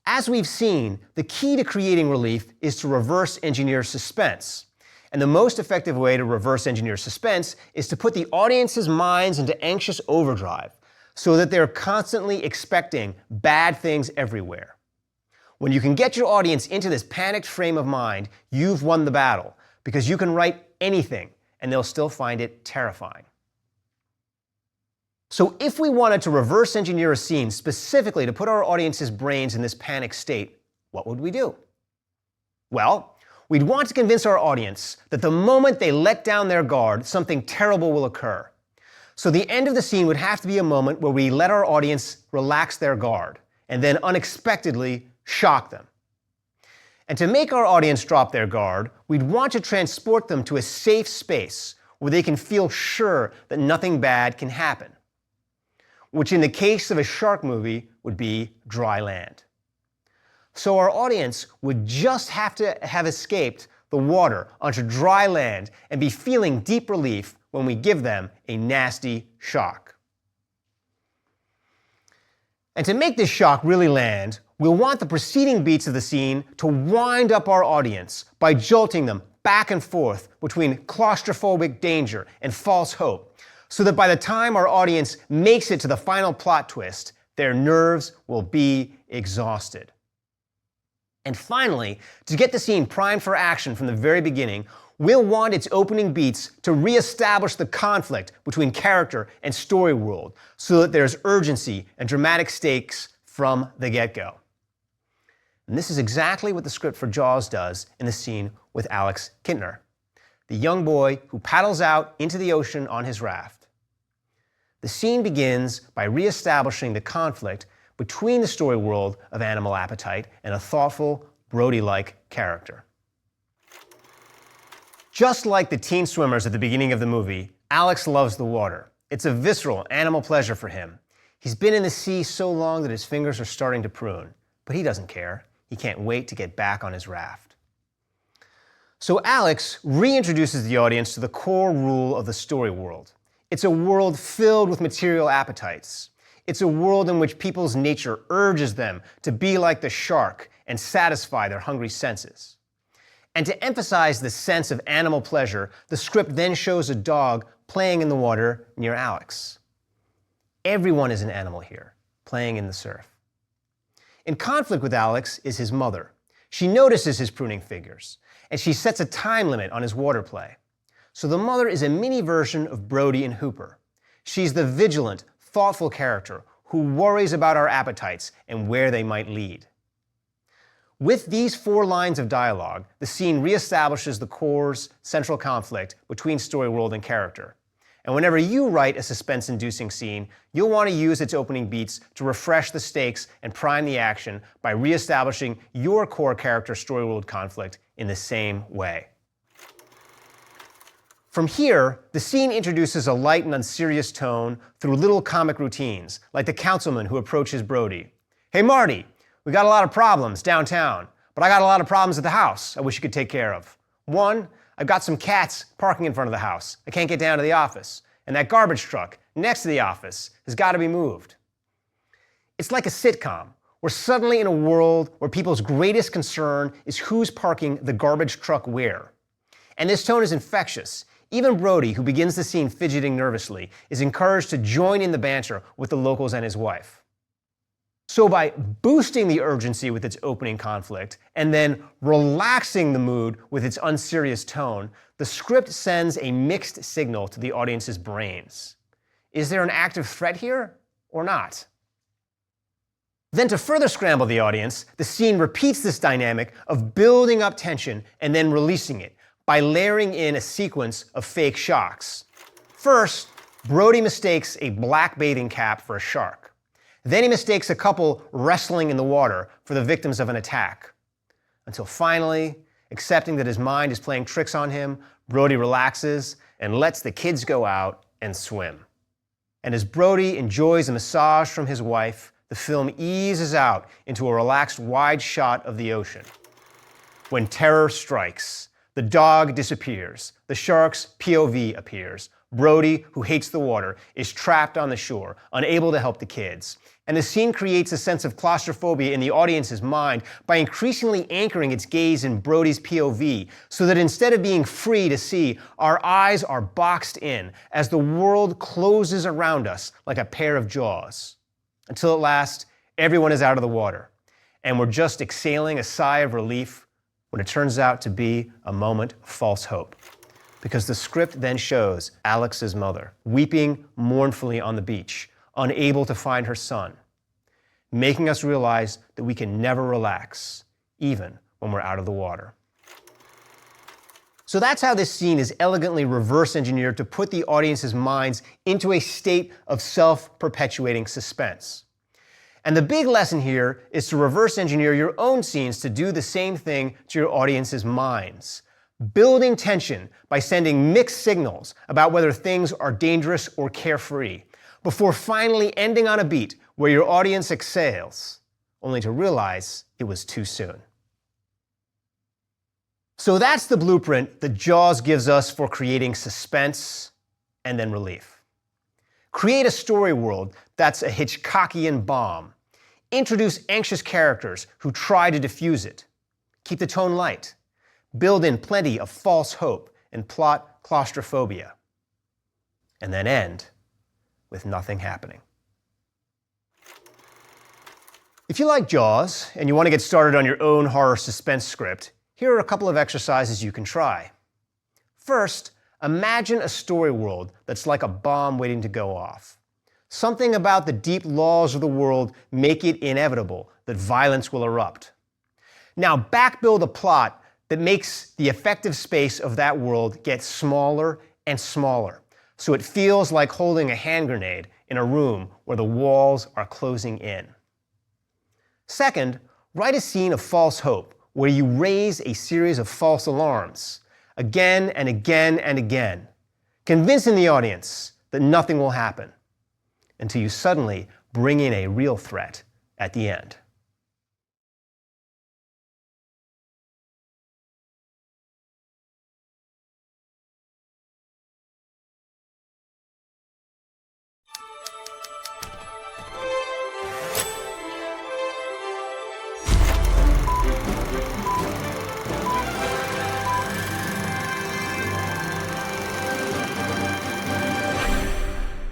As we've seen, the key to creating relief is to reverse engineer suspense. And the most effective way to reverse engineer suspense is to put the audience's minds into anxious overdrive so that they're constantly expecting bad things everywhere. When you can get your audience into this panicked frame of mind, you've won the battle, because you can write anything and they'll still find it terrifying. So if we wanted to reverse engineer a scene specifically to put our audience's brains in this panic state, what would we do? Well, we'd want to convince our audience that the moment they let down their guard, something terrible will occur. So the end of the scene would have to be a moment where we let our audience relax their guard and then unexpectedly shock them. And to make our audience drop their guard, we'd want to transport them to a safe space where they can feel sure that nothing bad can happen, which in the case of a shark movie would be dry land. So our audience would just have to have escaped the water onto dry land and be feeling deep relief when we give them a nasty shock. And to make this shock really land, we'll want the preceding beats of the scene to wind up our audience by jolting them back and forth between claustrophobic danger and false hope, so that by the time our audience makes it to the final plot twist, their nerves will be exhausted. And finally, to get the scene primed for action from the very beginning, we'll want its opening beats to reestablish the conflict between character and story world so that there's urgency and dramatic stakes from the get-go. And this is exactly what the script for Jaws does in the scene with Alex Kintner, the young boy who paddles out into the ocean on his raft. The scene begins by reestablishing the conflict between the story world of animal appetite and a thoughtful, Brody-like character. Just like the teen swimmers at the beginning of the movie, Alex loves the water. It's a visceral animal pleasure for him. He's been in the sea so long that his fingers are starting to prune, but he doesn't care. He can't wait to get back on his raft. So Alex reintroduces the audience to the core rule of the story world. It's a world filled with material appetites. It's a world in which people's nature urges them to be like the shark and satisfy their hungry senses. And to emphasize the sense of animal pleasure, the script then shows a dog playing in the water near Alex. Everyone is an animal here, playing in the surf. In conflict with Alex is his mother. She notices his pruning figures, and she sets a time limit on his water play. So the mother is a mini version of Brody and Hooper. She's the vigilant, thoughtful character who worries about our appetites and where they might lead. With these 4 lines of dialogue, the scene reestablishes the core's central conflict between story world and character. And whenever you write a suspense-inducing scene, you'll want to use its opening beats to refresh the stakes and prime the action by reestablishing your core character story world conflict in the same way. From here, the scene introduces a light and unserious tone through little comic routines, like the councilman who approaches Brody. "Hey Marty, we got a lot of problems downtown, but I got a lot of problems at the house I wish you could take care of. One, I've got some cats parking in front of the house. I can't get down to the office. And that garbage truck next to the office has got to be moved." It's like a sitcom. We're suddenly in a world where people's greatest concern is who's parking the garbage truck where. And this tone is infectious. Even Brody, who begins the scene fidgeting nervously, is encouraged to join in the banter with the locals and his wife. So by boosting the urgency with its opening conflict and then relaxing the mood with its unserious tone, the script sends a mixed signal to the audience's brains. Is there an active threat here or not? Then to further scramble the audience, the scene repeats this dynamic of building up tension and then releasing it by layering in a sequence of fake shocks. First, Brody mistakes a black bathing cap for a shark. Then he mistakes a couple wrestling in the water for the victims of an attack. Until finally, accepting that his mind is playing tricks on him, Brody relaxes and lets the kids go out and swim. And as Brody enjoys a massage from his wife, the film eases out into a relaxed wide shot of the ocean. When terror strikes, the dog disappears, the shark's POV appears. Brody, who hates the water, is trapped on the shore, unable to help the kids. And the scene creates a sense of claustrophobia in the audience's mind by increasingly anchoring its gaze in Brody's POV, so that instead of being free to see, our eyes are boxed in as the world closes around us like a pair of jaws. Until at last, everyone is out of the water, and we're just exhaling a sigh of relief when it turns out to be a moment of false hope. Because the script then shows Alex's mother weeping mournfully on the beach, unable to find her son, making us realize that we can never relax, even when we're out of the water. So that's how this scene is elegantly reverse engineered to put the audience's minds into a state of self-perpetuating suspense. And the big lesson here is to reverse engineer your own scenes to do the same thing to your audience's minds, building tension by sending mixed signals about whether things are dangerous or carefree, before finally ending on a beat where your audience exhales, only to realize it was too soon. So that's the blueprint that Jaws gives us for creating suspense and then relief. Create a story world that's a Hitchcockian bomb. Introduce anxious characters who try to defuse it. Keep the tone light. Build in plenty of false hope and plot claustrophobia. And then end with nothing happening. If you like Jaws and you want to get started on your own horror suspense script, here are a couple of exercises you can try. First, imagine a story world that's like a bomb waiting to go off. Something about the deep laws of the world make it inevitable that violence will erupt. Now backbuild a plot that makes the effective space of that world get smaller and smaller, so it feels like holding a hand grenade in a room where the walls are closing in. Second, write a scene of false hope where you raise a series of false alarms again and again and again, convincing the audience that nothing will happen until you suddenly bring in a real threat at the end.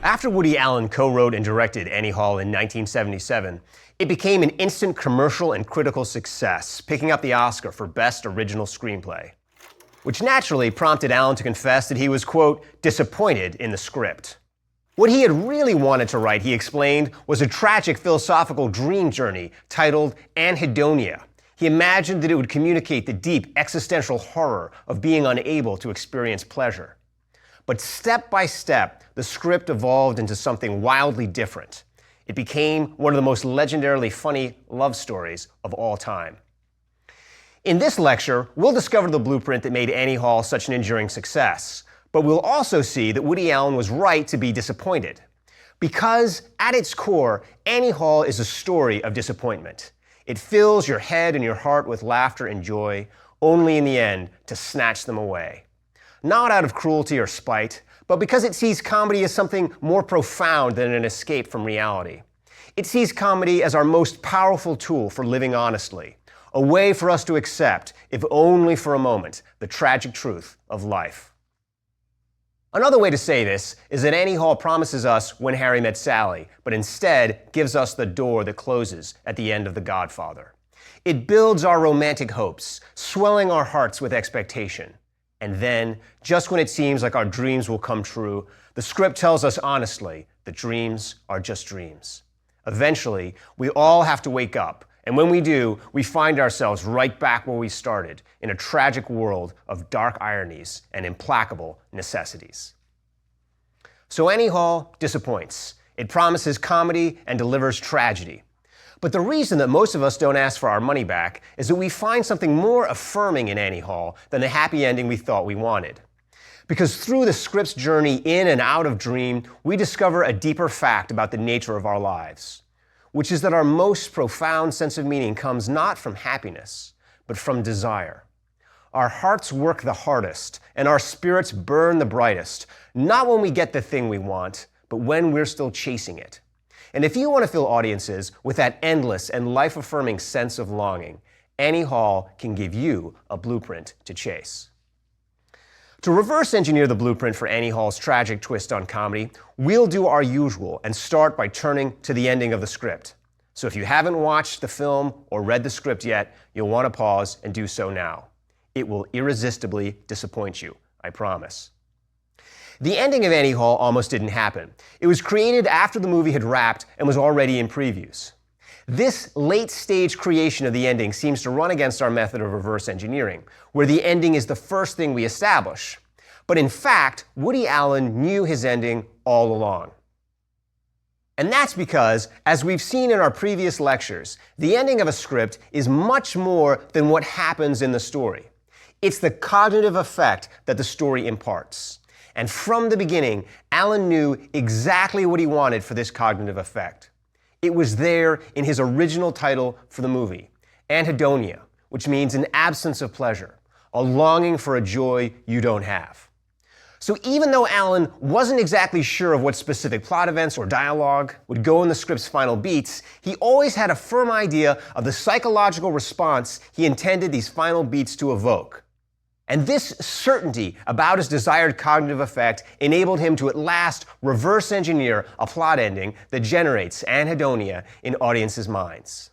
After Woody Allen co-wrote and directed Annie Hall in 1977, it became an instant commercial and critical success, picking up the Oscar for Best Original Screenplay, which naturally prompted Allen to confess that he was, quote, disappointed in the script. What he had really wanted to write, he explained, was a tragic philosophical dream journey titled Anhedonia. He imagined that it would communicate the deep existential horror of being unable to experience pleasure. But step by step, the script evolved into something wildly different. It became one of the most legendarily funny love stories of all time. In this lecture, we'll discover the blueprint that made Annie Hall such an enduring success, but we'll also see that Woody Allen was right to be disappointed. Because at its core, Annie Hall is a story of disappointment. It fills your head and your heart with laughter and joy, only in the end to snatch them away. Not out of cruelty or spite, but because it sees comedy as something more profound than an escape from reality. It sees comedy as our most powerful tool for living honestly, a way for us to accept, if only for a moment, the tragic truth of life. Another way to say this is that Annie Hall promises us When Harry Met Sally, but instead gives us the door that closes at the end of The Godfather. It builds our romantic hopes, swelling our hearts with expectation. And then, just when it seems like our dreams will come true, the script tells us honestly that dreams are just dreams. Eventually, we all have to wake up, and when we do, we find ourselves right back where we started, in a tragic world of dark ironies and implacable necessities. So Annie Hall disappoints. It promises comedy and delivers tragedy. But the reason that most of us don't ask for our money back is that we find something more affirming in Annie Hall than the happy ending we thought we wanted. Because through the script's journey in and out of Dream, we discover a deeper fact about the nature of our lives, which is that our most profound sense of meaning comes not from happiness, but from desire. Our hearts work the hardest, and our spirits burn the brightest, not when we get the thing we want, but when we're still chasing it. And if you want to fill audiences with that endless and life-affirming sense of longing, Annie Hall can give you a blueprint to chase. To reverse engineer the blueprint for Annie Hall's tragic twist on comedy, we'll do our usual and start by turning to the ending of the script. So if you haven't watched the film or read the script yet, you'll want to pause and do so now. It will irresistibly disappoint you, I promise. The ending of Annie Hall almost didn't happen. It was created after the movie had wrapped and was already in previews. This late-stage creation of the ending seems to run against our method of reverse engineering, where the ending is the first thing we establish. But in fact, Woody Allen knew his ending all along. And that's because, as we've seen in our previous lectures, the ending of a script is much more than what happens in the story. It's the cognitive effect that the story imparts. And from the beginning, Allen knew exactly what he wanted for this cognitive effect. It was there in his original title for the movie, anhedonia, which means an absence of pleasure, a longing for a joy you don't have. So even though Allen wasn't exactly sure of what specific plot events or dialogue would go in the script's final beats, he always had a firm idea of the psychological response he intended these final beats to evoke. And this certainty about his desired cognitive effect enabled him to at last reverse engineer a plot ending that generates anhedonia in audiences' minds.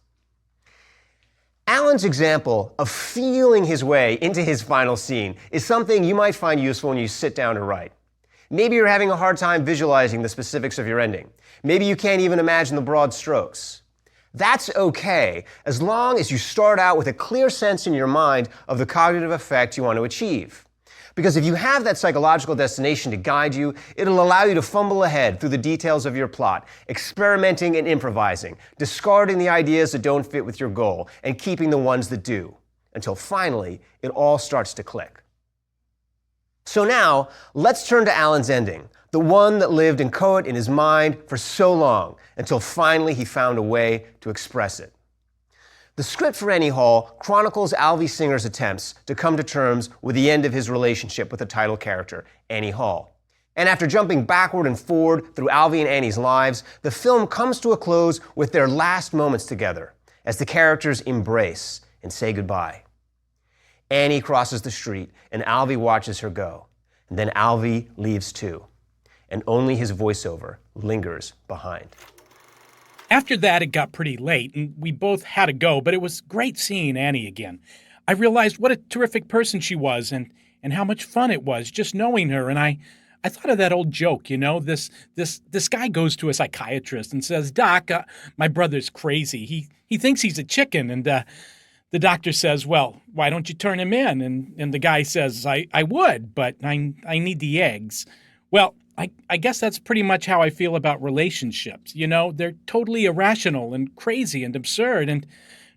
Allen's example of feeling his way into his final scene is something you might find useful when you sit down to write. Maybe you're having a hard time visualizing the specifics of your ending. Maybe you can't even imagine the broad strokes. That's okay, as long as you start out with a clear sense in your mind of the cognitive effect you want to achieve. Because if you have that psychological destination to guide you, it'll allow you to fumble ahead through the details of your plot, experimenting and improvising, discarding the ideas that don't fit with your goal, and keeping the ones that do, until finally it all starts to click. So now, let's turn to Allen's ending, the one that lived inchoate in his mind for so long, until finally he found a way to express it. The script for Annie Hall chronicles Alvy Singer's attempts to come to terms with the end of his relationship with the title character, Annie Hall. And after jumping backward and forward through Alvy and Annie's lives, the film comes to a close with their last moments together, as the characters embrace and say goodbye. Annie crosses the street, and Alvy watches her go. And then Alvy leaves too, and only his voiceover lingers behind. After that, it got pretty late, and we both had to go, but it was great seeing Annie again. I realized what a terrific person she was, and how much fun it was just knowing her, and I thought of that old joke, you know, this guy goes to a psychiatrist and says, "Doc, my brother's crazy. He thinks he's a chicken," and the doctor says, "Well, why don't you turn him in?" And the guy says, I would, but I need the eggs. Well, I guess that's pretty much how I feel about relationships. You know, they're totally irrational and crazy and absurd.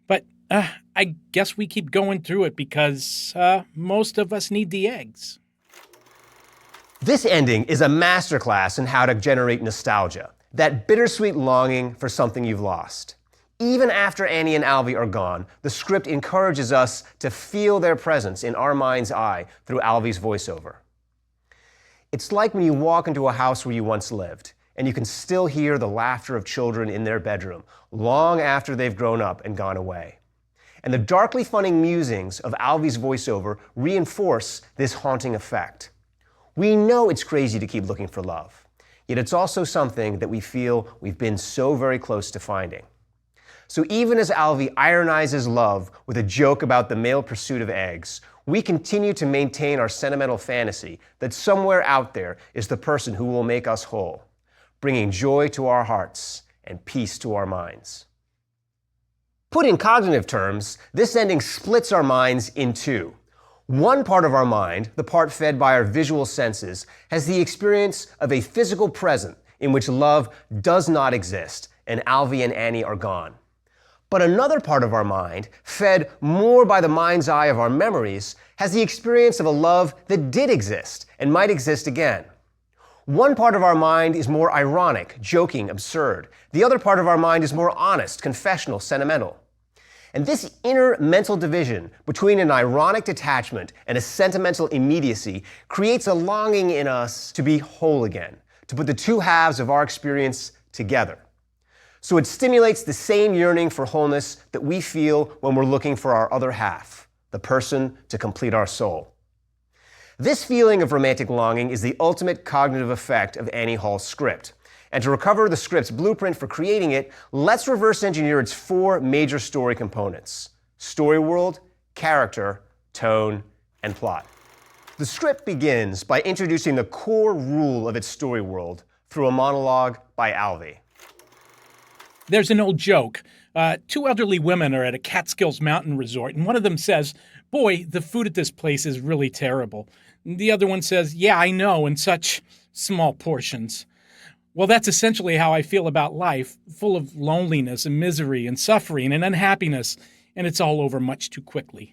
But I guess we keep going through it because most of us need the eggs. This ending is a masterclass in how to generate nostalgia, that bittersweet longing for something you've lost. Even after Annie and Alvy are gone, the script encourages us to feel their presence in our mind's eye through Alvy's voiceover. It's like when you walk into a house where you once lived, and you can still hear the laughter of children in their bedroom long after they've grown up and gone away. And the darkly funny musings of Alvy's voiceover reinforce this haunting effect. We know it's crazy to keep looking for love, yet it's also something that we feel we've been so very close to finding. So even as Alvy ironizes love with a joke about the male pursuit of eggs, we continue to maintain our sentimental fantasy that somewhere out there is the person who will make us whole, bringing joy to our hearts and peace to our minds. Put in cognitive terms, this ending splits our minds in two. One part of our mind, the part fed by our visual senses, has the experience of a physical present in which love does not exist and Alvy and Annie are gone. But another part of our mind, fed more by the mind's eye of our memories, has the experience of a love that did exist and might exist again. One part of our mind is more ironic, joking, absurd. The other part of our mind is more honest, confessional, sentimental. And this inner mental division between an ironic detachment and a sentimental immediacy creates a longing in us to be whole again, to put the two halves of our experience together. So it stimulates the same yearning for wholeness that we feel when we're looking for our other half, the person to complete our soul. This feeling of romantic longing is the ultimate cognitive effect of Annie Hall's script. And to recover the script's blueprint for creating it, let's reverse engineer its four major story components: story world, character, tone, and plot. The script begins by introducing the core rule of its story world through a monologue by Alvy. There's an old joke. Two elderly women are at a Catskills mountain resort, and one of them says, "Boy, the food at this place is really terrible." The other one says, "Yeah, I know, in such small portions." Well, that's essentially how I feel about life, full of loneliness and misery and suffering and unhappiness, and it's all over much too quickly.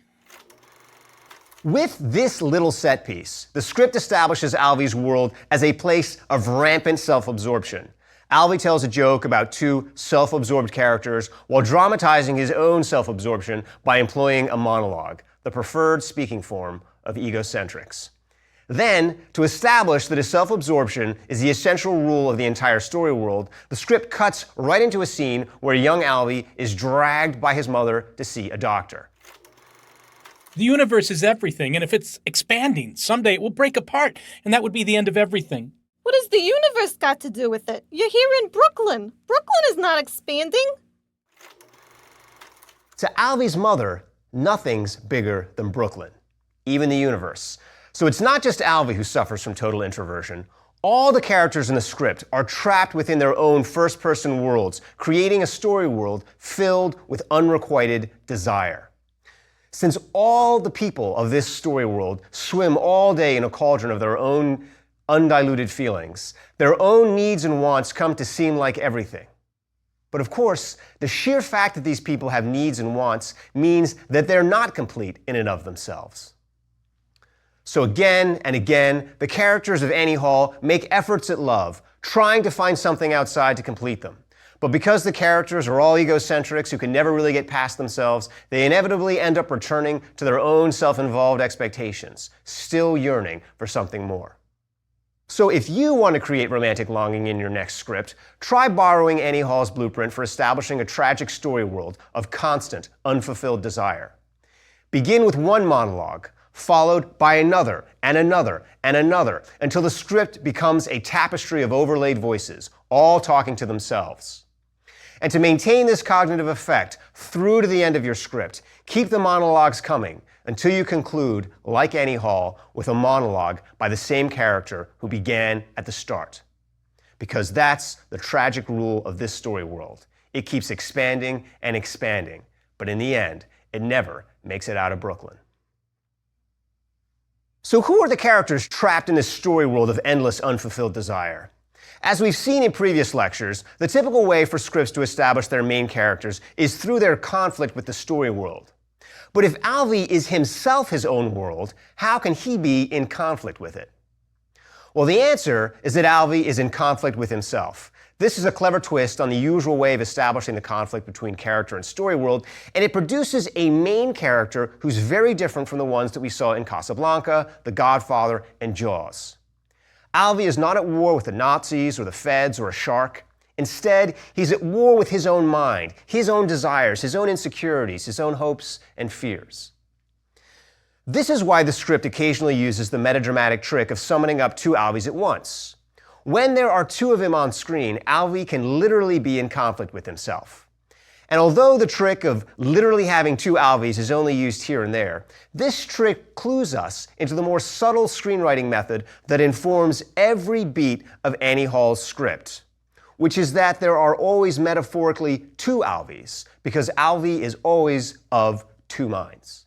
With this little set piece, the script establishes Alvy's world as a place of rampant self-absorption. Alvy tells a joke about two self-absorbed characters while dramatizing his own self-absorption by employing a monologue, the preferred speaking form of egocentrics. Then, to establish that his self-absorption is the essential rule of the entire story world, the script cuts right into a scene where young Alvy is dragged by his mother to see a doctor. The universe is everything, and if it's expanding, someday it will break apart, and that would be the end of everything. What has the universe got to do with it? You're here in Brooklyn. Brooklyn is not expanding. To Alvy's mother, nothing's bigger than Brooklyn, even the universe. So it's not just Alvy who suffers from total introversion. All the characters in the script are trapped within their own first-person worlds, creating a story world filled with unrequited desire. Since all the people of this story world swim all day in a cauldron of their own undiluted feelings, their own needs and wants come to seem like everything. But of course, the sheer fact that these people have needs and wants means that they're not complete in and of themselves. So again and again, the characters of Annie Hall make efforts at love, trying to find something outside to complete them. But because the characters are all egocentrics who can never really get past themselves, they inevitably end up returning to their own self-involved expectations, still yearning for something more. So if you want to create romantic longing in your next script, try borrowing Annie Hall's blueprint for establishing a tragic story world of constant, unfulfilled desire. Begin with one monologue, followed by another, and another, and another, until the script becomes a tapestry of overlaid voices, all talking to themselves. And to maintain this cognitive effect through to the end of your script, keep the monologues coming until you conclude, like Annie Hall, with a monologue by the same character who began at the start. Because that's the tragic rule of this story world. It keeps expanding and expanding, but in the end, it never makes it out of Brooklyn. So who are the characters trapped in this story world of endless unfulfilled desire? As we've seen in previous lectures, the typical way for scripts to establish their main characters is through their conflict with the story world. But if Alvy is himself his own world, how can he be in conflict with it? Well, the answer is that Alvy is in conflict with himself. This is a clever twist on the usual way of establishing the conflict between character and story world, and it produces a main character who's very different from the ones that we saw in Casablanca, The Godfather, and Jaws. Alvy is not at war with the Nazis or the Feds or a shark. Instead, he's at war with his own mind, his own desires, his own insecurities, his own hopes and fears. This is why the script occasionally uses the metadramatic trick of summoning up two Alvys at once. When there are two of him on screen, Alvy can literally be in conflict with himself. And although the trick of literally having two Alvys is only used here and there, this trick clues us into the more subtle screenwriting method that informs every beat of Annie Hall's script, which is that there are always metaphorically two Alvys, because Alvy is always of two minds.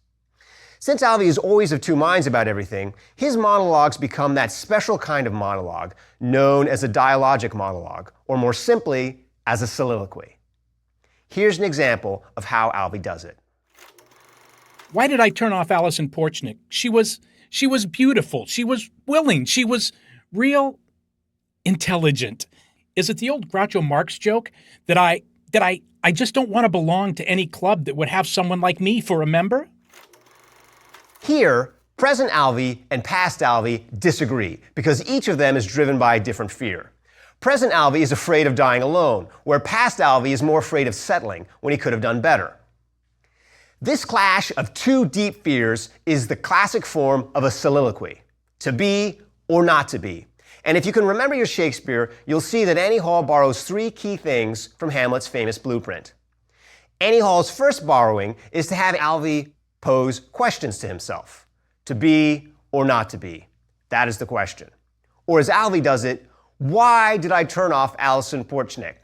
Since Alvy is always of two minds about everything, his monologues become that special kind of monologue known as a dialogic monologue, or more simply, as a soliloquy. Here's an example of how Alvy does it. Why did I turn off Alison Porchnick? She was beautiful. She was willing. She was real intelligent. Is it the old Groucho Marx joke that I just don't want to belong to any club that would have someone like me for a member? Here, present Alvy and past Alvy disagree because each of them is driven by a different fear. Present Alvy is afraid of dying alone, where past Alvy is more afraid of settling when he could have done better. This clash of two deep fears is the classic form of a soliloquy, to be or not to be. And if you can remember your Shakespeare, you'll see that Annie Hall borrows three key things from Hamlet's famous blueprint. Annie Hall's first borrowing is to have Alvy pose questions to himself, to be or not to be? That is the question. Or as Alvy does it, why did I turn off Alison Porchnik?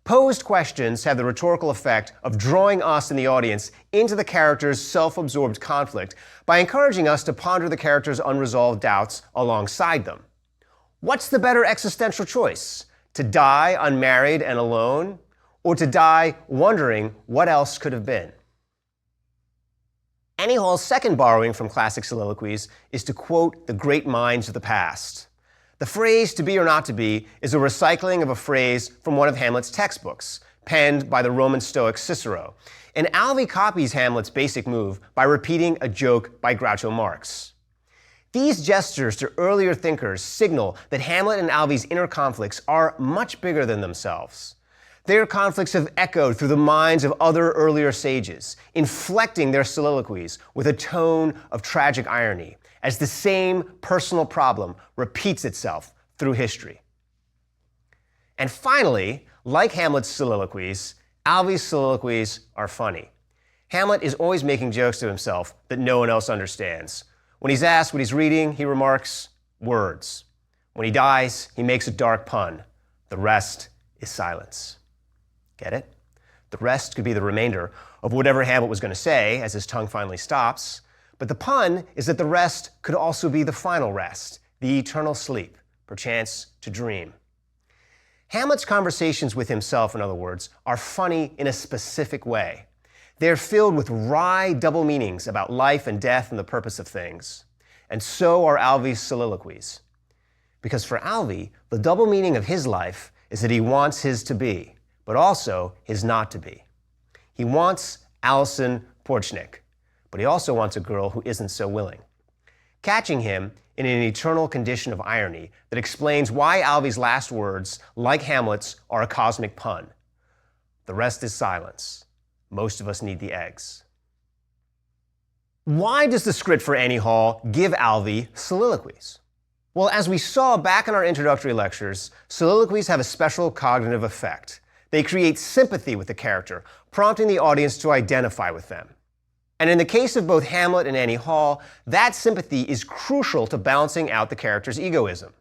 Posed questions have the rhetorical effect of drawing us in the audience into the character's self-absorbed conflict by encouraging us to ponder the character's unresolved doubts alongside them. What's the better existential choice? To die unmarried and alone, or to die wondering what else could have been? Annie Hall's second borrowing from classic soliloquies is to quote the great minds of the past. The phrase "to be or not to be" is a recycling of a phrase from one of Hamlet's textbooks, penned by the Roman Stoic Cicero, and Alvy copies Hamlet's basic move by repeating a joke by Groucho Marx. These gestures to earlier thinkers signal that Hamlet and Alvy's inner conflicts are much bigger than themselves. Their conflicts have echoed through the minds of other earlier sages, inflecting their soliloquies with a tone of tragic irony, as the same personal problem repeats itself through history. And finally, like Hamlet's soliloquies, Alvy's soliloquies are funny. Hamlet is always making jokes to himself that no one else understands. When he's asked what he's reading, he remarks, "Words." When he dies, he makes a dark pun. The rest is silence. Get it? The rest could be the remainder of whatever Hamlet was going to say as his tongue finally stops. But the pun is that the rest could also be the final rest, the eternal sleep, perchance to dream. Hamlet's conversations with himself, in other words, are funny in a specific way. They're filled with wry double meanings about life and death and the purpose of things. And so are Alvy's soliloquies. Because for Alvy, the double meaning of his life is that he wants his to be, but also his not to be. He wants Alison Porchnik, but he also wants a girl who isn't so willing. Catching him in an eternal condition of irony that explains why Alvy's last words, like Hamlet's, are a cosmic pun. The rest is silence. Most of us need the eggs. Why does the script for Annie Hall give Alvy soliloquies? Well, as we saw back in our introductory lectures, soliloquies have a special cognitive effect. They create sympathy with the character, prompting the audience to identify with them. And in the case of both Hamlet and Annie Hall, that sympathy is crucial to balancing out the character's egoism.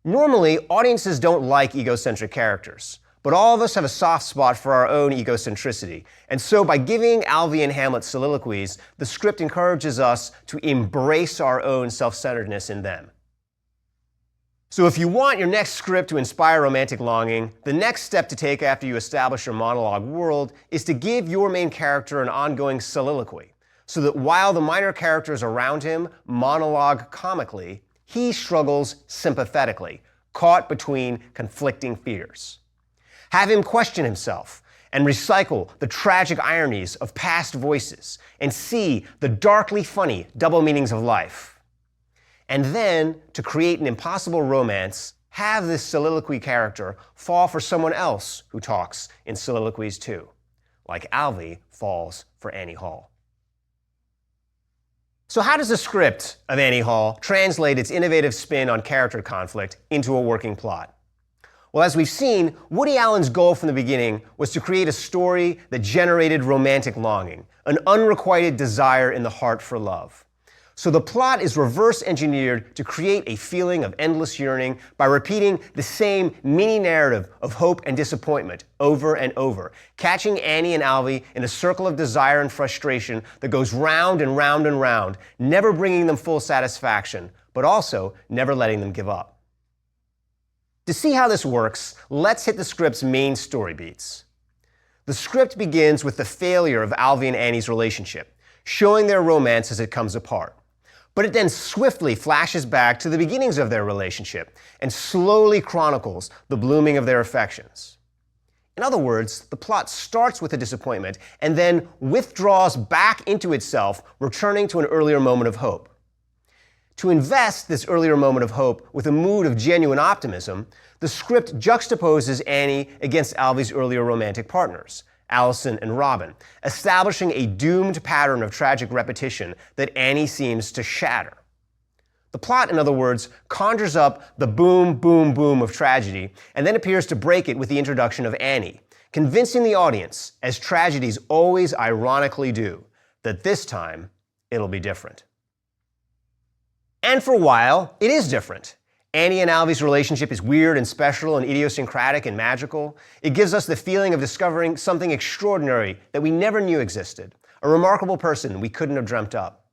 Normally, audiences don't like egocentric characters, but all of us have a soft spot for our own egocentricity. And so by giving Alvy and Hamlet soliloquies, the script encourages us to embrace our own self-centeredness in them. So if you want your next script to inspire romantic longing, the next step to take after you establish your monologue world is to give your main character an ongoing soliloquy, so that while the minor characters around him monologue comically, he struggles sympathetically, caught between conflicting fears. Have him question himself and recycle the tragic ironies of past voices and see the darkly funny double meanings of life. And then, to create an impossible romance, have this soliloquy character fall for someone else who talks in soliloquies too, like Alvy falls for Annie Hall. So how does the script of Annie Hall translate its innovative spin on character conflict into a working plot? Well, as we've seen, Woody Allen's goal from the beginning was to create a story that generated romantic longing, an unrequited desire in the heart for love. So the plot is reverse engineered to create a feeling of endless yearning by repeating the same mini narrative of hope and disappointment over and over, catching Annie and Alvy in a circle of desire and frustration that goes round and round and round, never bringing them full satisfaction, but also never letting them give up. To see how this works, let's hit the script's main story beats. The script begins with the failure of Alvy and Annie's relationship, showing their romance as it comes apart. But it then swiftly flashes back to the beginnings of their relationship and slowly chronicles the blooming of their affections. In other words, the plot starts with a disappointment and then withdraws back into itself, returning to an earlier moment of hope. To invest this earlier moment of hope with a mood of genuine optimism, the script juxtaposes Annie against Alvy's earlier romantic partners, Allison and Robin, establishing a doomed pattern of tragic repetition that Annie seems to shatter. The plot, in other words, conjures up the boom, boom, boom of tragedy and then appears to break it with the introduction of Annie, convincing the audience, as tragedies always ironically do, that this time it'll be different. And for a while, it is different. Annie and Alvy's relationship is weird and special and idiosyncratic and magical. It gives us the feeling of discovering something extraordinary that we never knew existed, a remarkable person we couldn't have dreamt up.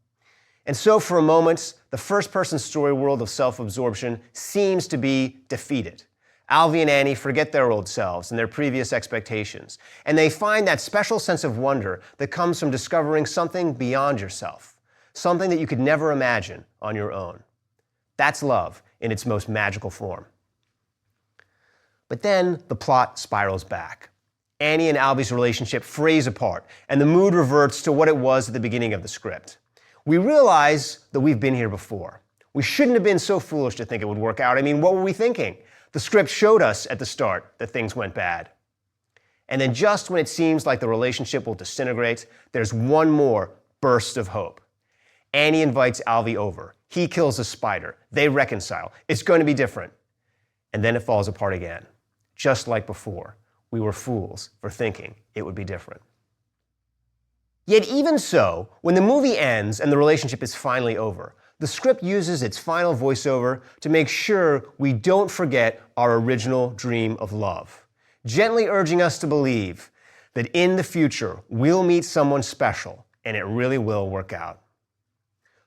And so for a moment, the first-person story world of self-absorption seems to be defeated. Alvy and Annie forget their old selves and their previous expectations, and they find that special sense of wonder that comes from discovering something beyond yourself, something that you could never imagine on your own. That's love in its most magical form. But then the plot spirals back. Annie and Alvy's relationship frays apart, and the mood reverts to what it was at the beginning of the script. We realize that we've been here before. We shouldn't have been so foolish to think it would work out. I mean, what were we thinking? The script showed us at the start that things went bad. And then just when it seems like the relationship will disintegrate, there's one more burst of hope. Annie invites Alvy over. He kills a spider. They reconcile. It's going to be different. And then it falls apart again. Just like before, we were fools for thinking it would be different. Yet even so, when the movie ends and the relationship is finally over, the script uses its final voiceover to make sure we don't forget our original dream of love, gently urging us to believe that in the future we'll meet someone special and it really will work out.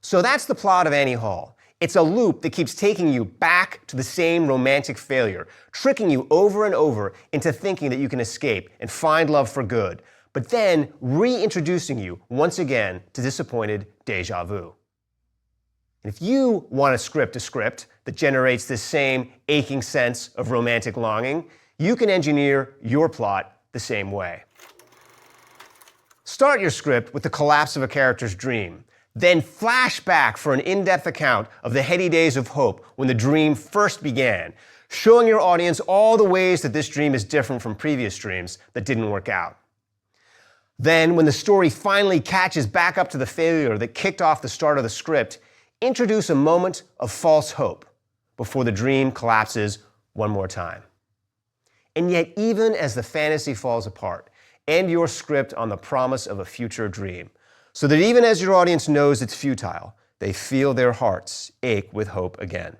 So that's the plot of Annie Hall. It's a loop that keeps taking you back to the same romantic failure, tricking you over and over into thinking that you can escape and find love for good, but then reintroducing you once again to disappointed déjà vu. And if you want to script a script that generates this same aching sense of romantic longing, you can engineer your plot the same way. Start your script with the collapse of a character's dream, then flash back for an in-depth account of the heady days of hope when the dream first began, showing your audience all the ways that this dream is different from previous dreams that didn't work out. Then, when the story finally catches back up to the failure that kicked off the start of the script, introduce a moment of false hope before the dream collapses one more time. And yet, even as the fantasy falls apart, end your script on the promise of a future dream, so that even as your audience knows it's futile, they feel their hearts ache with hope again.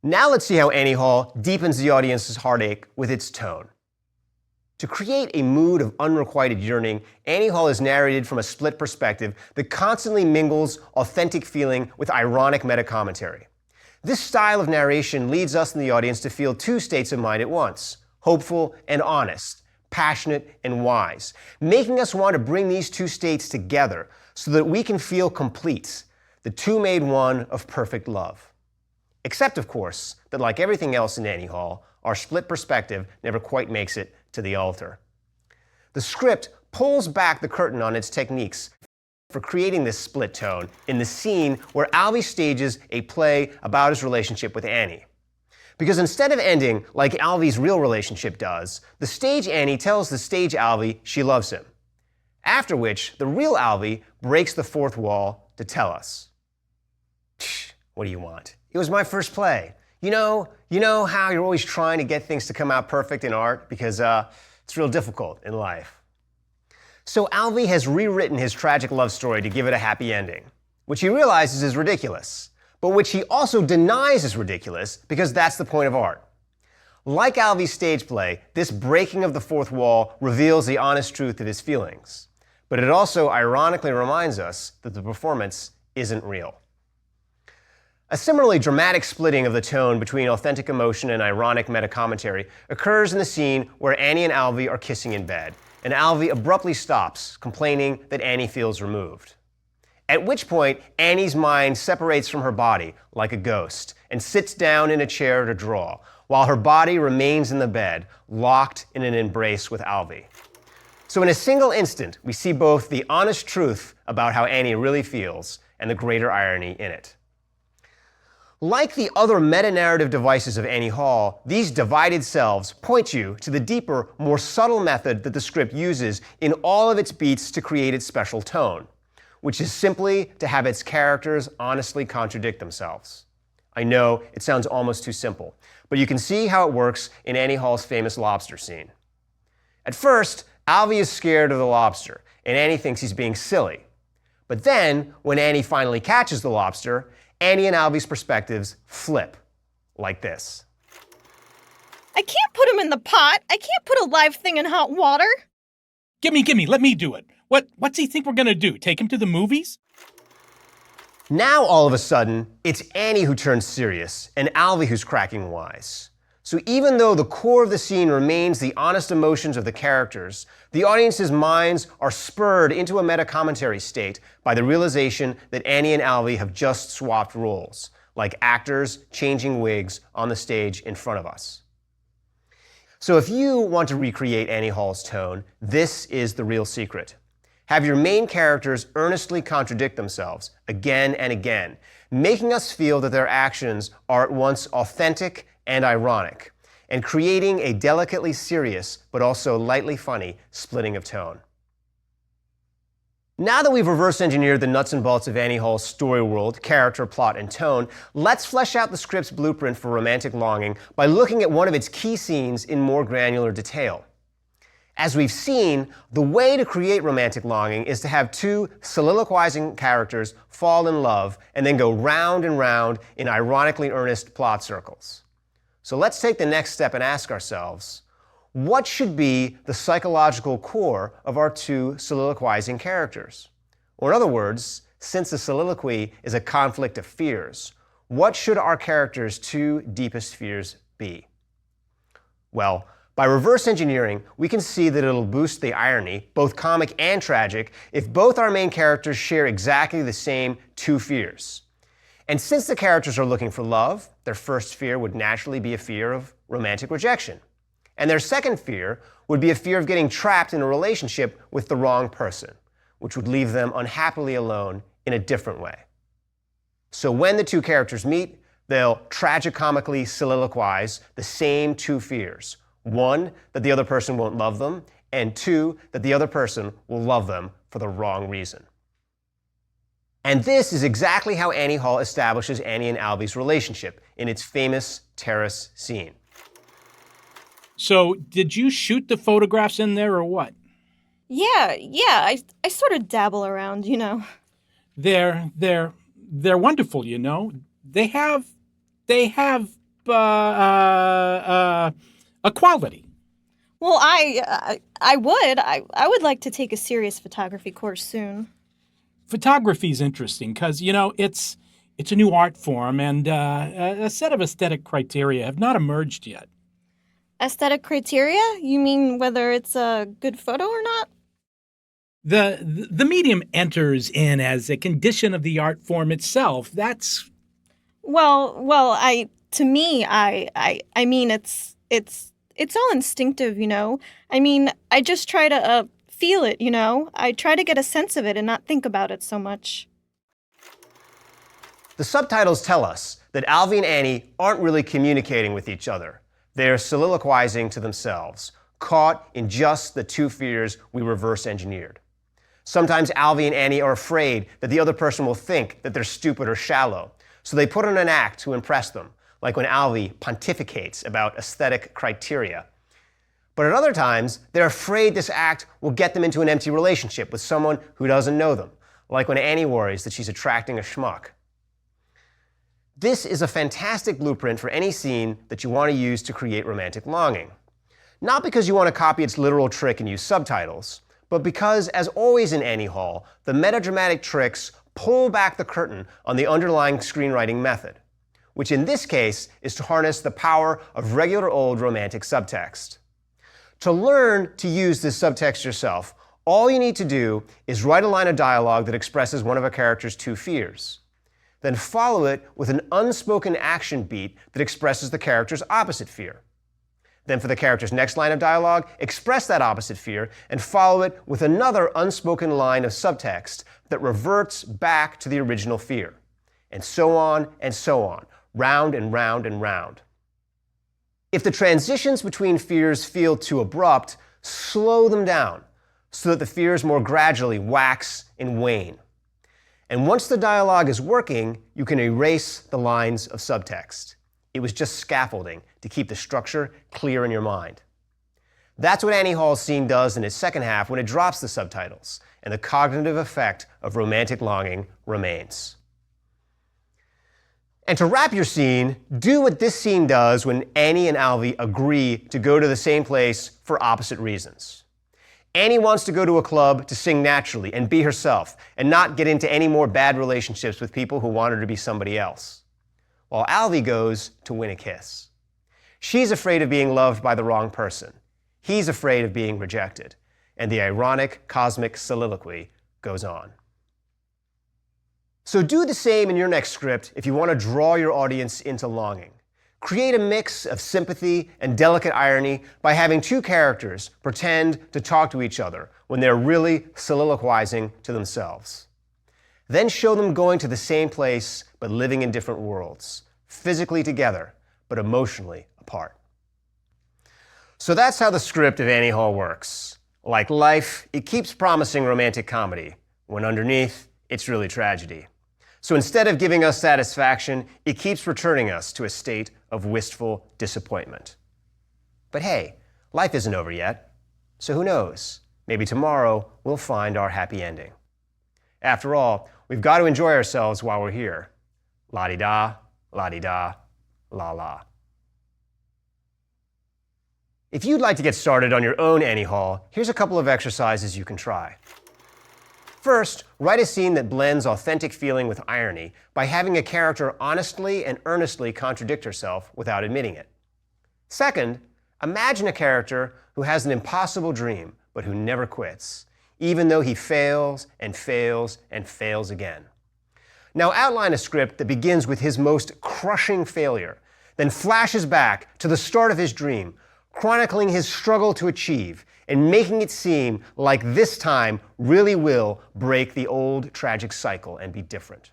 Now let's see how Annie Hall deepens the audience's heartache with its tone. To create a mood of unrequited yearning, Annie Hall is narrated from a split perspective that constantly mingles authentic feeling with ironic meta-commentary. This style of narration leads us in the audience to feel two states of mind at once, hopeful and honest, passionate and wise, making us want to bring these two states together so that we can feel complete, the two made one of perfect love. Except, of course, that like everything else in Annie Hall, our split perspective never quite makes it to the altar. The script pulls back the curtain on its techniques for creating this split tone in the scene where Alvy stages a play about his relationship with Annie. Because instead of ending like Alvy's real relationship does, the stage Annie tells the stage Alvy she loves him. After which, the real Alvy breaks the fourth wall to tell us. What do you want? It was my first play. You know how you're always trying to get things to come out perfect in art because it's real difficult in life. So Alvy has rewritten his tragic love story to give it a happy ending, which he realizes is ridiculous, but which he also denies is ridiculous because that's the point of art. Like Alvy's stage play, this breaking of the fourth wall reveals the honest truth of his feelings, but it also ironically reminds us that the performance isn't real. A similarly dramatic splitting of the tone between authentic emotion and ironic meta-commentary occurs in the scene where Annie and Alvy are kissing in bed, and Alvy abruptly stops, complaining that Annie feels removed. At which point, Annie's mind separates from her body like a ghost and sits down in a chair to draw, while her body remains in the bed, locked in an embrace with Alvy. So in a single instant, we see both the honest truth about how Annie really feels and the greater irony in it. Like the other meta-narrative devices of Annie Hall, these divided selves point you to the deeper, more subtle method that the script uses in all of its beats to create its special tone, which is simply to have its characters honestly contradict themselves. I know it sounds almost too simple, but you can see how it works in Annie Hall's famous lobster scene. At first, Alvy is scared of the lobster, and Annie thinks he's being silly. But then, when Annie finally catches the lobster, Annie and Alvy's perspectives flip, like this. I can't put him in the pot. I can't put a live thing in hot water. Gimme, let me do it. What's he think we're gonna do? Take him to the movies? Now, all of a sudden, it's Annie who turns serious and Alvy who's cracking wise. So even though the core of the scene remains the honest emotions of the characters, the audience's minds are spurred into a meta-commentary state by the realization that Annie and Alvy have just swapped roles, like actors changing wigs on the stage in front of us. So if you want to recreate Annie Hall's tone, this is the real secret. Have your main characters earnestly contradict themselves again and again, making us feel that their actions are at once authentic and ironic, and creating a delicately serious but also lightly funny splitting of tone. Now that we've reverse engineered the nuts and bolts of Annie Hall's story world, character, plot, and tone, let's flesh out the script's blueprint for romantic longing by looking at one of its key scenes in more granular detail. As we've seen, the way to create romantic longing is to have two soliloquizing characters fall in love and then go round and round in ironically earnest plot circles. So let's take the next step and ask ourselves, what should be the psychological core of our two soliloquizing characters? Or in other words, since the soliloquy is a conflict of fears, what should our characters' two deepest fears be? Well, by reverse engineering, we can see that it'll boost the irony, both comic and tragic, if both our main characters share exactly the same two fears. And since the characters are looking for love, their first fear would naturally be a fear of romantic rejection. And their second fear would be a fear of getting trapped in a relationship with the wrong person, which would leave them unhappily alone in a different way. So when the two characters meet, they'll tragicomically soliloquize the same two fears. One, that the other person won't love them, and two, that the other person will love them for the wrong reason. And this is exactly how Annie Hall establishes Annie and Alvy's relationship in its famous terrace scene. So, did you shoot the photographs in there or what? Yeah, I sort of dabble around, you know. They're wonderful, you know. They have a quality. Well, I would like to take a serious photography course soon. Photography is interesting because, you know, it's a new art form and a set of aesthetic criteria have not emerged yet. Aesthetic criteria? You mean whether it's a good photo or not? The medium enters in as a condition of the art form itself. That's Well, I mean it's all instinctive, you know. I mean, I just try to feel it, you know. I try to get a sense of it and not think about it so much. The subtitles tell us that Alvy and Annie aren't really communicating with each other. They're soliloquizing to themselves, caught in just the two fears we reverse engineered. Sometimes Alvy and Annie are afraid that the other person will think that they're stupid or shallow, so they put on an act to impress them, like when Alvy pontificates about aesthetic criteria. But at other times, they're afraid this act will get them into an empty relationship with someone who doesn't know them, like when Annie worries that she's attracting a schmuck. This is a fantastic blueprint for any scene that you want to use to create romantic longing. Not because you want to copy its literal trick and use subtitles, but because, as always in Annie Hall, the metadramatic tricks pull back the curtain on the underlying screenwriting method, which in this case is to harness the power of regular old romantic subtext. To learn to use this subtext yourself, all you need to do is write a line of dialogue that expresses one of a character's two fears. Then follow it with an unspoken action beat that expresses the character's opposite fear. Then for the character's next line of dialogue, express that opposite fear and follow it with another unspoken line of subtext that reverts back to the original fear. And so on, round and round and round. If the transitions between fears feel too abrupt, slow them down so that the fears more gradually wax and wane. And once the dialogue is working, you can erase the lines of subtext. It was just scaffolding to keep the structure clear in your mind. That's what Annie Hall's scene does in its second half when it drops the subtitles, and the cognitive effect of romantic longing remains. And to wrap your scene, do what this scene does when Annie and Alvy agree to go to the same place for opposite reasons. Annie wants to go to a club to sing naturally and be herself and not get into any more bad relationships with people who want her to be somebody else, while Alvy goes to win a kiss. She's afraid of being loved by the wrong person. He's afraid of being rejected. And the ironic cosmic soliloquy goes on. So do the same in your next script if you want to draw your audience into longing. Create a mix of sympathy and delicate irony by having two characters pretend to talk to each other when they're really soliloquizing to themselves. Then show them going to the same place but living in different worlds, physically together but emotionally apart. So that's how the script of Annie Hall works. Like life, it keeps promising romantic comedy, when underneath, it's really tragedy. So instead of giving us satisfaction, it keeps returning us to a state of wistful disappointment. But hey, life isn't over yet. So who knows? Maybe tomorrow we'll find our happy ending. After all, we've got to enjoy ourselves while we're here. La-di-da, la-di-da, la-la. If you'd like to get started on your own Annie Hall, here's a couple of exercises you can try. First, write a scene that blends authentic feeling with irony by having a character honestly and earnestly contradict herself without admitting it. Second, imagine a character who has an impossible dream, but who never quits, even though he fails and fails and fails again. Now outline a script that begins with his most crushing failure, then flashes back to the start of his dream, chronicling his struggle to achieve and making it seem like this time really will break the old tragic cycle and be different.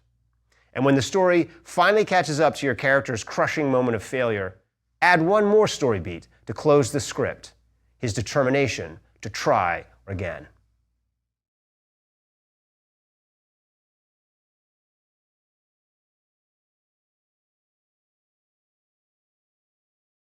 And when the story finally catches up to your character's crushing moment of failure, add one more story beat to close the script, his determination to try again.